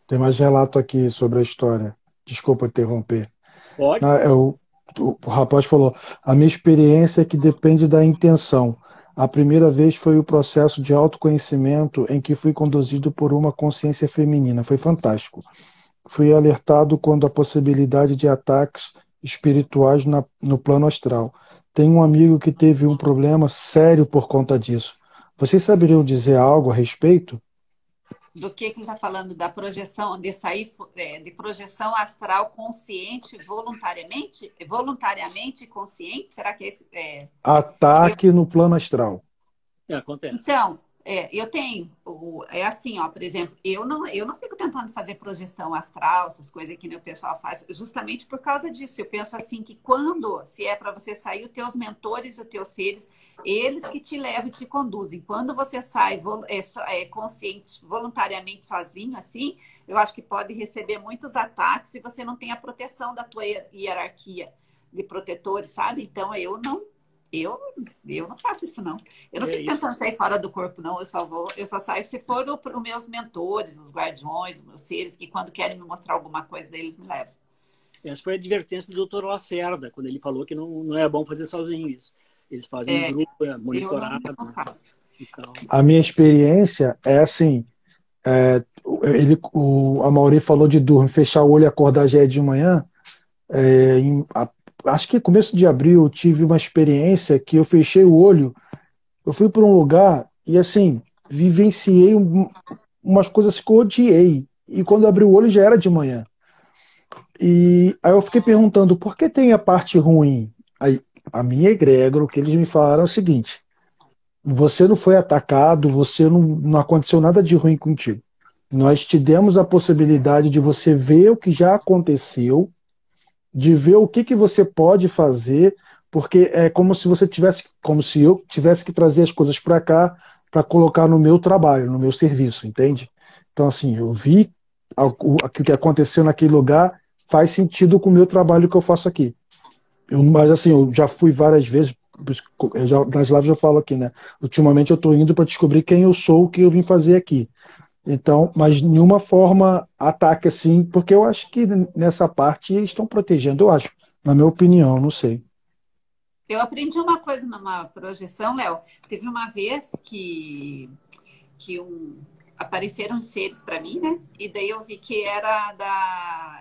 Tem mais relato aqui sobre a história. Desculpa interromper. Pode? O rapaz falou, a minha experiência é que depende da intenção. A primeira vez foi o processo de autoconhecimento em que fui conduzido por uma consciência feminina. Foi fantástico. Fui alertado quando a possibilidade de ataques espirituais no plano astral. Tenho um amigo que teve um problema sério por conta disso. Vocês saberiam dizer algo a respeito? Do que ele está falando? Da projeção, de sair de projeção astral consciente voluntariamente? Voluntariamente consciente? Será que é Ataque no plano astral. Acontece. Então, eu tenho. É assim, ó, por exemplo, eu não fico tentando fazer projeção astral, essas coisas que o pessoal faz, justamente por causa disso. Eu penso assim que se é para você sair, os teus mentores, os teus seres, eles que te levam e te conduzem. Quando você sai consciente, voluntariamente sozinho, assim, eu acho que pode receber muitos ataques e você não tem a proteção da tua hierarquia de protetores, sabe? Então, eu não faço isso, não. Eu não fico tentando sair fora do corpo, não. Eu só saio se for para os meus mentores, os guardiões, os meus seres, que quando querem me mostrar alguma coisa, daí eles me levam. Essa foi a advertência do Dr. Lacerda, quando ele falou que não é bom fazer sozinho isso. Eles fazem um grupo monitorado. Eu não faço. A minha experiência é assim, a Mauri falou de dormir, fechar o olho e acordar já é de manhã. Acho que começo de abril eu tive uma experiência que eu fechei o olho, eu fui para um lugar e assim, vivenciei umas coisas que eu odiei. E quando eu abri o olho já era de manhã. E aí eu fiquei perguntando, por que tem a parte ruim? Aí, a minha egrégora, o que eles me falaram é o seguinte: você não foi atacado, não aconteceu nada de ruim contigo. Nós te demos a possibilidade de você ver o que já aconteceu, de ver o que você pode fazer, porque é como se você tivesse, como se eu tivesse que trazer as coisas para cá para colocar no meu trabalho, no meu serviço, entende? Então, assim, eu vi o que aconteceu naquele lugar faz sentido com o meu trabalho que eu faço aqui. Mas assim, eu já fui várias vezes, nas lives eu falo aqui, né? Ultimamente eu estou indo para descobrir quem eu sou, o que eu vim fazer aqui. Então, mas nenhuma forma ataque assim, porque eu acho que nessa parte eles estão protegendo, eu acho, na minha opinião, não sei. Eu aprendi uma coisa numa projeção, Léo. Teve uma vez que apareceram seres para mim, né? E daí eu vi que era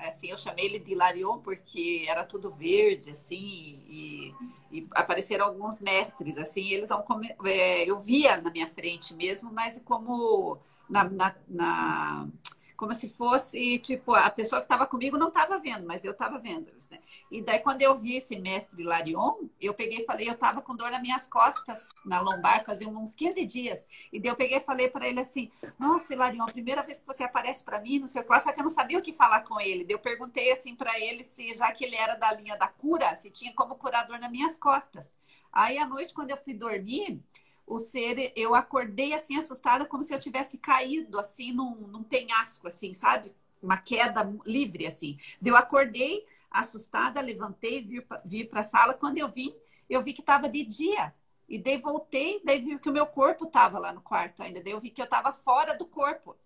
assim, eu chamei ele de Hilarion porque era tudo verde, assim, e apareceram alguns mestres, assim, eles vão eu via na minha frente mesmo, mas como como se fosse, tipo, a pessoa que estava comigo não estava vendo, mas eu estava vendo eles, né? E daí, quando eu vi esse mestre Larion, eu peguei e falei, eu estava com dor nas minhas costas, na lombar, fazia uns 15 dias. E daí eu peguei e falei para ele assim, nossa, Larion, a primeira vez que você aparece para mim no seu classe, só que eu não sabia o que falar com ele. Daí eu perguntei assim para ele se, já que ele era da linha da cura, se tinha como curar dor nas minhas costas. Aí, à noite, quando eu fui dormir, eu acordei assim assustada, como se eu tivesse caído assim num penhasco, assim, sabe? Uma queda livre, assim. Eu acordei assustada, levantei, vi para a sala. Quando eu vi que estava de dia. E daí voltei, daí vi que o meu corpo estava lá no quarto ainda. Daí eu vi que eu estava fora do corpo.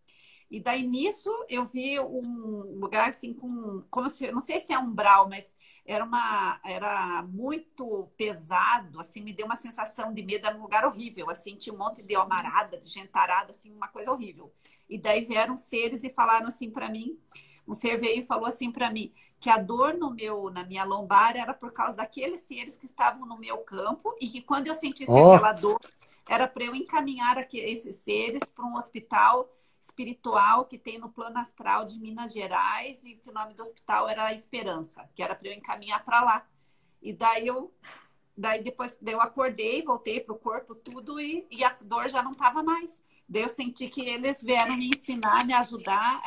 E daí nisso eu vi um lugar assim com, como se, não sei se é umbral, mas era muito pesado, assim, me deu uma sensação de medo, era um lugar horrível, assim, tinha um monte de almarada, de gentarada, assim, uma coisa horrível. E daí vieram seres e falaram assim para mim, um ser veio e falou assim para mim, que a dor na minha lombar era por causa daqueles seres que estavam no meu campo e que quando eu sentisse Ó, aquela dor, era para eu encaminhar esses seres para um hospital espiritual que tem no plano astral de Minas Gerais e que o nome do hospital era Esperança, que era para eu encaminhar para lá. E daí depois eu acordei, voltei pro corpo tudo e a dor já não estava mais. Daí eu senti que eles vieram me ensinar, me ajudar,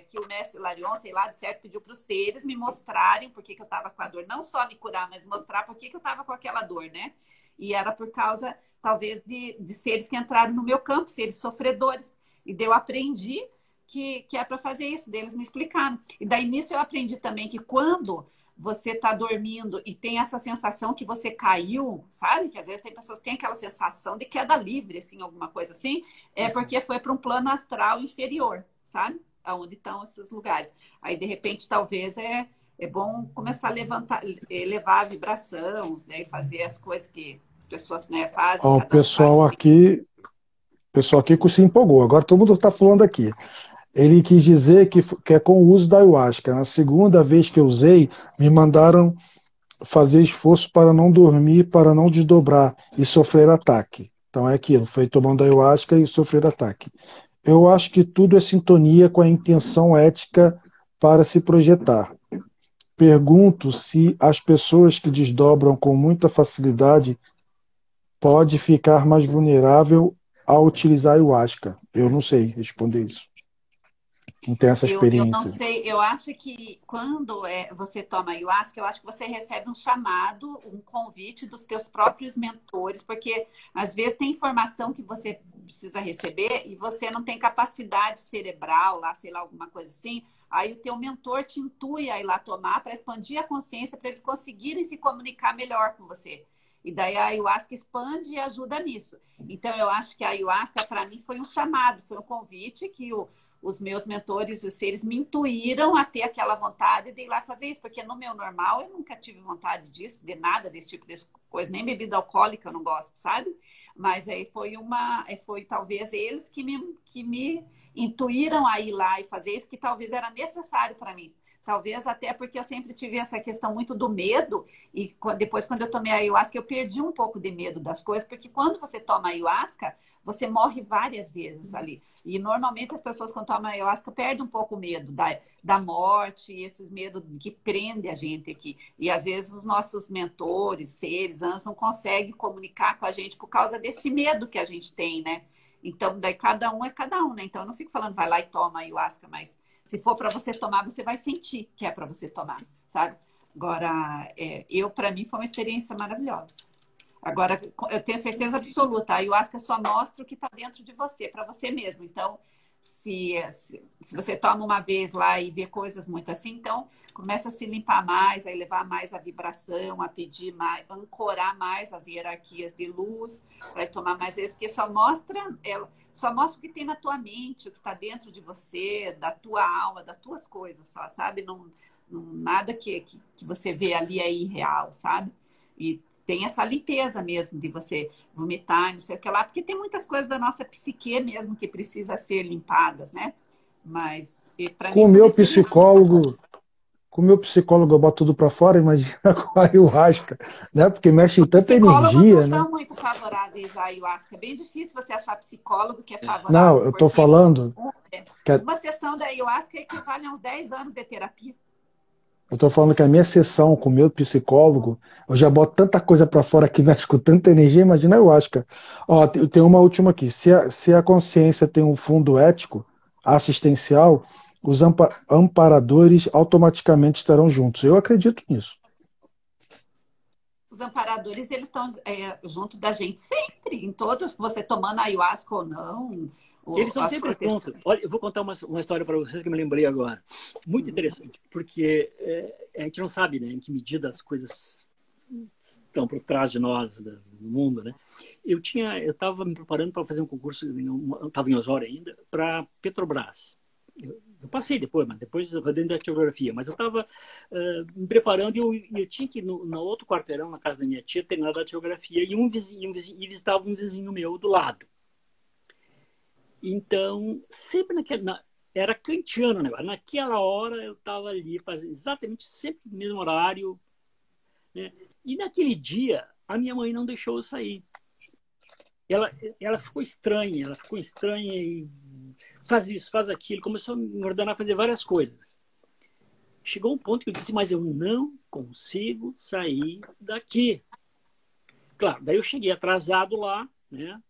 que o mestre Larion, sei lá, de certo, pediu para os seres me mostrarem por que eu estava com a dor. Não só me curar, mas mostrar por que eu estava com aquela dor, né? E era por causa, talvez, de seres que entraram no meu campo, seres sofredores. E daí eu aprendi que é para fazer isso, deles me explicaram. E daí nisso eu aprendi também que quando você está dormindo e tem essa sensação que você caiu, sabe? Que às vezes tem pessoas que têm aquela sensação de queda livre, assim, alguma coisa assim, é porque foi para um plano astral inferior, sabe? Aonde estão esses lugares. Aí, de repente, talvez é bom começar a elevar a vibração, né? E fazer as coisas que as pessoas, né, fazem, ó, cada um faz. o pessoal aqui que se empolgou. Agora todo mundo está falando aqui. Ele quis dizer que é com o uso da ayahuasca. Na segunda vez que eu usei, me mandaram fazer esforço para não dormir, para não desdobrar e sofrer ataque. Então é aquilo, foi tomando ayahuasca e sofrer ataque. Eu acho que tudo é sintonia com a intenção ética para se projetar. Pergunto se as pessoas que desdobram com muita facilidade pode ficar mais vulnerável ao utilizar ayahuasca. Eu não sei responder isso. Não tenho essa Eu não experiência. sei, eu acho que quando você toma ayahuasca, eu acho que você recebe um chamado, um convite dos teus próprios mentores, porque às vezes tem informação que você precisa receber e você não tem capacidade cerebral, lá, sei lá, alguma coisa assim. Aí o teu mentor te intui a ir lá tomar para expandir a consciência, para eles conseguirem se comunicar melhor com você. E daí a ayahuasca expande e ajuda nisso. Então eu acho que a ayahuasca, para mim, foi um chamado, foi um convite que os meus mentores, os seres, me intuíram a ter aquela vontade de ir lá fazer isso, porque no meu normal eu nunca tive vontade disso, de nada desse tipo de coisa, nem bebida alcoólica eu não gosto, sabe? Mas aí foi talvez eles que me intuíram a ir lá e fazer isso, que talvez era necessário para mim. Talvez até porque eu sempre tive essa questão muito do medo, e depois, quando eu tomei a ayahuasca, eu perdi um pouco de medo das coisas, porque quando você toma ayahuasca, você morre várias vezes ali. E normalmente as pessoas, quando tomam ayahuasca, perdem um pouco o medo da morte, esses medos que prende a gente aqui. E às vezes os nossos mentores, seres, anjos, não conseguem comunicar com a gente por causa desse medo que a gente tem, né? Então, daí cada um é cada um, né? Então, eu não fico falando, vai lá e toma ayahuasca, mas se for para você tomar, você vai sentir que é para você tomar, sabe? Agora, para mim, foi uma experiência maravilhosa. Agora, eu tenho certeza absoluta, a ayahuasca só mostra o que está dentro de você, para você mesmo. Então, se você toma uma vez lá e vê coisas muito assim, então começa a se limpar mais, a elevar mais a vibração, a pedir mais, ancorar mais as hierarquias de luz, vai tomar mais vezes, porque só mostra o que tem na tua mente, o que está dentro de você, da tua alma, das tuas coisas só, sabe? Nada que você vê ali é irreal, sabe? E tem essa limpeza mesmo de você vomitar, não sei o que lá, porque tem muitas coisas da nossa psique mesmo que precisa ser limpadas, né? Mas para mim Com o meu psicólogo, eu boto tudo para fora, imagina com a ayahuasca, né? Porque mexe em tanta energia, não né? são muito favoráveis à ayahuasca. É bem difícil você achar psicólogo que é favorável. Não, eu tô falando... Uma sessão da ayahuasca equivale a uns 10 anos de terapia. Eu tô falando que a minha sessão com o meu psicólogo, eu já boto tanta coisa para fora que mexe com tanta energia, imagina a ayahuasca. Ó, tem uma última aqui. Se a consciência tem um fundo ético, assistencial, os amparadores automaticamente estarão juntos. Eu acredito nisso. Os amparadores, eles estão junto da gente sempre, em todos, você tomando ayahuasca ou não. Eles são sempre prontos. Olha, eu vou contar uma história para vocês que eu me lembrei agora. Muito interessante, porque a gente não sabe, né, em que medida as coisas estão por trás de nós, do mundo, né? Eu estava me preparando para fazer um concurso, eu estava em Osório ainda, para Petrobras. Eu passei depois, mas depois eu dentro da geografia. Mas eu estava me preparando e eu tinha que ir no outro quarteirão, na casa da minha tia, terminar da geografia, e visitava um vizinho meu do lado. Então, sempre era kantiano, né? Naquela hora eu estava ali, fazendo exatamente sempre no mesmo horário, né? E naquele dia, a minha mãe não deixou eu sair. Ela ficou estranha, e faz isso, faz aquilo, começou a me ordenar a fazer várias coisas. Chegou um ponto que eu disse, mas eu não consigo sair daqui. Claro, daí eu cheguei atrasado lá, né?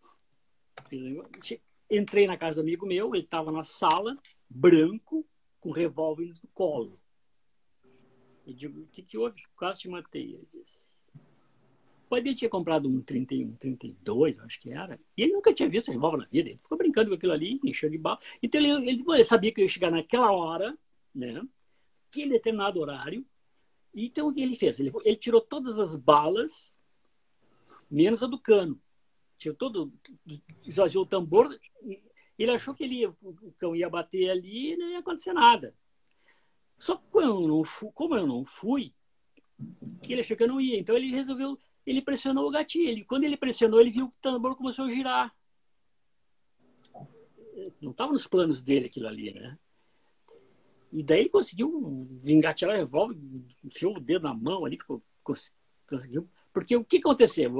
Entrei na casa do amigo meu, ele estava na sala, branco, com revólver no colo. Eu digo, o que houve? Quase te matei, ele disse. O pai dele tinha comprado um 31, 32, acho que era. E ele nunca tinha visto revólver na vida. Ele ficou brincando com aquilo ali, encheu de bala. Então ele sabia que eu ia chegar naquela hora, né? Que em determinado horário. Então o que ele fez? Ele tirou todas as balas, menos a do cano. Tirou todo, esvaziou o tambor. Ele achou que o cão ia bater ali e não ia acontecer nada. Só que como eu não fui, ele achou que eu não ia. Então ele pressionou o gatilho. Quando ele pressionou, ele viu que o tambor começou a girar. Não estava nos planos dele aquilo ali, né? E daí ele conseguiu desengatilhar o revólver, enfiou o dedo na mão ali, conseguiu. Porque o que aconteceu?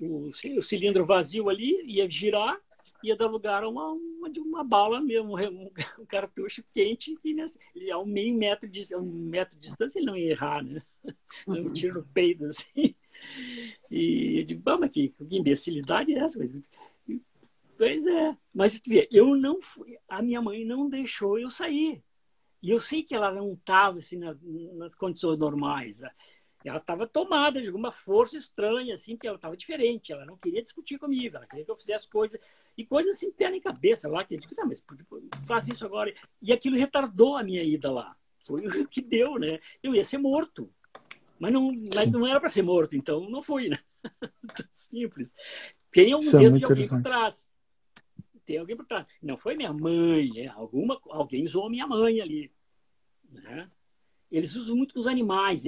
O cilindro vazio ali ia girar, ia dar lugar a uma bala mesmo, um cartucho quente, e a um metro de distância ele não ia errar, né? Um tiro no peito, assim. E eu digo, mas que imbecilidade é essa? Pois é. Mas eu não fui, a minha mãe não deixou eu sair. E eu sei que ela não estava assim, nas condições normais. Ela estava tomada de alguma força estranha, assim, porque ela estava diferente. Ela não queria discutir comigo, ela queria que eu fizesse coisas. E coisas assim, pé em cabeça lá, que eu disse, mas faz isso agora. E aquilo retardou a minha ida lá. Foi o que deu, né? Eu ia ser morto. Mas não era para ser morto, então não fui, né? Simples. Tem algum dedo de alguém por trás. Tem alguém por trás. Não foi minha mãe, alguém zoou minha mãe ali, né? eles usam muito os animais.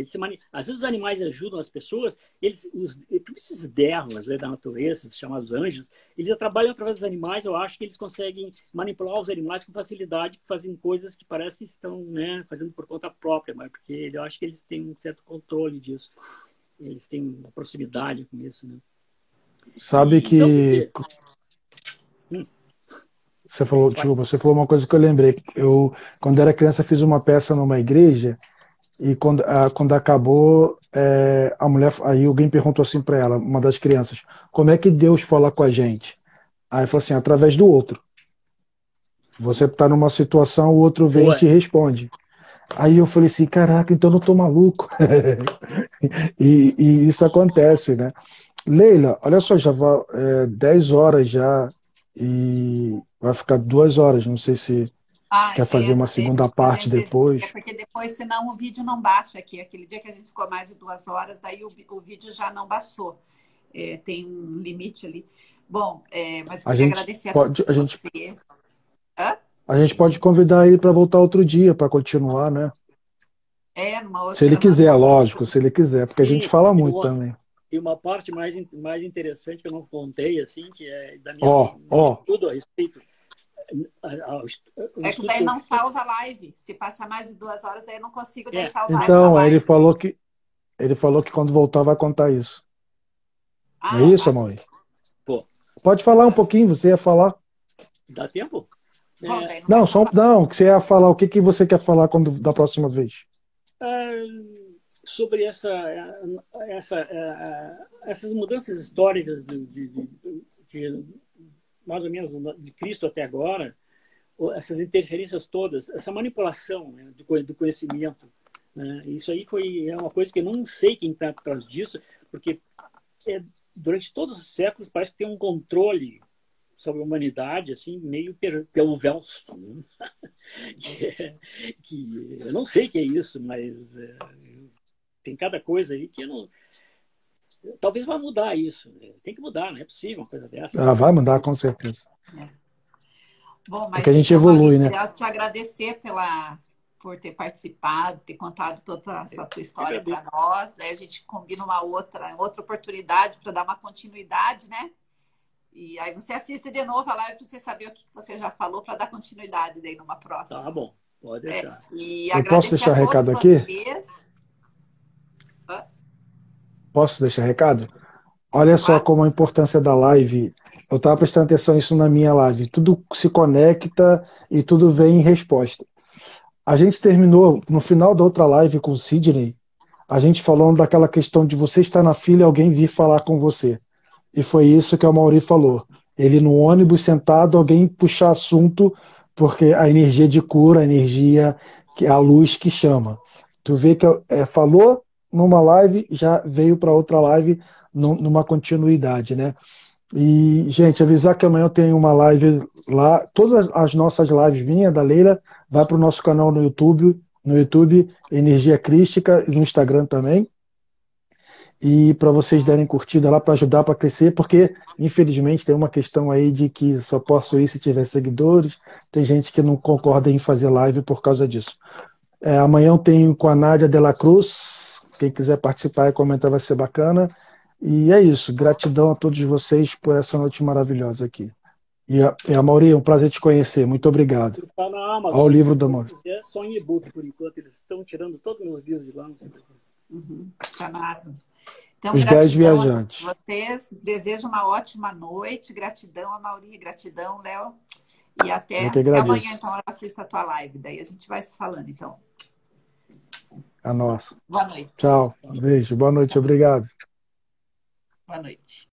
Às vezes os animais ajudam as pessoas, esses derros, né, da natureza, chamados anjos, eles já trabalham através dos animais. Eu acho que eles conseguem manipular os animais com facilidade, fazem coisas que parece que estão, né, fazendo por conta própria, mas porque eu acho que eles têm um certo controle disso. Eles têm uma proximidade com isso, né? Sabe Então, que você falou, desculpa, você falou uma coisa que eu lembrei. Eu, quando era criança, fiz uma peça numa igreja e quando acabou, a mulher, aí alguém perguntou assim para ela, uma das crianças, como é que Deus fala com a gente? Aí falou assim, através do outro. Você está numa situação, o outro vem e te responde. Aí eu falei assim, caraca, então eu não tô maluco. E isso acontece, né? Leila, olha só, já vai 10 horas já e vai ficar 2 horas. Não sei se quer fazer uma segunda parte depois. Porque depois, senão o vídeo não baixa aqui. Aquele dia que a gente ficou mais de 2 horas, daí o vídeo já não baixou. Tem um limite ali. Bom, mas eu queria agradecer a todos vocês. A gente pode convidar ele para voltar outro dia, para continuar, né? Numa outra, se ele quiser, lógico, se ele quiser, porque a gente fala muito também. E uma parte mais interessante que eu não contei, assim, que é da minha estudo a respeito. Que daí não salva a live. Se passar mais de 2 horas, daí eu não consigo daí salvar então, essa live. ele falou que quando voltar vai contar isso. Não é isso, Amaury? Pode falar um pouquinho, você ia falar. Dá tempo? Não, que você ia falar. O que você quer falar da próxima vez? Sobre essas mudanças históricas de mais ou menos de Cristo até agora, essas interferências todas, essa manipulação, né, do conhecimento, né? Isso aí é uma coisa que eu não sei quem está por trás disso, porque durante todos os séculos parece que tem um controle sobre a humanidade, assim, meio pelo Velso, né? que eu não sei o que é isso, mas tem cada coisa aí que eu não... Talvez vá mudar isso. Tem que mudar, não é possível uma coisa dessa. Vai mudar, com certeza. Bom, mas porque a gente evolui, né? Eu queria te agradecer por ter participado, ter contado toda essa tua história para nós. Daí a gente combina uma outra oportunidade para dar uma continuidade, né? E aí você assiste de novo a live para você saber o que você já falou para dar continuidade daí numa próxima. Tá bom, pode deixar. Eu posso deixar recado aqui? Posso deixar recado? Olha só como a importância da live. Eu estava prestando atenção nisso na minha live. Tudo se conecta e tudo vem em resposta. A gente terminou no final da outra live com o Sidney, a gente falando daquela questão de você estar na fila e alguém vir falar com você. E foi isso que o Amaury falou. Ele no ônibus sentado, alguém puxar assunto, porque a energia de cura, a energia, a luz que chama. Tu vê que falou numa live, já veio para outra live numa continuidade, né? E, gente, avisar que amanhã eu tenho uma live lá. Todas as nossas lives minha, da Leila, vai para o nosso canal no YouTube, Energia Crística, e no Instagram também. E para vocês derem curtida lá para ajudar para crescer, porque infelizmente tem uma questão aí de que só posso ir se tiver seguidores. Tem gente que não concorda em fazer live por causa disso. Amanhã eu tenho com a Nádia de la Cruz. Quem quiser participar e comentar vai ser bacana. E é isso. Gratidão a todos vocês por essa noite maravilhosa aqui. E Amaury, é um prazer te conhecer. Muito obrigado. Está na Amazon. Ao livro do Amaury. É só em e-book por enquanto. Eles estão tirando todos os meus livros de lá. Não sei porquê. Está na Amazon. Então, os 10 viajantes. Vocês, desejo uma ótima noite. Gratidão, Amaury. Gratidão, Léo. E até amanhã, então, eu assisto a tua live. Daí a gente vai se falando, então. A nossa. Boa noite. Tchau. Beijo. Boa noite. Obrigado. Boa noite.